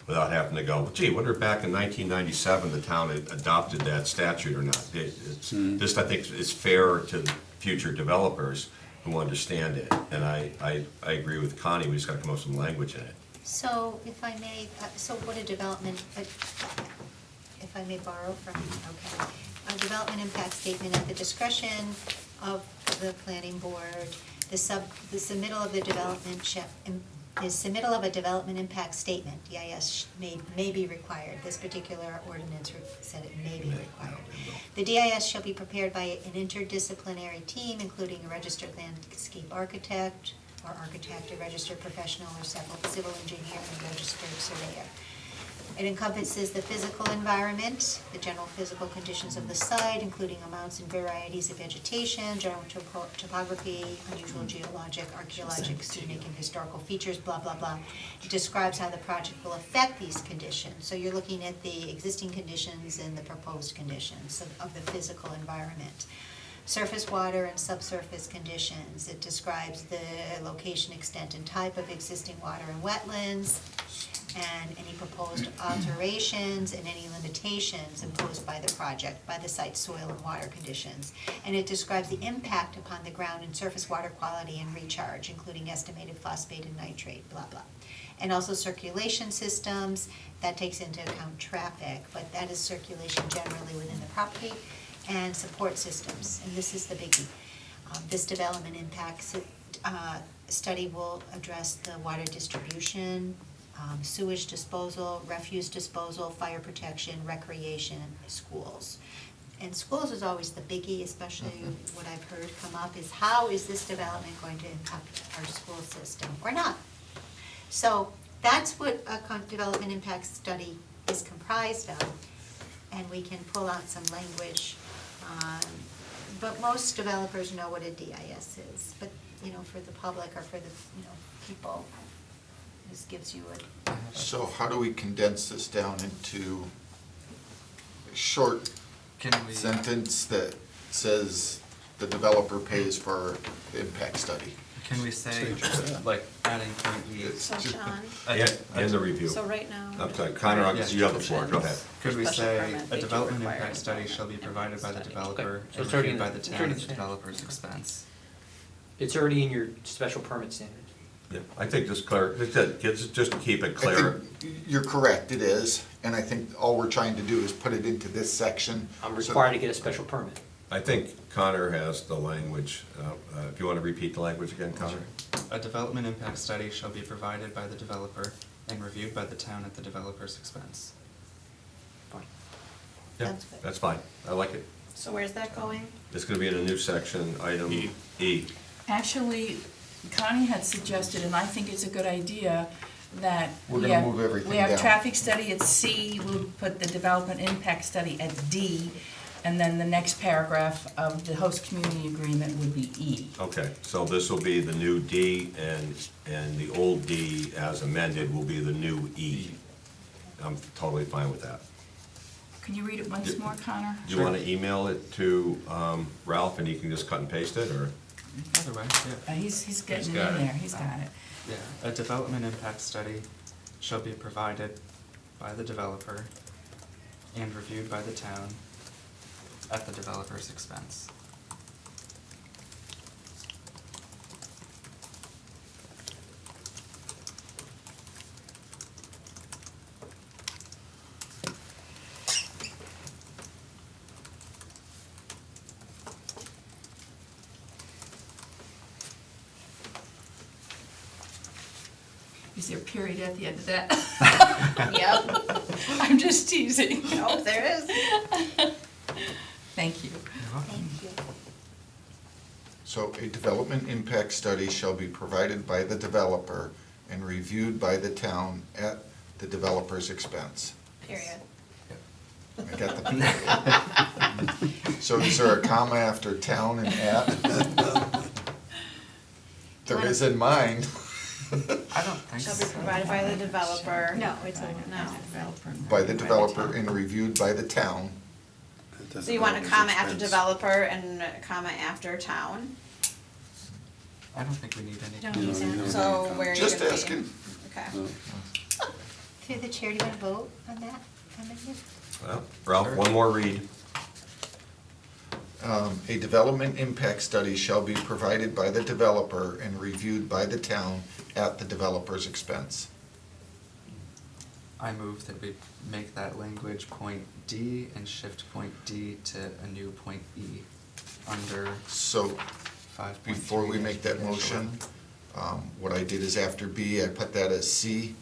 without having to go, gee, wonder if back in 1997, the town had adopted that statute or not. It's just, I think, it's fair to future developers who understand it, and I agree with Connie, we just gotta come up with some language in it. So if I may, so what a development, if I may borrow from, okay. A development impact statement at the discretion of the planning board, the submittal of the development the submittal of a development impact statement, DIS, may be required. This particular ordinance said it may be required. The DIS shall be prepared by an interdisciplinary team, including a registered landscape architect, a registered professional, or civil engineer, and a registered surveyor. It encompasses the physical environment, the general physical conditions of the site, including amounts and varieties of vegetation, general topography, unusual geologic, archaeologic, scenic, and historical features, blah, blah, blah. It describes how the project will affect these conditions. So you're looking at the existing conditions and the proposed conditions of the physical environment. Surface water and subsurface conditions. It describes the location, extent, and type of existing water and wetlands, and any proposed alterations and any limitations imposed by the project, by the site's soil and water conditions. And it describes the impact upon the ground and surface water quality and recharge, including estimated phosphate and nitrate, blah, blah. And also circulation systems, that takes into account traffic, but that is circulation generally within the property, and support systems, and this is the biggie. This development impact study will address the water distribution, sewage disposal, refuse disposal, fire protection, recreation, schools. And schools is always the biggie, especially what I've heard come up, is how is this development going to impact our school system, or not? So that's what a development impact study is comprised of, and we can pull out some language. But most developers know what a DIS is, but, for the public or for the, people, this gives you a. so how do we condense this down into a short Can we, sentence that says the developer pays for the impact study? can we say, Say just that. like, adding point E? So John, And the review. so right now. I'm sorry, Connor, Yes. you have the floor, go ahead. Could we Special say, permit, a they do development require impact study development shall be provided by the study. developer Okay, so and it's already reviewed by in the the- town at the developer's expense? It's already in your special permit standard. Yeah, I think just just to keep it I clear. think you're correct, it is, and I think all we're trying to do is put it into this section. I'm so- required to get a special permit. I think Connor has the language. If you want to repeat the language again, Connor? A development impact study shall be provided by the developer and reviewed by the town at the developer's expense. Fine. Yeah, That's good. that's fine. I like it. So where's that going? It's going to be in a new section, item E. Actually, Connie had suggested, and I think it's a good idea, that We're we gonna have, move everything we have down. traffic study at C, we'll put the development impact study at D, and then the next paragraph of the host community agreement would be E. Okay, so this will be the new D, and the old D as amended will be the new E. I'm totally fine with that. Can you read it once more, Connor? Do you want to email it to Ralph and he can just cut and paste it, or? Other way, yeah. He's getting He's in got it. there, he's got it. Yeah, a development impact study shall be provided by the developer and reviewed by the town at the developer's expense. Is there a period at the end of that? Yep, I'm just teasing. nope, there is. Thank you. Thank you. So a development impact study shall be provided by the developer and reviewed by the town at the developer's expense. Period. I got the period. So is there a comma after town and at? There is in mine. I don't think Shall so. be provided by the developer. No, it's a, No. By the developer and reviewed by the town. So you want a comma after developer and a comma after town? I don't think we need any. don't use that. So where are you gonna Just be? asking. Okay. Through the chair, do you want to vote on that amendment? Well, Ralph, one more read. A development impact study shall be provided by the developer and reviewed by the town at the developer's expense. I move that we make that language point D and shift point D to a new point E under So 5.3. before we make that motion, what I did is after B, I put that as C.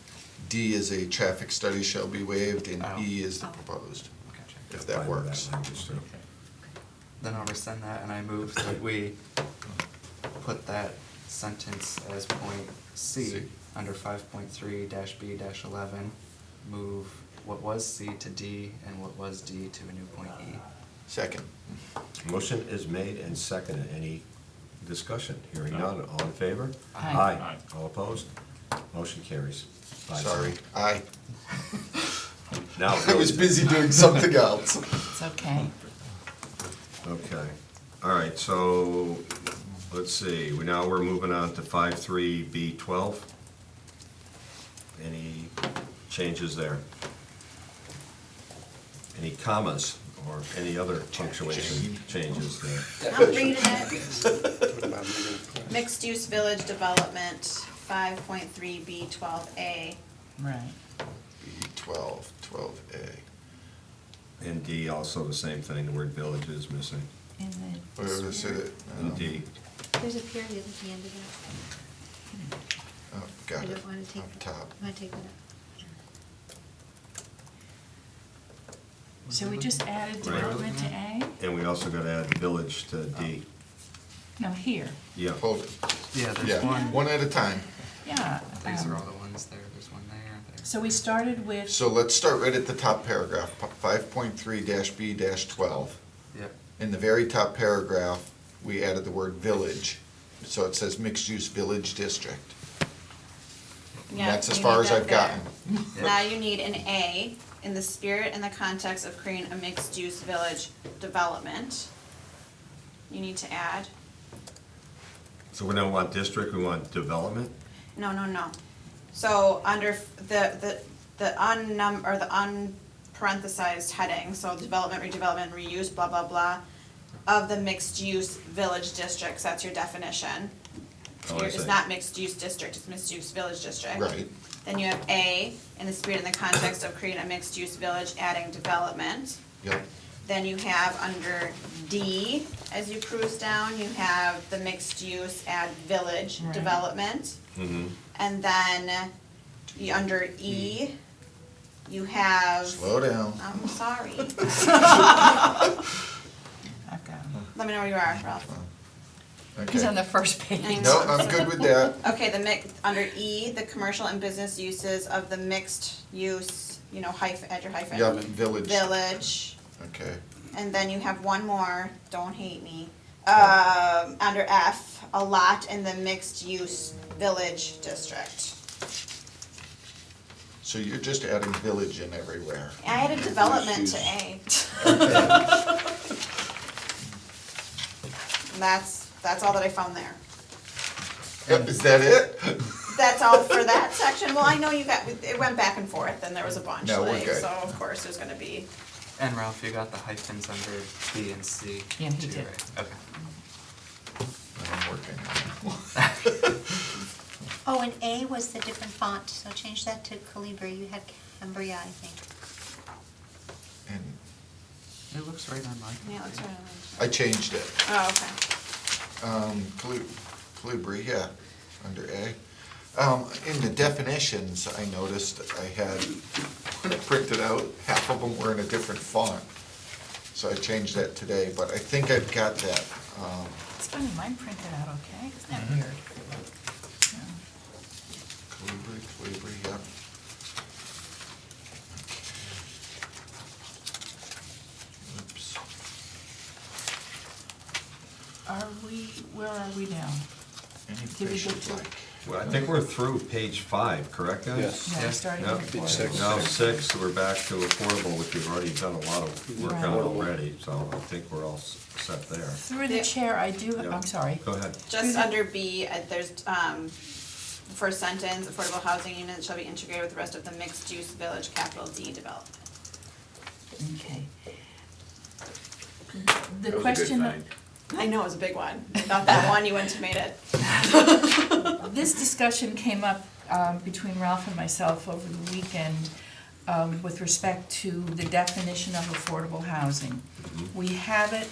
D is a traffic study shall be waived, and Oh. E is the proposed, Gotcha. if that Fine with works. language, too. Then I'll rescind that and I move that we put that sentence as point C C. under 5.3-B-11, move what was C to D and what was D to a new point E. Second. Motion is made and seconded. Any discussion? Hearing none, all in favor? Aye. All opposed? Motion carries. 5-0. Sorry, aye. Now, I was busy doing something else. It's okay. okay. All right, so, let's see, we're moving on to 5.3B12. Any changes there? Any commas or any other punctuation changes there? I'm reading it. Mixed use village development, 5.3B 12A. Right. B12, 12A. And D, also the same thing, the word village is missing. In the. Where does it? In D. There's a period at the end of that. Oh, got I it, don't want to take, up top. want to take that up. So we just added development to A? And we also got to add village to D. No, here. Yeah. Hold it. Yeah, there's Yeah, one. one at a time. Yeah. These are all the ones there. There's one there. So we started with. So let's start right at the top paragraph, 5.3-B-12. Yep. In the very top paragraph, we added the word village. So it says mixed-use village district. And Yeah, that's as you far need as that I've there. gotten. Now you need an A, in the spirit and the context of creating a mixed-use village development. You need to add, So we don't want district, we want development? no. So under the unparenthesized heading, so development, redevelopment, reuse, blah, blah, blah, of the mixed-use village districts, that's your definition. Oh, I It's see. not mixed-use district, it's mixed-use village district. Right. Then you have A, in the spirit and the context of creating a mixed-use village, adding development. Yep. Then you have under D, as you cruise down, you have the mixed use, add village Right. development. Mm-hmm. And then under E, you have, Slow down. I'm sorry, I've got him. let me know where you are, Ralph. He's Okay. on the first page. No, I'm good with that. Okay, under E, the commercial and business uses of the mixed use, add your hyphen. Yep, village. Village. Okay. And then you have one more, don't hate me, under F, a lot in the mixed-use village district. So you're just adding village in everywhere. I added development to A. And that's all that I found there. Yep, is that it? That's all for that section. Well, I know it went back and forth, and there was a bunch, No, we're like, good. so of course there's gonna be. And Ralph, you got the hyphens under B and C Yeah, he too, did. right? Okay. I'm working on it. Oh, and A was the different font, so change that to Calibri. You had Cambria, I think. And It looks right on mine. Yeah, let's try I changed it. Oh, okay. Calibri, yeah, under A. In the definitions, I noticed I had, when I printed out, half of them were in a different font. So I changed that today, but I think I've got that. It's funny, mine printed out okay, isn't that weird? Calibri, yep. Oops. Where are we now? Any Did we place get you'd to- like. Well, I think we're through page 5, correct, guys? Yes. No, we're starting Yep. with Page affordable. 6. Now 6, we're back to affordable, which we've already done a lot of work on Right. already, so I think we're all set there. Through the Yeah. chair, I do, Yeah. I'm sorry. Go ahead. Just under B, there's, the first sentence, affordable housing units shall be integrated with the rest of the mixed-use village capital D development. Okay. The That was a good question, find. I know, it was a big one. Without that one, you wouldn't have made it. this discussion came up between Ralph and myself over the weekend with respect to the definition of affordable housing. We have it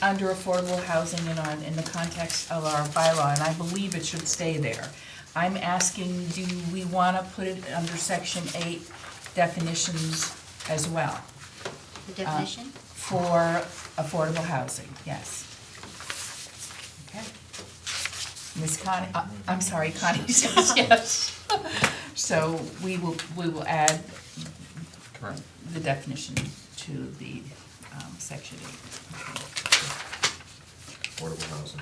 under affordable housing in the context of our bylaw, and I believe it should stay there. I'm asking, do we want to put it under section 8 definitions as well? The definition? For affordable housing, yes. Okay. Ms. Connie, I'm sorry, Connie says yes. So we will add Correct. the definition to the section 8. Affordable housing.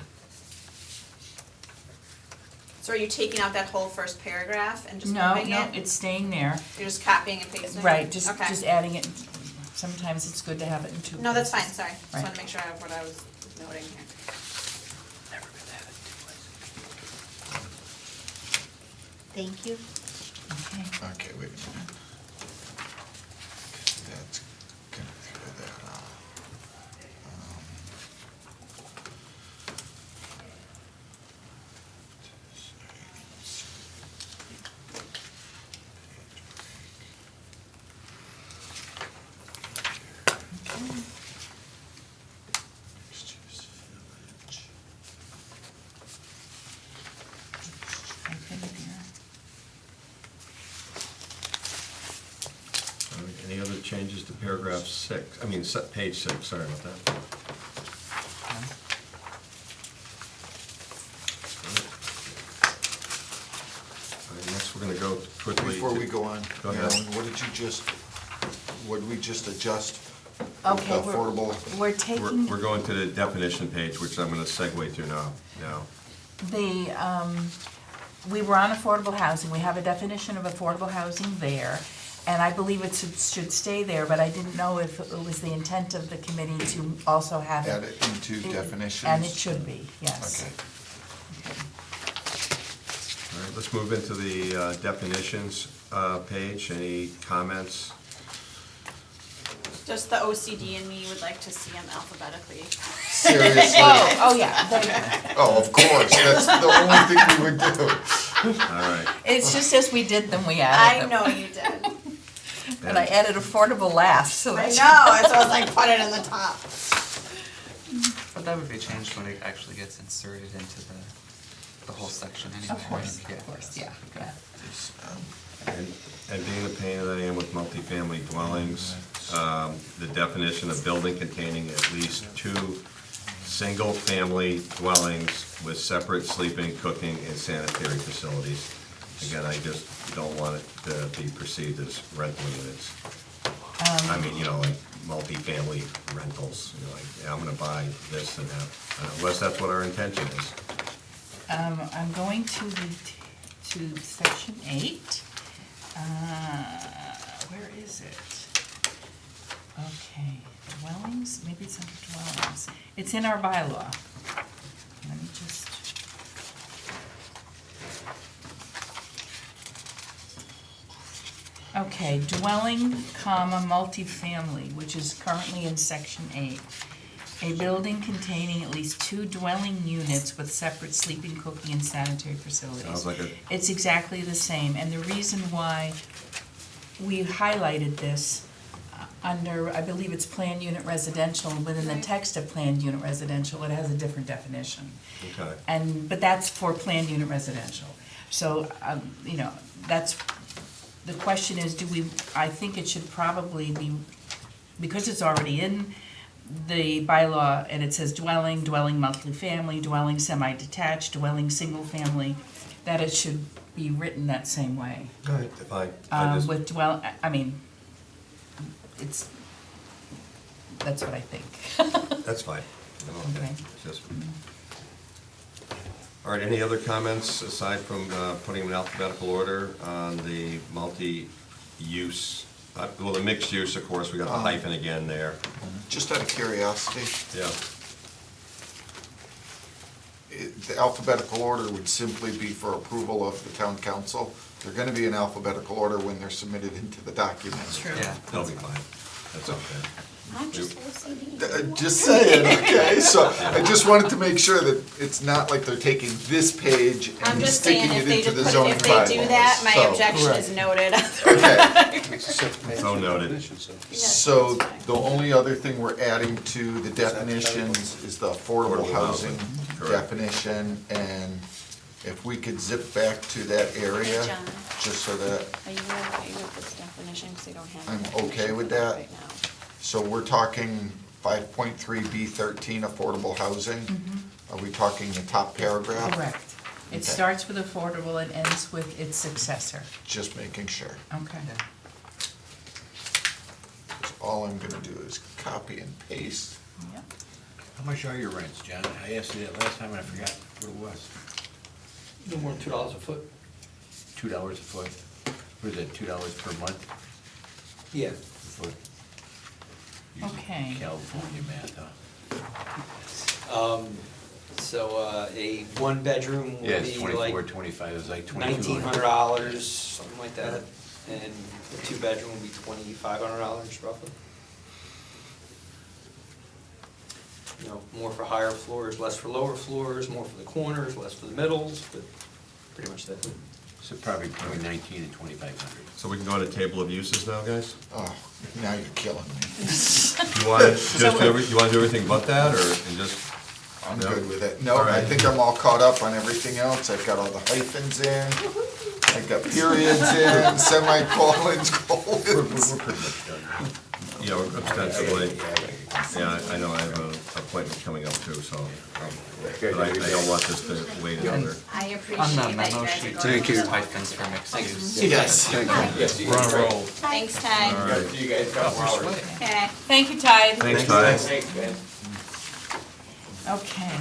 So are you taking out that whole first paragraph and just No, moving it? no, it's staying there. You're just copying and pasting? Right, just Okay. adding it. Sometimes it's good to have it in two places. No, that's fine, sorry. Just Right. wanted to make sure I have what I was noting here. Thank you. Okay. Okay, wait a minute. That's gonna throw that out. Mixed-use village. Okay, dear. Any other changes to paragraph 6? I mean, page 6, sorry about that. All right, next, we're gonna go quickly. Before we go on, Go ahead. Marilyn, what did we just adjust? Okay, The affordable, we're taking. We're going to the definition page, which I'm gonna segue through now. We were on affordable housing, we have a definition of affordable housing there, and I believe it should stay there, but I didn't know if it was the intent of the committee to also have it. add it into definitions? And it should be, yes. Okay. All right, let's move into the definitions page. Any comments? Just the OCD in me would like to see them alphabetically. Seriously? Oh, yeah, Oh, of course, that's the only thing we would do. All right. it's just as we did them, we I added them. know you did. And I added affordable last, so I know, that's. so I was like, put it in the top. But that would be changed when it actually gets inserted into the whole section anyway, Of course, right? of course, yeah, Okay. yeah. And being the pain that I am with multifamily dwellings, the definition of building containing at least 2 single-family dwellings with separate sleeping, cooking, and sanitary facilities. Again, I just don't want it to be perceived as rental units. I mean, like multifamily rentals, like, yeah, I'm gonna buy this and that, unless that's what our intention is. I'm going to section 8. Where is it? Okay, dwellings, maybe it's under dwellings. It's in our bylaw. Let me just. Okay, dwelling, comma, multifamily, which is currently in section 8. A building containing at least 2 dwelling units with separate sleeping, cooking, and sanitary facilities. Sounds like a, It's exactly the same, and the reason why we highlighted this under, I believe it's planned unit residential, within the text of planned unit residential, it has a different definition. okay. But that's for planned unit residential. So, you know, that's, the question is, I think it should probably be, because it's already in the bylaw, and it says dwelling, dwelling multifamily, dwelling semi-detached, dwelling single-family, that it should be written that same way. All right, fine. I just- With that's what I think. That's fine. Okay. Okay. Just- All right, any other comments aside from putting them in alphabetical order on the multi-use? Well, the mixed use, of course, we got the hyphen again there. Just out of curiosity, Yeah, the alphabetical order would simply be for approval of the town council. They're gonna be in alphabetical order when they're submitted into the document. True. Yeah. they'll be fine. That's okay. I'm just OCD. Just saying, okay, so I just wanted to make sure that it's not like they're taking this page I'm and just sticking saying, it if they into just the put, zoning if bylaws. they do that, my So- objection is noted. Okay, So noted. so the only other thing we're adding to the definitions is the affordable Affordable housing housing, correct. definition, and if we could zip back to that area, Hey, John. just so that, Are you okay with this definition, because they don't have. a I'm definition okay with for it that. right now. so we're talking 5.3B13 affordable housing. Are we talking the top paragraph? Correct. It Okay. starts with affordable and ends with its successor. Just making sure. Okay. 'Cause all I'm gonna do is copy and paste. Yep. How much are your rents, John? I asked you that last time and I forgot what it was. No more than $2 a foot. $2 a foot. What is it, $2 per month Yeah. a foot? Using Okay. California math, huh? A one-bedroom Yeah, would it's be 24, like 25, it's like 2,200. $1,900, something like that. And the two-bedroom would be $2,500 roughly. You know, more for higher floors, less for lower floors, more for the corners, less for the middles, but pretty much that. So probably between 19 and 2,500. So we can go to table of uses now, guys? Oh, now you're killing me. You want to just you want to do everything but that, or and just? I'm No? good with it. No, All I right. think I'm all caught up on everything else. I've got all the hyphens in. I've got periods in, semicolons, colons. We're pretty much done. You know, ostensibly. Yeah, I know I have an appointment coming up too, so, but I don't want this to wait another. I On appreciate the that you memo guys are sheet, going. Thank you. hyphens for mixed use. Yes. We're on a roll. Thanks, Ty. All right. You guys got Okay. Thank you, Ty. Thanks, Ty. Okay.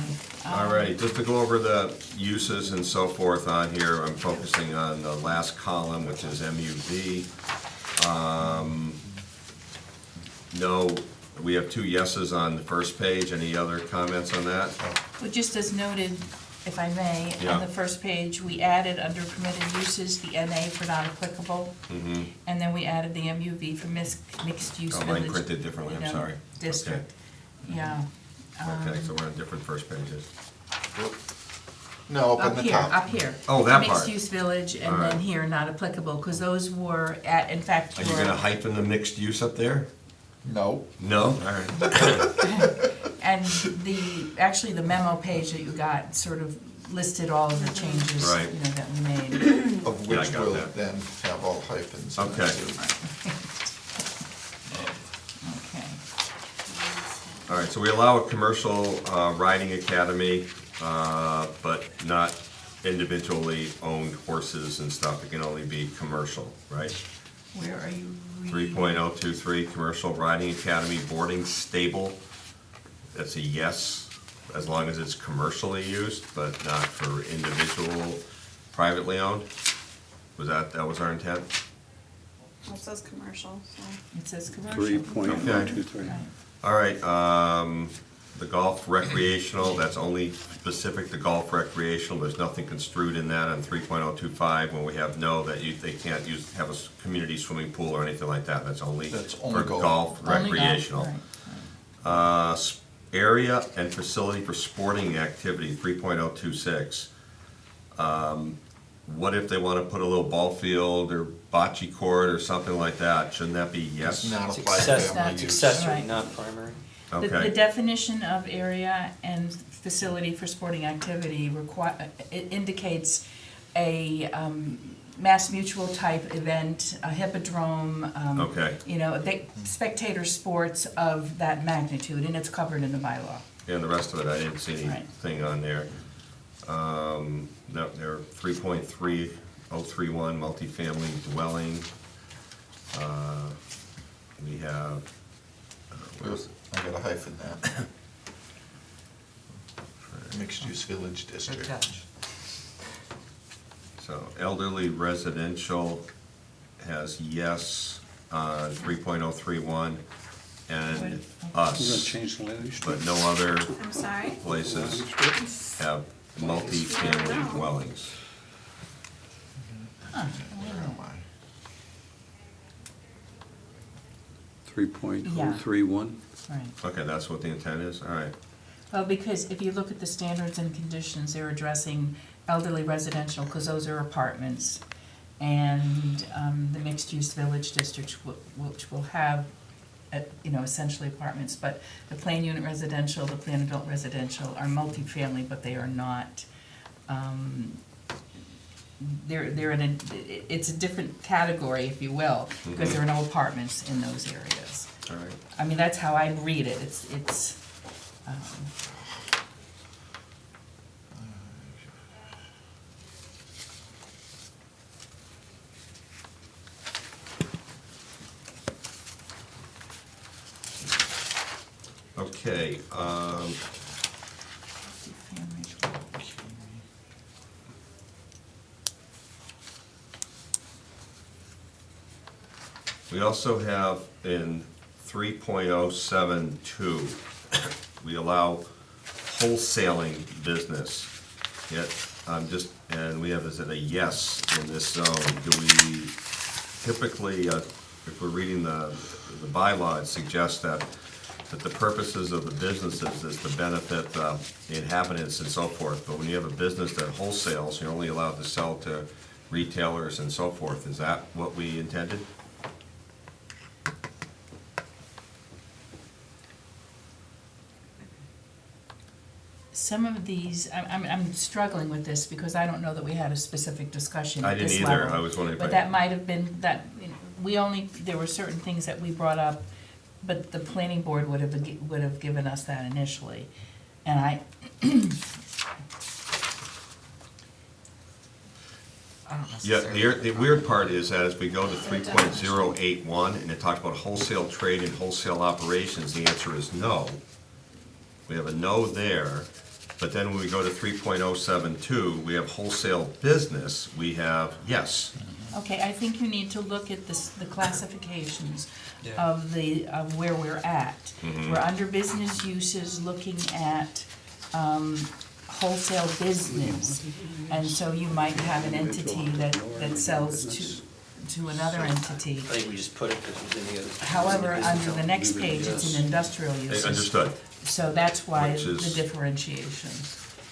All righty, just to go over the uses and so forth on here, I'm focusing on the last column, which is MUV. No, we have 2 yeses on the first page. Any other comments on that? Well, just as noted, if I may, Yeah. on the first page, we added under permitted uses, the NA for not applicable. Mm-hmm. And then we added the MUV for mixed use Oh, village. mine printed differently, I'm you know, sorry. District, yeah. Okay, so we're on different first pages. No, up Up in the here, top. up here. Oh, that part. Mixed use village, All and right. then here, not applicable, because those were at, in fact, Are you were. gonna hyphen the mixed use up there? No. No? All right. And actually, the memo page that you got sort of listed all of the changes, Right. you know, that we made. Of Yeah, I which got will that. then have all hyphens. in it, Okay. too. Okay. All right, so we allow a commercial riding academy, but not individually owned horses and stuff. It can only be commercial, right? Where are you reading? 3.023, commercial riding academy boarding stable. That's a yes, as long as it's commercially used, but not for individual privately owned. That was our intent? Well, it says commercial, so. It says commercial. 3.123. Right. All right, the golf recreational, that's only specific to golf recreational, there's nothing construed in that on 3.025, when we have they can't have a community swimming pool or anything like that, that's only That's for only golf. golf Only golf, recreational. right. Area and facility for sporting activity, 3.026. What if they want to put a little ball field or bocce court or something like that? Shouldn't that be yes? It's not It's applied to accessory, family it's use. accessory, Right. not primary. The Okay, definition of area and facility for sporting activity it indicates a Mass Mutual type event, a hippodrome. Okay. You know, spectator sports of that magnitude, and it's covered in the bylaw. and the rest of it, I didn't see Right. anything on there. No, they're 3.3031, multifamily dwelling. We have, I got a hyphen that. Mixed use village Good district. catch. so elderly residential has yes on 3.031, and Wait, You're gonna us, change the language? but no other I'm sorry? places have multifamily dwellings. Huh. Where am I? 3.031? Right. Okay, that's what the intent is, all right. Well, because if you look at the standards and conditions, they're addressing elderly residential, because those are apartments. And the mixed-use village district, which will have, essentially apartments. But the plain unit residential, the plain adult residential are multifamily, but they are not, they're in it's a different category, if you will, because there are no apartments in those areas. All right. I mean, that's how I read it. It's Okay, we also have in 3.072, we allow wholesaling business. Yet, and we have, is it a yes in this zone? Do we typically, if we're reading the bylaw, it suggests that the purposes of the businesses is to benefit the inhabitants and so forth. But when you have a business that wholesales, you're only allowed to sell to retailers and so forth. Is that what we intended? some of these, I'm struggling with this because I don't know that we had a specific discussion I at this didn't level. either. I was wondering if But that might have been, there were certain things that we brought up, but the planning board would have given us that initially. And I don't Yeah, necessarily. the weird part is that as we go to 3.081, and it talks about wholesale trade and wholesale operations, the answer is no. We have a no there, but then when we go to 3.072, we have wholesale business, we have yes. Okay, I think you need to look at the classifications Yeah. of where we're at. Mhm. We're under business uses, looking at wholesale business. And so you might have an entity that sells to another entity. I think we just put it because it was in the other. However, it was in under the next page, it's an industrial uses. Understood, So that's why Which is- the differentiation.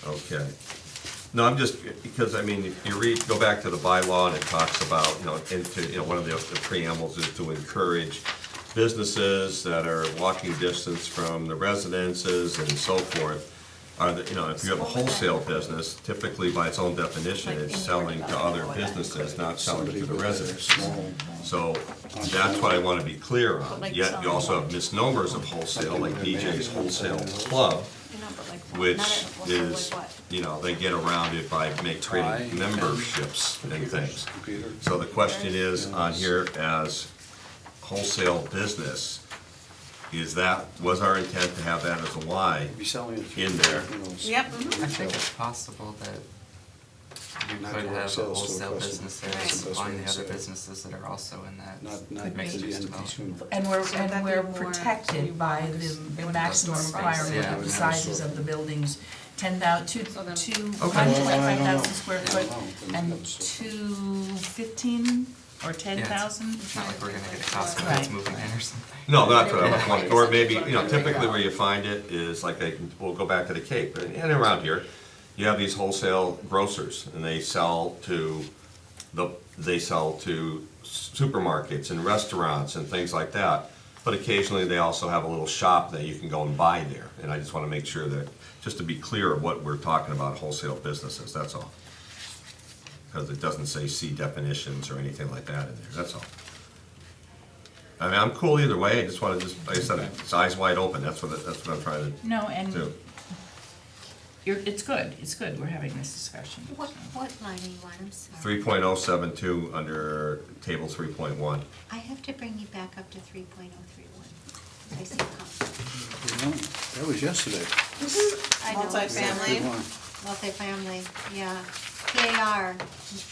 okay. No, I'm just, because, I mean, if you go back to the bylaw, and it talks about, one of the preambles is to encourage businesses that are walking distance from the residences and so forth. If you have a wholesale business, typically by its own definition, it's selling to other businesses, not selling to the residents. So that's what I want to be clear on. Yet you also have misnomers of wholesale, like BJ's Wholesale Club, which is, they get around it by creating memberships and things. So the question is on here as wholesale business, was our intent to have that as a Y in there? Yep. I think it's possible that you Not could direct have a sales to a wholesale customer. business Right. there supplying the Customer other sale. businesses that are also in that Not mixed to the use end development. consumer. And So that'd be we're more- protected by the maximum requirement Yeah. of the sizes of the buildings, 1,000, 125,000 Well, square I foot, don't know. and 215 or 10,000? It's not like we're gonna get a Costco Right. that's moving in or something. No, that's what I'm wondering, or maybe, typically where you find it is like, we'll go back to the Cape, and around here, you have these wholesale grocers, and they sell to supermarkets and restaurants and things like that, but occasionally they also have a little shop that you can go and buy there, and I just wanna make sure that, just to be clear of what we're talking about, wholesale businesses, that's all. Because it doesn't say see definitions or anything like that in there, that's all. I mean, I'm cool either way, I just wanna like I said, it's eyes wide open, that's what I'm trying to No, and do. it's good, we're having this discussion. What line are you on? I'm sorry. 3.072 under table 3.1. I have to bring you back up to 3.031. I see a comment. No, that was yesterday. I know. Multifamily. Good one. Multifamily, yeah. PAR,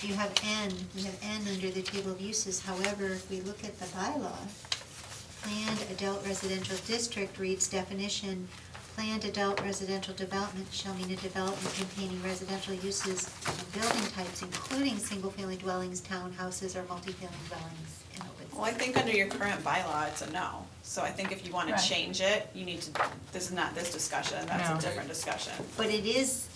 you have N under the table of uses. However, if we look at the bylaw, planned adult residential district reads definition, planned adult residential development shall mean a development containing residential uses and building types, including single-family dwellings, townhouses, or multifamily dwellings in open Well, I think under your current bylaw, it's a no. So I think if you wanna Right. change it, you need to, this is not this discussion, that's No. a different discussion. But it is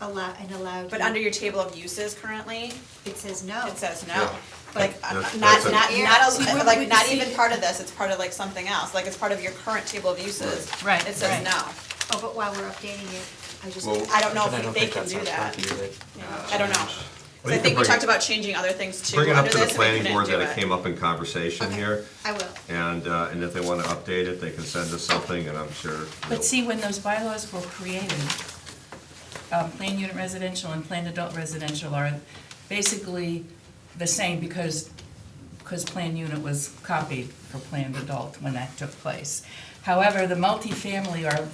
allowed. But under your table of uses currently, It says no. it says no. Yeah. Like, That's not, a- like, not even part of this, it's part of like something else, like it's part of your current table of uses. Right, It says right. no. Oh, but while we're updating it, I just. Well, I don't know But I if don't they think can that's do our that. purview that, I don't know. Well, 'Cause you I can think we bring talked it- about changing other things too Bring it up under to the this, and we planning couldn't board do that it. it came up in conversation Okay. here, I will. and if they want to update it, they can send us something, and I'm sure. But see, when those bylaws were created, planned unit residential and planned adult residential are basically the same because planned unit was copied for planned adult when that took place. However, the multifamily are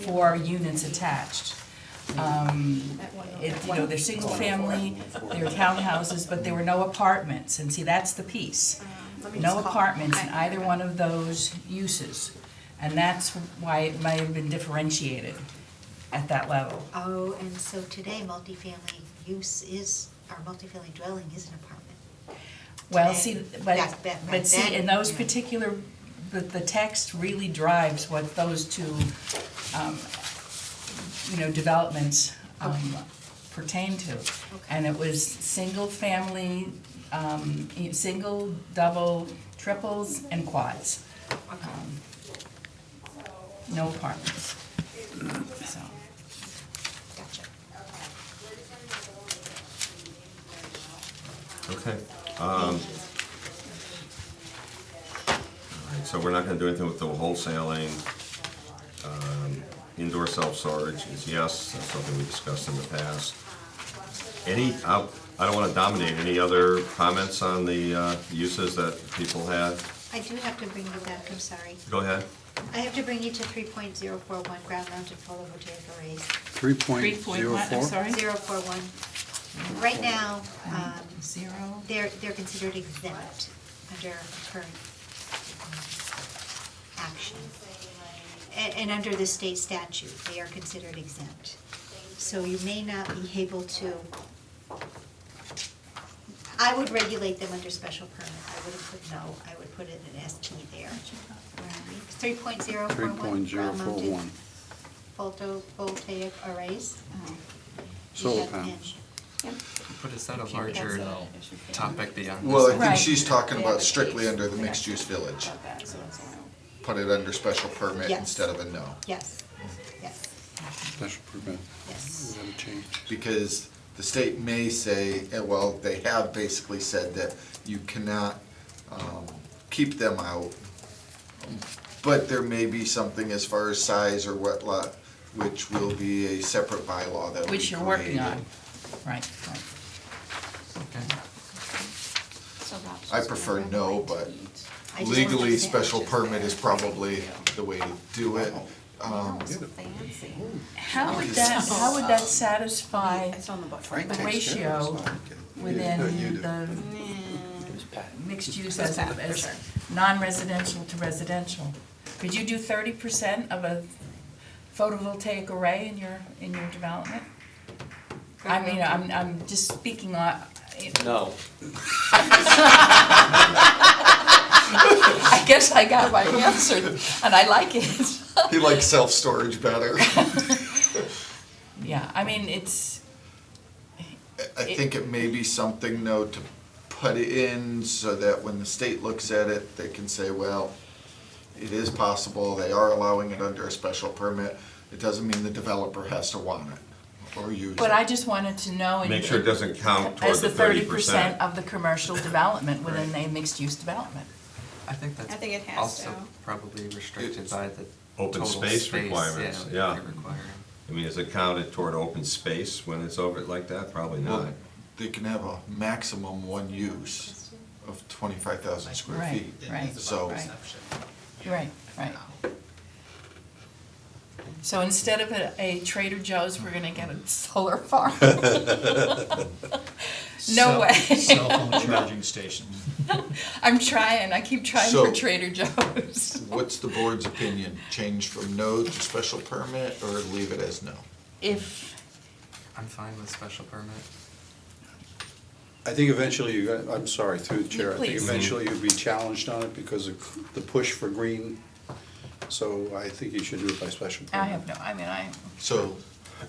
four units attached. They're single family, they're townhouses, but there were no apartments, and see, that's the piece. No apartments in either one of those uses, and that's why it might have been differentiated at that level. Oh, and so today, multifamily use is, or multifamily dwelling is an apartment. Well, Today. see, Back but see, then, in those yeah. particular, the text really drives what those two, developments pertain to. And it was single family, single, double, triples, and quads. No apartments, so. Gotcha. Okay. All right, so we're not gonna do anything with the wholesaling. Indoor self-storage is yes, that's something we discussed in the past. I don't wanna dominate, any other comments on the uses that people had? I do have to bring you back, I'm sorry. Go ahead. I have to bring you to 3.041 ground mounted photovoltaic arrays. 3.1, I'm sorry? 041. Right now, Zero. they're considered exempt under current action. And under the state statute, they are considered exempt. So you may not be able to, I would regulate them under special permit. I wouldn't put no, I would put it in ST there. 3.041 ground mounted 3.041. photovoltaic arrays. Solar You have panels. But is that a larger topic beyond this? Well, I think Right. she's talking about strictly under the mixed-use village. Put it under special permit Yes. instead of a no. Yes, yes, Special permit. yes. We gotta change. Because the state may say, well, they have basically said that you cannot keep them out. But there may be something as far as size or what lot, which will be a separate bylaw that will be Which you're working on. created. Right. Okay. I prefer no, but I just legally, wanted to- special permit is probably the way to do it. So fancy. How would that satisfy It's on the book. the ratio within the mixed use as non-residential to residential? Could you do 30% of a photovoltaic array in your development? I mean, I'm just speaking on. No. I guess I got my answer, and I like it. He likes self-storage better. Yeah, I mean, it's, I think it may be something though to put it in so that when the state looks at it, they can say, well, it is possible, they are allowing it under a special permit. It doesn't mean the developer has to want it or use it. but I just wanted to know. Make sure it doesn't count toward As the the 30%. 30% of the commercial development within a mixed-use development. I think that's I think it has also to. probably restricted by the Open total space requirements, what yeah. they're requiring. I mean, is it counted toward open space when it's over like that? Probably not. Well, they can have a maximum one use of 25,000 square Right, feet. right, So- right. Right, right. So instead of a Trader Joe's, we're gonna get a solar farm? No way. Cell phone charging station. I'm trying, I keep trying So- for Trader Joe's. What's the board's opinion? Change from no to special permit or leave it as no? If, I'm fine with special permit. I think eventually I'm sorry, through the chair, I think Please. eventually you'll be challenged on it because of the push for green. So I think you should do it by special permit. I have no, I mean, So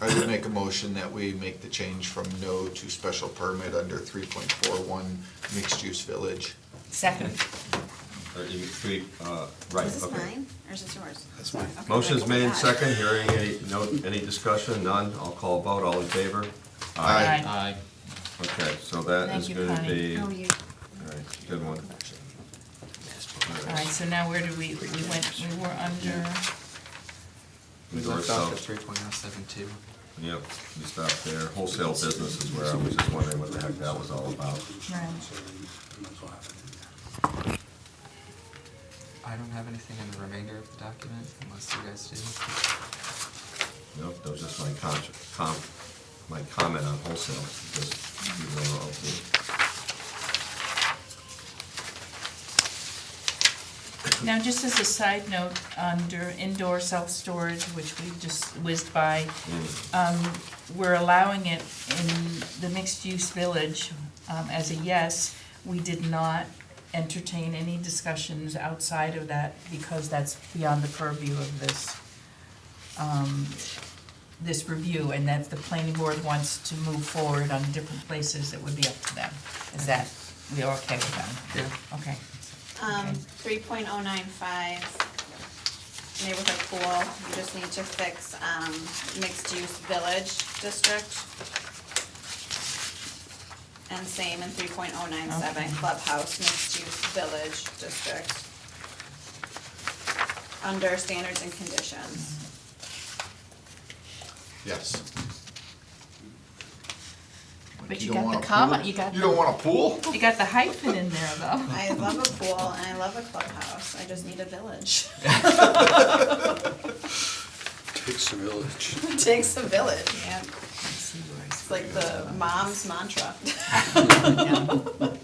I would make a motion that we make the change from no to special permit under 3.41 mixed-use village. second. Right, Is this okay. mine, or is this yours? That's mine. Okay, Motion's like, made, oh my God. second, hearing any discussion, none, I'll call a vote, all in favor? Aye. Aye. Okay, so that Thank is you, gonna Connie. be, Oh, all you, right, good one. All right, so now where did we were under, We Indoor left off self- at 3.072. Yep, we stopped there. Wholesale business is where I was just wondering what the heck that was all about. right, I don't have anything in the remainder of the document unless you guys do. Nope, that was just my comment on wholesale, because you were okay. Now, just as a side note, under indoor self-storage, which we just whizzed by, we're allowing it in the mixed-use village as a yes. We did not entertain any discussions outside of that because that's beyond the purview of this review, and that if the planning board wants to move forward on different places, it would be up to them. Is that, we're okay with that? Yeah. Okay. 3.095, neighborhood pool, you just need to fix, mixed-use village district. And same in 3.097, Okay. clubhouse, mixed-use village district. Under standards and conditions. Yes. But You you don't got want the a comma, pool? you got You don't want a pool? You got the hyphen in there, though. I love a pool and I love a clubhouse, I just need a village. Takes a village. It takes a village, man. It's like the mom's mantra.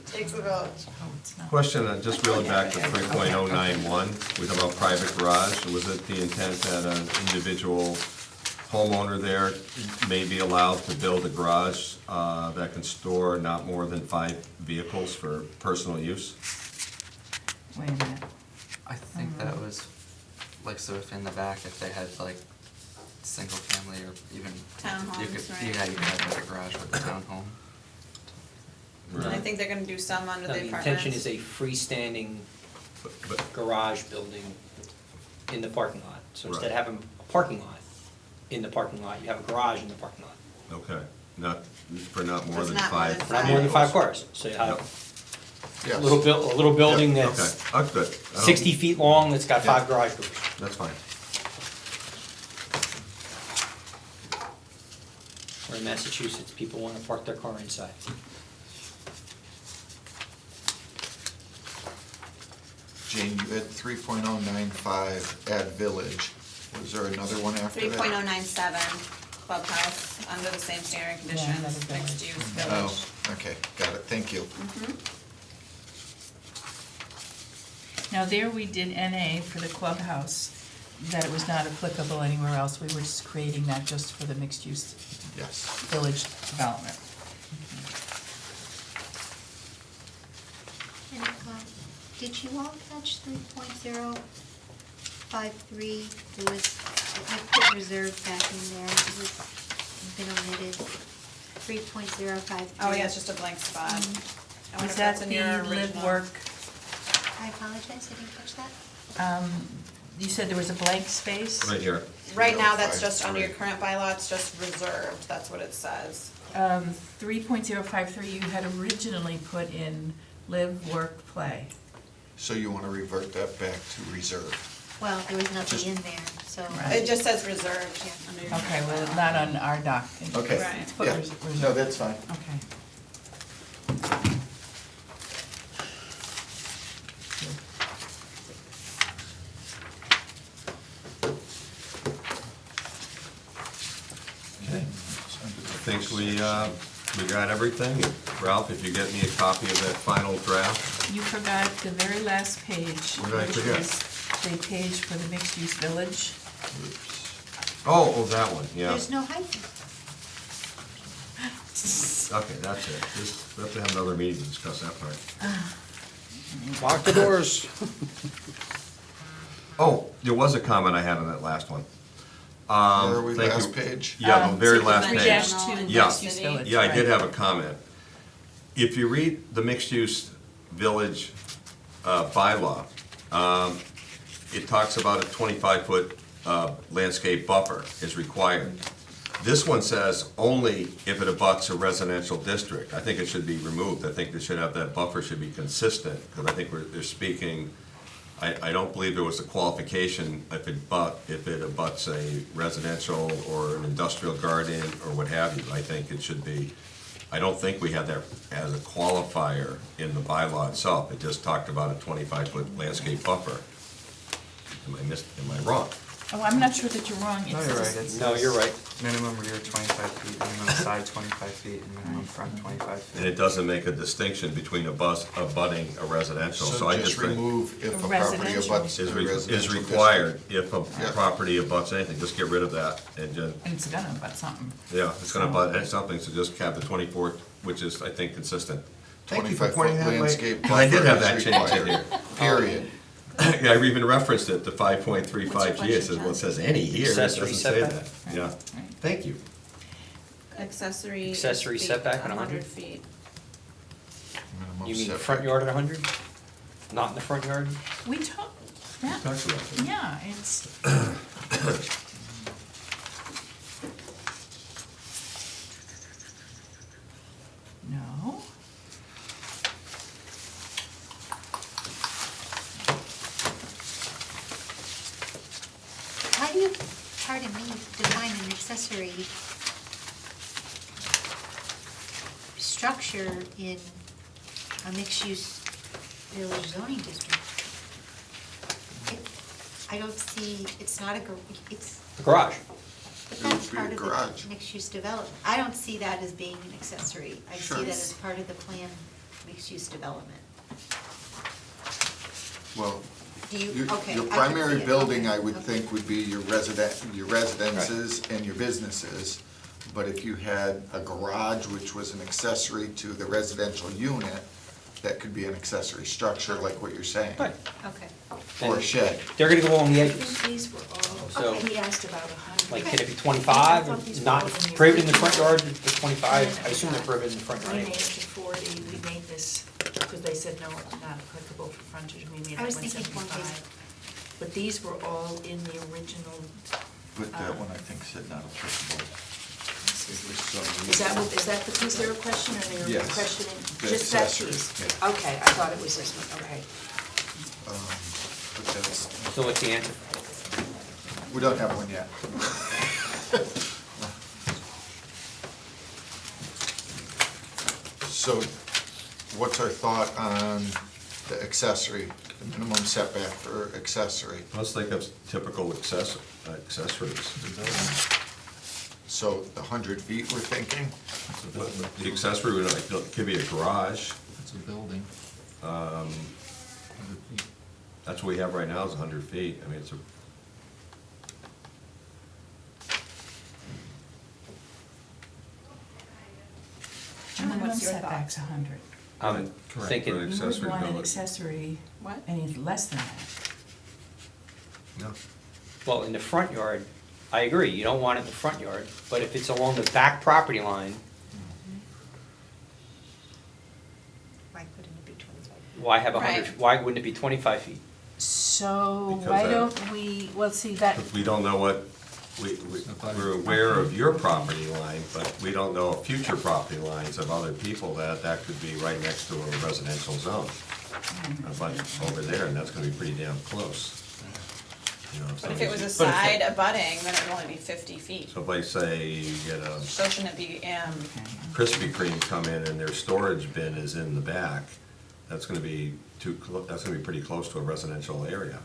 Takes a village. Question, just really back to 3.091, we talk about private garage. Was it the intent that an individual homeowner there may be allowed to build a garage that can store not more than 5 vehicles for personal use? Wait a minute. I think that was, like, so if in the back, if they had like single family or even. Townhomes, you could- right. Yeah, you could have like a garage with a townhome. And I think they're gonna do some under No, the the apartments. intention is a freestanding But garage building in the parking lot. So instead of Right. having a parking lot in the parking lot, you have a garage in the parking lot. Okay, not, for not more It's than not more 5 than Not more than vehicles. 5 cars. So you have Yes. a little building Yeah, that's Okay, oh, good. I don't- 60 feet long, that's got Yeah. 5 garage doors. That's fine. Or in Massachusetts, people want to park their car inside. Jane, you had 3.095 add village. Was there another one after that? 3.097 clubhouse, under the same standard another conditions, village. mixed use Oh, village. okay, got it, thank you. Now there we did NA for the clubhouse, that it was not applicable anywhere else. We were just creating that just for the mixed-use Yes. village development. And, did you all catch 3.053? There was, I put reserve back in there, it was been omitted. 3.053. Oh, yeah, it's just a blank spot. I wonder Is if that that's in the your live original. work? I apologize, I didn't catch that. You said there was a blank space? Right here. Right now, that's just 3.053. under your current bylaw, it's just reserved, that's what it says. 3.053, you had originally put in live, work, play. So you wanna revert that back to reserve? Well, there was Just- nothing in there, so. It just says reserved under your. Okay, well, current not bylaw. on our doc. Okay, Right. Put yeah, reserve. no, that's fine. Okay. Okay. I think we got everything. Ralph, if you get me a copy of that final draft. You forgot the very last page, What did I which forget? was the page for the mixed-use village. Oh, that one, yeah. There's no hyphen. Okay, that's it. Just, we have to have another meeting to discuss that part. Lock the doors. Oh, there was a comment I had on that last one. Where are we, Thank you. last page? Yeah, the very last page. 3-2 Yeah. mixed-use village. Yeah, I did right. have a comment. If you read the mixed-use village bylaw, it talks about a 25-foot landscape buffer is required. This one says only if it abuts a residential district. I think it should be removed. I think they should have, that buffer should be consistent, because I think they're speaking, I don't believe there was a qualification if it abuts a residential or an industrial garden or what have you. I think it should be, I don't think we had that as a qualifier in the bylaw itself. It just talked about a 25-foot landscape buffer. Am I wrong? Oh, I'm not sure that you're wrong. It No, you're right. says- It No, says you're right. Minimum rear 25 feet, minimum side 25 feet, and minimum front 25 And feet. it doesn't make a distinction between abutting a residential, so I just think remove if a property Residential. abuts a is residential required if a Yeah. property abuts anything, just get rid of that and just, And it's gonna, but something. yeah, it's gonna abut something, so just have the 24, which is, I think, consistent. Thank you for pointing 25-foot that out. landscape I did have buffer that is change in required. here. Period. Yeah, I even referenced it, the 5.35 What's your G, it says, well, it says any here, it doesn't Accessory say setback. that. Yeah, thank you. Accessory. Accessory feet, setback at 100 100? feet. Minimum You mean setback. front yard at 100? Not in the front yard? We talked, that, Talks about it. yeah, it's, no. How do you, pardon me, define an accessory structure in a mixed-use village zoning district? I don't see, it's not a, it's, A garage. but It would that's be part a of garage. the mixed-use development. I don't see that as being an accessory. I Sure. see that as part of the planned mixed-use development. Well, Do you, your, okay. your I can primary see it. building, Okay, I would okay. think, would be your residences and your businesses. But if you had a garage, which was an accessory to the residential unit, that could be an accessory structure, like what you're saying. Right. Okay. Or a shed. They're gonna go along the I edges. think these were all, So- he asked about 100. Like, can it be I 25, thought these were not all in the prohibited in the front original. yard, the 25, I assume they're prohibited in the front We made yard. it to 40, we made this, because they said no, it's not applicable for frontage, we made it I was thinking 175. But these were all in the original, But that one, I think, said not applicable. is that the piece they were questioning, or they were Yes. questioning The just that accessory, piece? yeah. Okay, I thought it was this one, okay. But that's, So what's the answer? we don't have one yet. So, what's our thought on the accessory the minimum setback for accessory. Let's think of typical accessories. So the 100 feet we're thinking? The accessory would, could be a garage. It's a building. 100 feet. That's what we have right now is 100 feet. I mean, it's a, Minimum what's your setback's 100. I'm Correct. For thinking, an You wouldn't accessory want an building. accessory What? any less than that. No. well, in the front yard, I agree, you don't want it in the front yard, but if it's along the back property line, Why couldn't it be 25? why have Right. 100, why wouldn't it be 25 feet? So Because why that- don't we, well, see, that, Because we don't know what, we're aware of your property line, but we don't know of future property lines of other people that could be right next to a residential zone. But over there, and that's gonna be pretty damn close. You know, But if it was a somebody's- side abutting, then it would only be 50 feet. So if like say you get a So shouldn't it be, Krispy Kreme come in and their storage bin is in the back, that's gonna be that's gonna be pretty close to a residential area.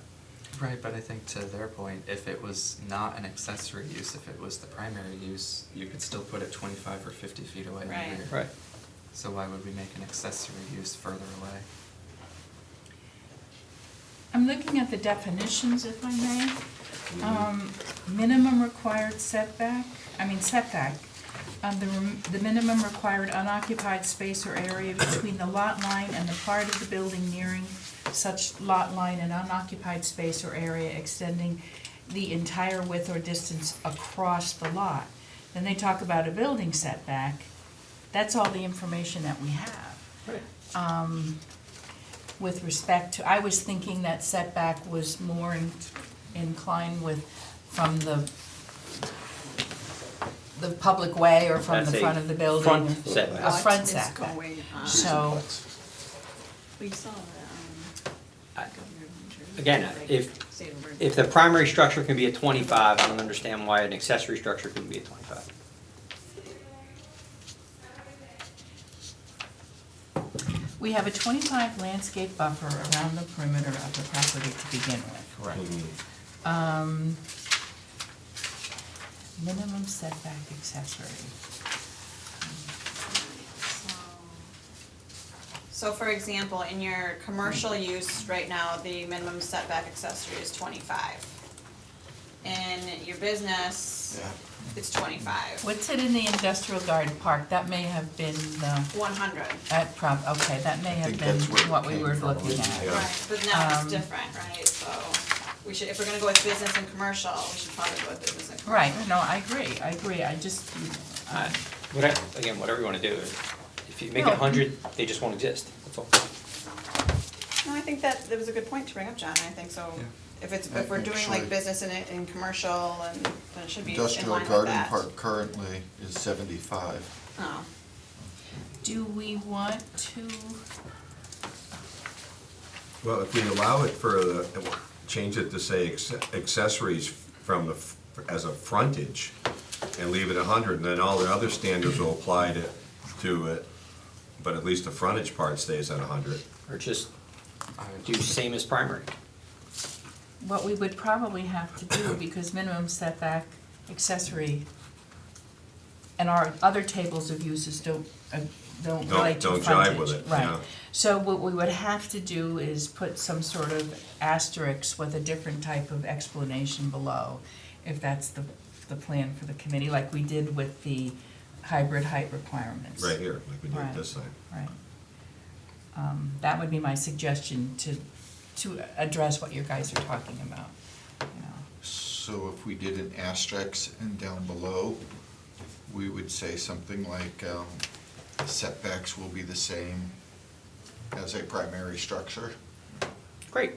Right, but I think to their point, if it was not an accessory use, if it was the primary use, you could still put it 25 or 50 feet away in the Right. rear. Right. So why would we make an accessory use further away? I'm looking at the definitions, if I may. Minimum required setback, setback. The minimum required unoccupied space or area between the lot line and the part of the building nearing such lot line and unoccupied space or area extending the entire width or distance across the lot. Then they talk about a building setback. That's all the information that we have. With respect to, I was thinking that setback was more inclined with, from the public way or from That's the a front of the building. front setback. A front What is setback. going on? So, We saw that, Again, if the primary structure can be a 25, I don't understand why an accessory structure couldn't be a 25. we have a 25 landscape buffer around the perimeter of the property to begin with. Correct. Minimum setback accessory. So for example, in your commercial use right now, the minimum setback accessory is 25. In your business, it's 25. What's it in the industrial garden park? That may have been the, 100. okay, that may have think been that's where it what we came were from, looking wasn't at. it? Yeah. Right, but now it's Um, different, right? So we should, if we're gonna go with business and commercial, we should probably go with business and commercial. Right, no, I agree, I just, Again, whatever you want to do, if you make it No. 100, they just won't exist, that's all. No, I think that was a good point to bring up, John, I think so. If we're doing like Actually- business in commercial, and then it should be in Industrial line with garden that. park currently is 75. Oh, do we want to, Well, if we allow it for change it to say accessories from as a frontage and leave it 100, and then all the other standards will apply to it, but at least the frontage part stays at 100. Or just do same as primary. what we would probably have to do, because minimum setback accessory and our other tables of uses don't relate to Don't frontage. jive with it, Right. yeah. So what we would have to do is put some sort of asterisk with a different type of explanation below, if that's the plan for the committee, like we did with the hybrid height requirements. Right here, like we did Right. this side. Right. That would be my suggestion to address what you guys are talking about, you know. So if we did an asterisk and down below, we would say something like setbacks will be the same as a primary structure. Great.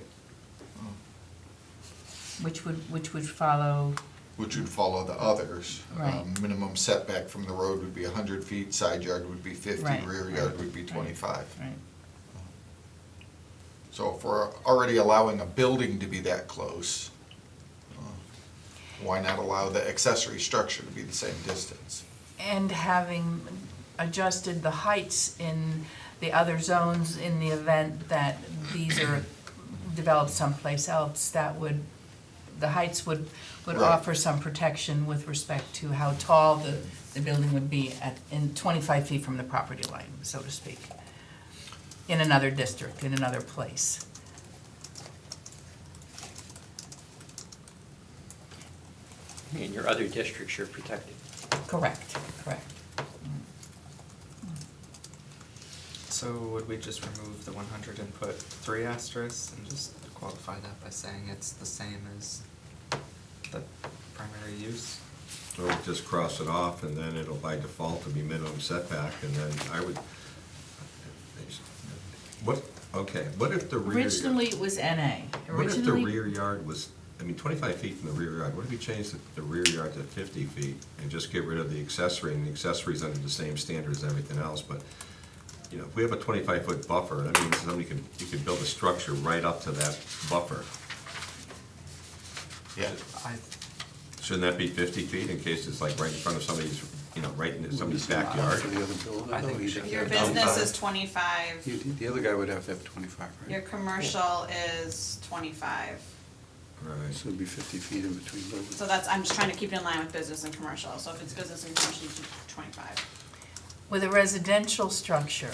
Which would follow, Which would follow the others. Right. Minimum setback from the road would be 100 feet, side yard would be 50, Right, rear yard would be 25. right, So if we're already allowing a building to be that close, why not allow the accessory structure to be the same distance? and having adjusted the heights in the other zones in the event that these are developed someplace else, that would, the heights would Right. offer some protection with respect to how tall the building would be in 25 feet from the property line, so to speak, in another district, in another place. In your other districts, you're protected. Correct, correct. So would we just remove the 100 and put 3 asterisks and just qualify that by saying it's the same as the primary use? Or just cross it off, and then it'll by default to be minimum setback, and then I would, what, okay, what if the rear? Originally, it was NA. What if the Originally, rear yard was, 25 feet from the rear yard, what if we changed the rear yard to 50 feet and just get rid of the accessory, and the accessory's under the same standard as everything else, but, if we have a 25-foot buffer, that means you could build a structure right up to that buffer. Yeah. Shouldn't that be 50 feet in case it's like right in front of somebody's, right in somebody's backyard? For the other building, I think though, we you'd should have to Your have business 25. is 25, The other guy would have to have 25, right? your commercial is 25. Right. So it'd be 50 feet in between buildings. So that's, I'm just trying to keep it in line with business and commercial, so if it's business and commercial, you do 25. with a residential structure,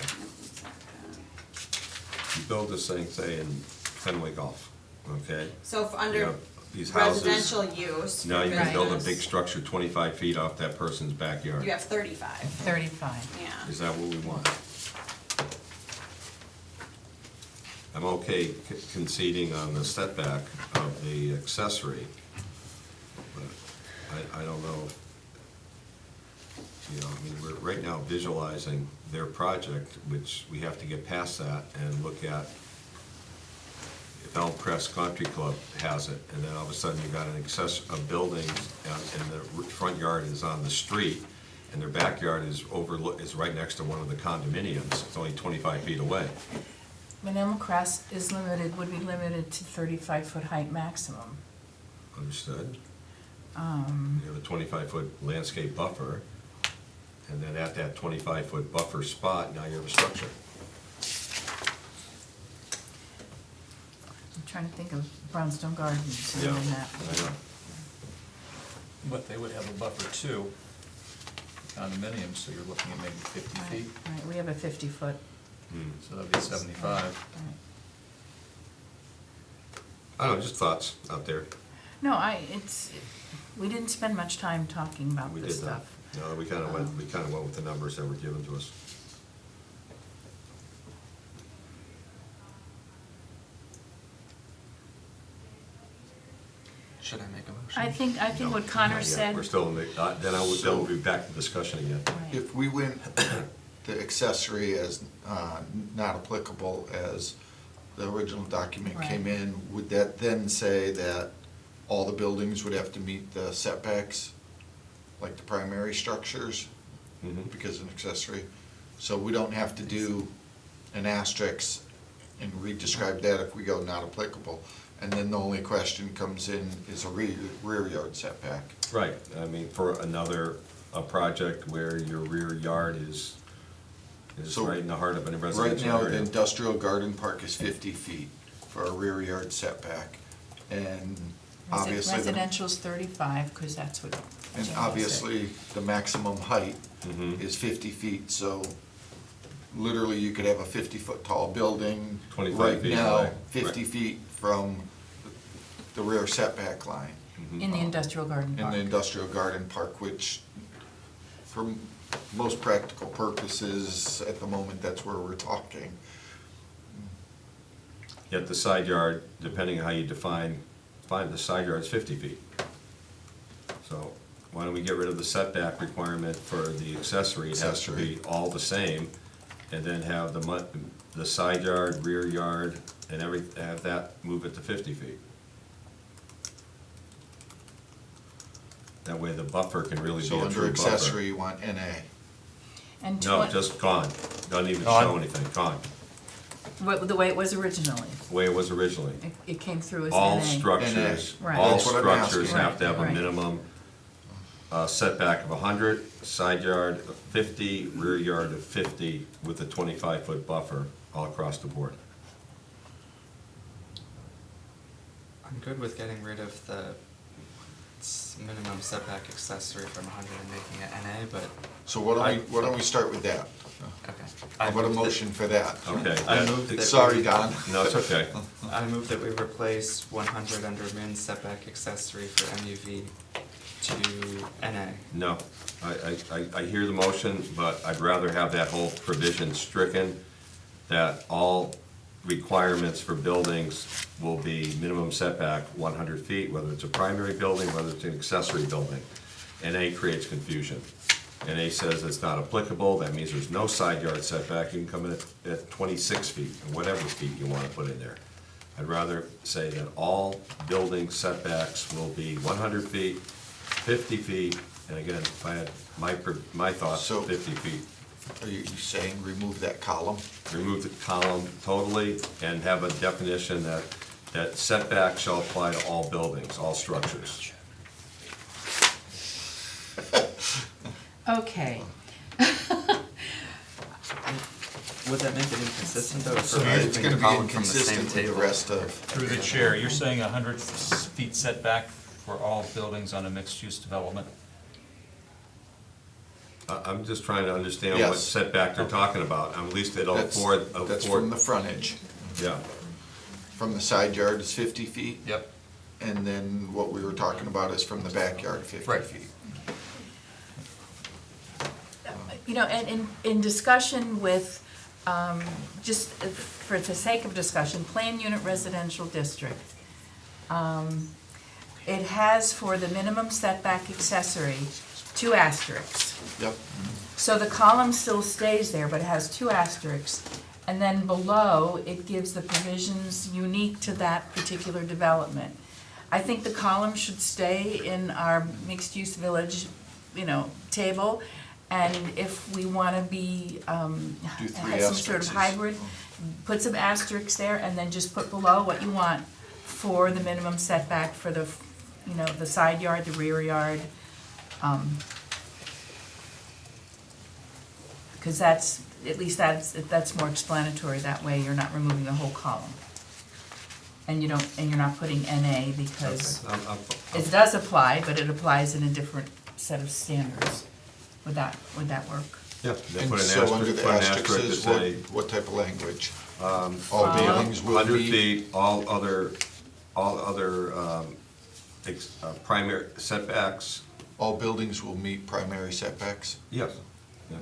You build this thing, say, in Fenway Golf, okay? So if You under have these houses. residential use. Now you for can build a business, big structure 25 feet off that person's backyard. You have 35, 35. yeah. Is that what we want? I'm okay conceding on the setback of the accessory, but I don't know. We're right now visualizing their project, which we have to get past that and look at if Elm Crest Country Club has it, and then all of a sudden you got a building, and the front yard is on the street, and their backyard is right next to one of the condominiums. It's only 25 feet away. Elm Crest would be limited to 35-foot height maximum. Understood? You have a 25-foot landscape buffer, and then at that 25-foot buffer spot, now you have a structure. I'm trying to think of Brownstone Gardens Yeah, and that. I know. But they would have a buffer too, condominiums, so you're looking at maybe 50 Right, feet, right, we have a 50-foot. so that'd be 75. Right. I don't know, just thoughts out there. No, we didn't spend much time talking about We this did that. stuff. No, we kind of went with the numbers that were given to us. Should I make a motion? I think No, what Connor not yet. said. We're still in the, then we'll be back to discussion again. Right. If we went the accessory as not applicable as the original document came Right. in, would that then say that all the buildings would have to meet the setbacks, like the primary structures, Mhm. because of an accessory? So we don't have to do an asterisk and re-describe that if we go not applicable. And then the only question comes in is a rear yard setback. Right, for a project where your rear yard is So, right in the heart of a Right residential now, the area. industrial garden park is 50 feet for a rear yard setback. And obviously, Residential's 35, because that's what. and Jane obviously, the maximum height Mhm. is 50 feet, so literally you could have a 50-foot tall building 25 feet right now, away. 50 Right. feet from the rear setback line said. In the industrial garden in park. the industrial garden park, which for most practical purposes, at the moment, that's where we're talking. Yet the side yard, depending on how you define the side yard is 50 feet. So why don't we get rid of the setback requirement for the accessory? It has to be all the same, and then have the side yard, rear yard, and have that move it to 50 feet. That way the buffer can really be So a under true buffer. accessory, you want NA. And No, just gone, doesn't even Gone. show anything, gone, the way it was originally. the way it was originally. It came through as All NA. structures, Right. all That's what I'm structures asking. have to have a Right. minimum setback of 100, side yard of 50, rear yard of 50, with a 25-foot buffer all across the board. I'm good with getting rid of the minimum setback accessory from 100 and making it NA, but. So why don't we start with that? Okay. How about a motion for that? Okay. I move that. Sorry, Don. No, it's okay. I move that we replace 100 under min setback accessory for MUV to NA. No, I hear the motion, but I'd rather have that whole provision stricken, that all requirements for buildings will be minimum setback 100 feet, whether it's a primary building, whether it's an accessory building. NA creates confusion. NA says it's not applicable, that means there's no side yard setback, you can come in at 26 feet, or whatever feet you want to put in there. I'd rather say that all building setbacks will be 100 feet, 50 feet, and again, if I had my thoughts, So- 50 feet. Are you saying remove that column? Remove the column totally and have a definition that setback shall apply to all buildings, all structures. Okay. Would that make it inconsistent though? So if we're it's removing gonna a be column from the same inconsistent with the table? rest of. Through the chair, you're saying 100 feet setback for all buildings on a mixed-use development? I'm just trying to understand what Yes. setback they're talking about. At least it'll That's afford. from the frontage. Yeah, From the side yard is 50 feet. Yep. And then what we were talking about is from the backyard, 50 Right. feet. You know, and in discussion with, just for the sake of discussion, Plan Unit Residential District, it has for the minimum setback accessory 2 asterisks. Yep. So the column still stays there, but it has 2 asterisks. And then below, it gives the provisions unique to that particular development. I think the column should stay in our mixed-use village, table. And if we wanna be, Do 3 have some sort of asterisks. hybrid, put some asterisks there and then just put below what you want for the minimum setback for the, the side yard, the rear yard. Because at least that's more explanatory, that way you're not removing the whole column. And you're not putting NA because it does apply, but it applies in a different set of standards. Would that work? yeah. They And put an so under asterisk, the put an asterisks asterisk to is say, what type of language? all All buildings will 100 meet. feet, all other primary setbacks. All buildings will meet primary setbacks? Yes. Yeah.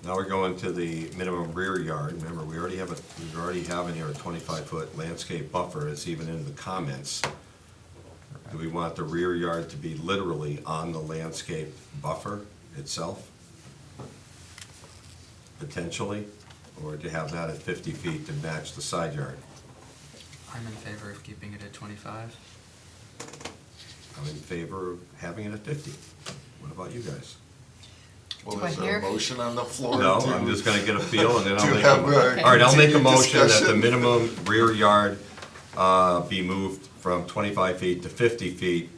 Now we're going to the minimum rear yard. Remember, we already have in here a 25-foot landscape buffer. It's even in the comments. Do we want the rear yard to be literally on the landscape buffer itself? Potentially, or to have that at 50 feet to match the side yard? I'm in favor of keeping it at 25. I'm in favor of having it at 50. What about you guys? Well, Do I is there hear- a motion on the floor? No, to- I'm just gonna get a feel and then to I'll make have a, a all right, I'll make a continued motion that the discussion. minimum rear yard, be moved from 25 feet to 50 feet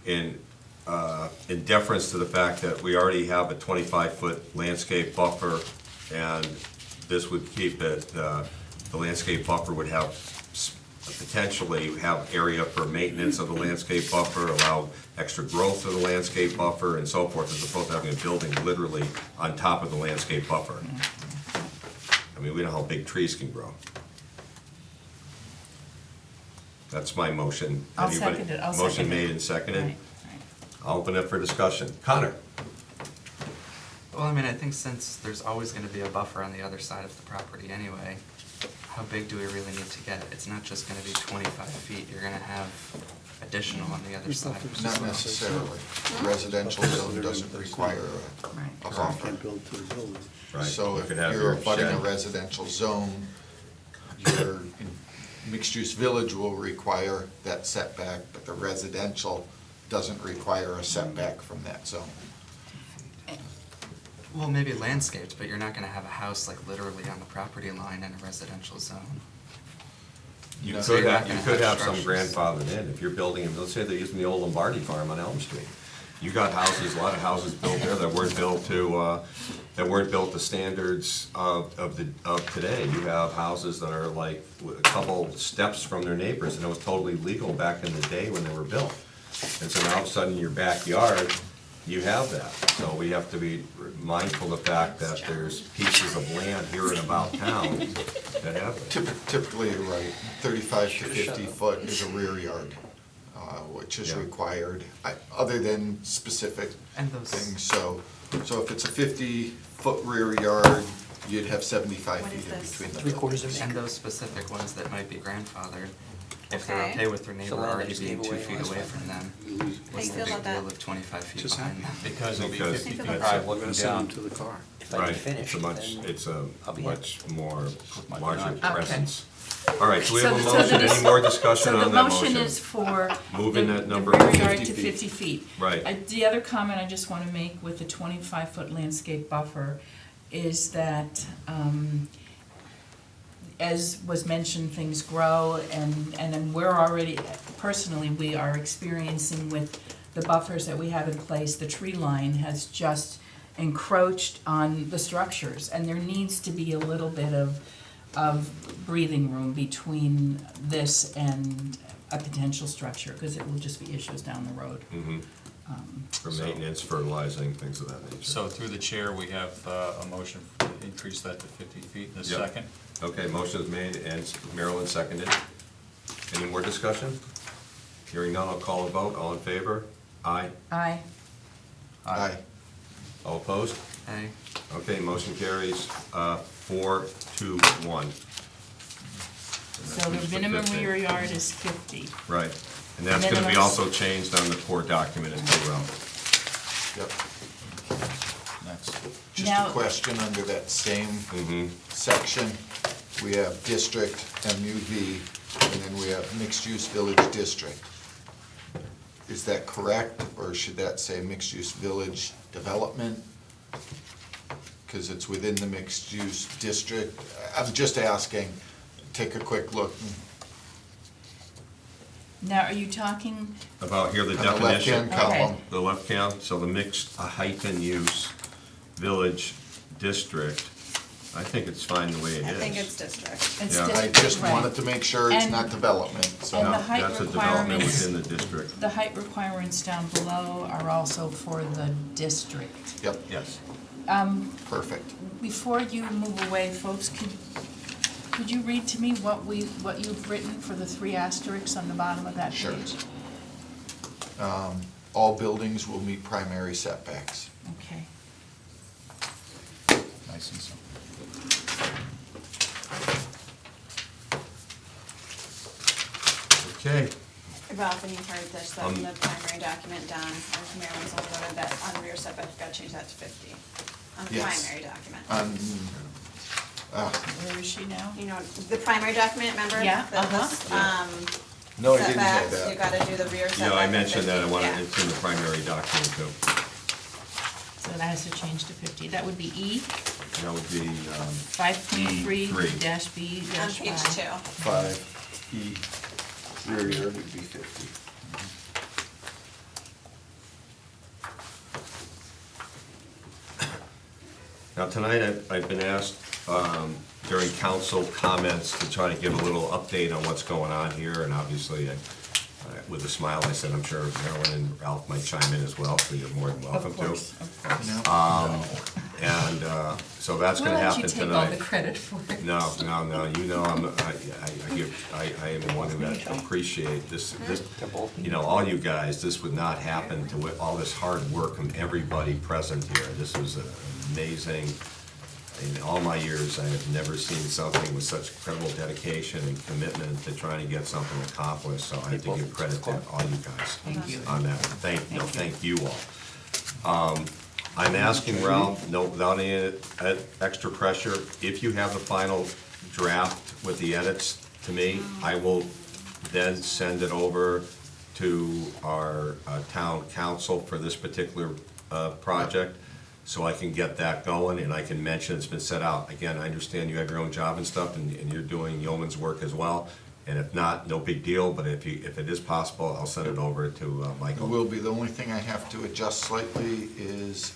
in deference to the fact that we already have a 25-foot landscape buffer, and this would keep it, the landscape buffer would have, potentially have area for maintenance of the landscape buffer, allow extra growth of the landscape buffer and so forth, as opposed to having a building literally on top of the landscape buffer. I mean, we know how big trees can grow. That's my motion. I'll Anybody- second it, I'll Motion second it. made and seconded. Right. I'll open it for discussion. Connor? Well, I mean, I think since there's always gonna be a buffer on the other side of the property anyway, how big do we really need to get? It's not just gonna be 25 feet, you're gonna have additional on the other side. Not necessarily. Residential zone doesn't require Right. a You buffer. can't build to the building. Right, So you if could have you're your abutting a shed. residential zone, your mixed-use village will require that setback, but the residential doesn't require a setback from that zone. Well, maybe landscaped, but you're not gonna have a house like literally on the property line in a residential zone. You No, could you're have, not you gonna could have have some structures. grandfathered in, if you're building, let's say they're using the old Lombardi farm on Elm Street. You got houses, a lot of houses built there that weren't built to standards of today. You have houses that are like a couple steps from their neighbors, and it was totally legal back in the day when they were built. And so now all of a sudden in your backyard, you have that. So we have to be mindful of the fact that there's pieces of land here and about town that have it. Typically, you're right, 35 to 50 foot is a rear yard, which is Yeah. required, other than specific And those- things. So if it's a 50-foot rear yard, you'd have 75 What feet is in this? between the 3/4 buildings. of And those specific ones that might be grandfathered, if they're Okay. okay with their So neighbor land already just being gave 2 away feet last away time. from them, How what's you the feel big about that? deal of 25 feet Just behind them? Because it'll be Because 50 Think feet about drive that. We're gonna looking send them down. to the car. If I Right, can finish, it's a I'll be much more my larger binoculars. presence. All right, so we have a So motion, the- any more discussion So on the that motion motion? is for Moving the that number rear to yard 50 to feet. 50 feet. Right. The other comment I just want to make with the 25-foot landscape buffer is that, as was mentioned, things grow, and then we're already, personally, we are experiencing with the buffers that we have in place, the tree line has just encroached on the structures, and there needs to be a little bit of breathing room between this and a potential structure, because it will just be issues down the road. Mhm. For So- maintenance, fertilizing, things of that nature. So through the chair, we have a motion to increase that to 50 feet in a Yep. second. Okay, motion is made and Marilyn seconded. Any more discussion? Hearing none, I'll call a vote. All in favor? Aye. Aye. Aye. All opposed? Hey, Okay, motion carries 4-1. So the minimum rear yard is 50. Right, and that's gonna be Minimum- also changed on the core document as well. Yep. Next. Just Now- a question under that same section. We have district, MUV, and then we have mixed-use village district. Is that correct, or should that say mixed-use village development? Because it's within the mixed-use district. I'm just asking, take a quick look. Now, are you talking, About here, the On the definition. left-hand column. The left count, so the mixed hyphen use village district, I think it's fine the way it I is. think it's district. it's Yeah. I district, just right. wanted to make sure it's And- not development, so. and the No, height that's a development requirements- within the district. The height requirements down below are also for the district. Yep, Yes. perfect. Before you move away, folks, could you read to me what you've written for the 3 asterisks on the bottom of that Sure. page? All buildings will meet primary setbacks. Okay. Nice and simple. Okay, Ralph, when you heard this, the Um, primary document down, as Marilyn's only noted that on rear setback, you've got to change that to 50. On the Yes. primary document. Where is she now? You know, the primary document, remember? Yeah, That uh-huh. was, No, I didn't have setbacks, you that. gotta do the rear setback. yeah, I of mentioned that, I 50, wanted, yeah. it's in the primary document too. So that has to change to 50. That would be E, That would be, 5.3 E3. dash B On dash page Y. 2. 5E, rear yard would be 50. Now, tonight, I've been asked during council comments to try to give a little update on what's going on here, and obviously, with a smile, I said, I'm sure Marilyn and Ralph might chime in as well, so you're more than welcome Of to. course, of course. And so that's Why gonna don't happen you tonight. take all the credit for it? No, you know, I am one who appreciate this, you know, all you guys, this would not happen to all this hard work from everybody present here. This was amazing. In all my years, I have never seen something with such incredible dedication and commitment to trying to get something accomplished, so I have to give credit to all you guys on that. Thank you all. I'm asking Ralph, without any extra pressure, if you have the final draft with the edits to me, I will then send it over to our town council for this particular project, so I can get that going, and I can mention it's been set out. Again, I understand you have your own job and stuff, and you're doing yeoman's work as well, And if not, no big deal, but if it is possible, I'll send it over to It Michael. will be. The only thing I have to adjust slightly is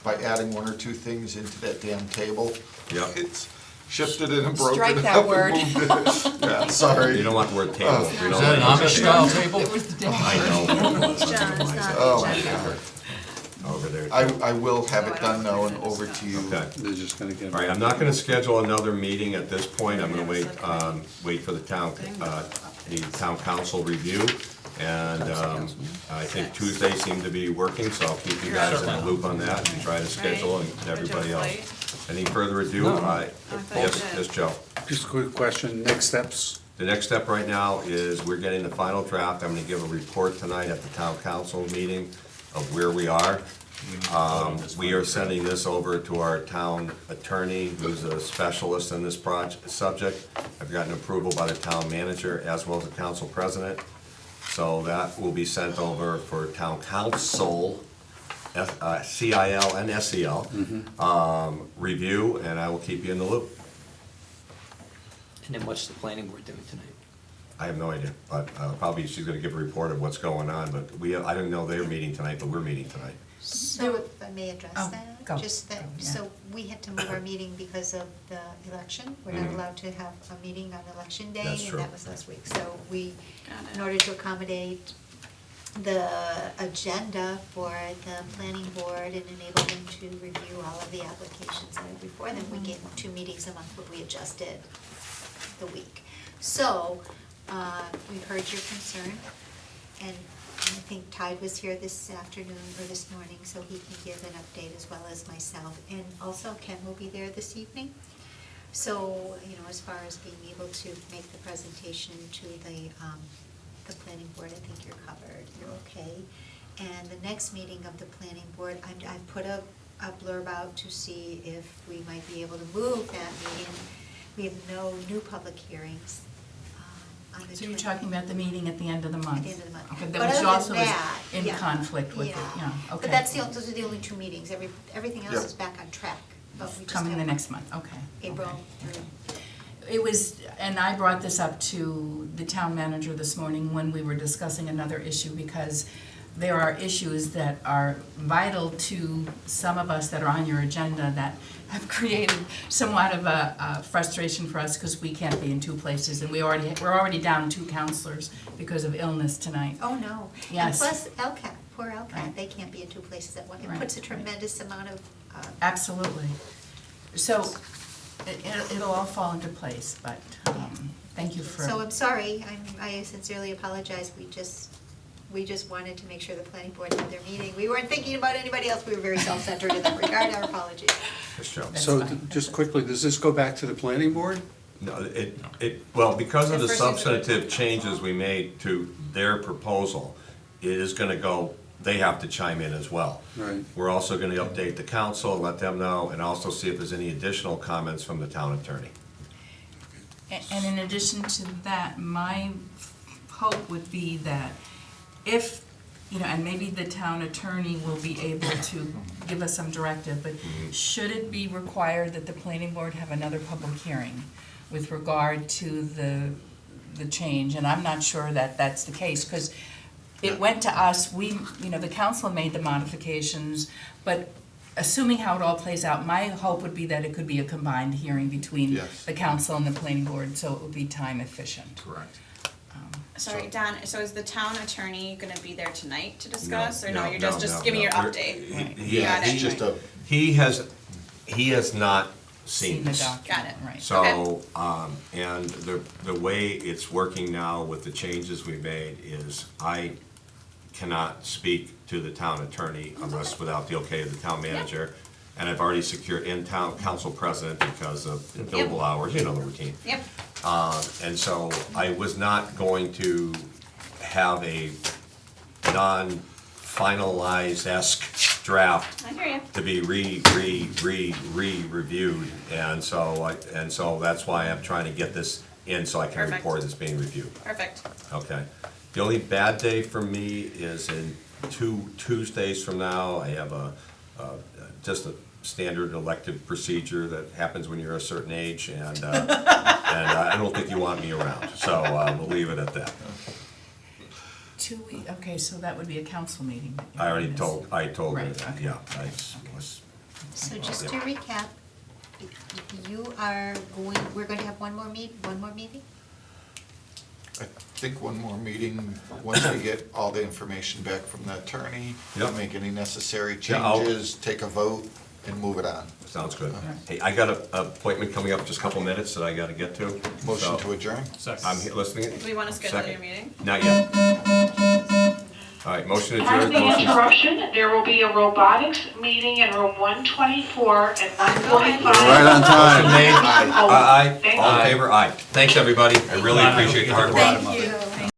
by adding one or two things into that damn table. Yep. It's shifted it and broken Strike it that up word. and moved it. Yeah, sorry. You don't want the word table. We don't Is that an want the word Amish style table. table? It was the I know. John, it's not Oh, the my agenda. God. Over there. I will have it done now and over to you. Okay. They're just gonna get. All right, I'm not gonna schedule another meeting at this point. I'm gonna wait for the town council review. And I think Tuesday seemed to be working, so I'll keep you guys in the loop on that and try to schedule and everybody else. Any further ado? Yes, Joe. Just a quick question, next steps? The next step right now is we're getting the final draft. I'm gonna give a report tonight at the town council meeting of where we are. We are sending this over to our town attorney, who's a specialist in this subject. I've gotten approval by the town manager as well as the council president. So that will be sent over for town council, CIL and SEL, review, and I will keep you in the loop. And then what's the planning board doing tonight? I have no idea, but probably she's gonna give a report of what's going on, but I didn't know they were meeting tonight, but we're meeting tonight. So if I may address Oh, that, go. just that, Go, yeah. so we had to move our meeting because of the election. We're not allowed to have a meeting on election day, That's true. and that was last week. So we, Got it. in order to accommodate the agenda for the planning board and enable them to review all of the applications that are before them, we gave them 2 meetings a month, but we adjusted the week. So, we've heard your concern, and I think Tide was here this afternoon or this morning, so he can give an update as well as myself. And also Ken will be there this evening. So, as far as being able to make the presentation to the planning board, I think you're covered, you're okay. And the next meeting of the planning board, I've put a blurb out to see if we might be able to move that meeting. We have no new public hearings on the So you're 20th. talking about the meeting at the end of the month? At the end of the month. Okay, But that which other also than is that, in yeah, conflict with it, yeah, okay. But those are the only 2 meetings, everything else Yeah. is back on track, but we just Coming the have next month, okay. April okay. through. It was, and I brought this up to the town manager this morning when we were discussing another issue, because there are issues that are vital to some of us that are on your agenda that have created somewhat of a frustration for us because we can't be in 2 places, and we're already down 2 counselors because of illness tonight. Oh, no. Yes. And plus LCAP, poor LCAP, Right. they can't be in 2 places at once. It Right, puts a right. tremendous amount of, Absolutely. So it'll all fall into place, but thank you for. so I'm sorry, I sincerely apologize, we just wanted to make sure the planning board had their meeting. We weren't thinking about anybody else, we were very self-centered in that regard, our apologies. Yes, Joe. That's So fine. just quickly, does this go back to the planning board? No, well, because of the The first thing that substantive changes we made to their proposal, it is gonna go, they have to chime in as well. Right. We're also gonna update the council, let them know, and also see if there's any additional comments from the town attorney. And in addition to that, my hope would be that if, and maybe the town attorney will be able to give us some directive, but should it be required that the planning board have another public hearing with regard to the change? And I'm not sure that that's the case, because it went to us, the council made the modifications, but assuming how it all plays out, my hope would be that it could be a combined hearing between Yes. the council and the planning board, so it would be time efficient. Correct. Sorry, Don, so is the town attorney gonna be there tonight to discuss, or no, no, you're no, just no, giving no. your We're- update? Yeah, Got it. It's just a, He has not Seen seen the this. document, Got it. right. So, and the way it's working now with the changes we made is I cannot speak to the town attorney unless without the okay of the town manager. And I've already secured in-town council president because of billable hours, the routine. Yep, And so I was not going to have a non-finalized-esque draft I hear you. to be reviewed. And so that's why I'm trying to get this in so I can Perfect. report it's being reviewed. Perfect. Okay. The only bad day for me is in 2 Tuesdays from now. I have just a standard elective procedure that happens when you're a certain age, and And I don't think you want me around, so we'll leave it at that. 2 weeks, okay, so that would be a council meeting. that you I already missed. told her Right, that, okay. yeah. Was- So just to recap, you are we're going to have one more meeting? I think one more meeting, once we get all the information back from the attorney, Yep. make any necessary Yeah, I'll- changes, take a vote, and move it on. Sounds good. Hey, I got an appointment coming up, just a couple minutes that I gotta get to. Motion so to adjourn? I'm here listening. Do we wanna schedule Second. your meeting? Not yet. All right, motion to Pardon adjourn. the Motion- interruption, there will be a robotics meeting in room 124 at 1:45. Right on time. Motion made. Aye. Thank All in you. favor? Aye. Thanks, everybody. I really appreciate your hard work. Thank you.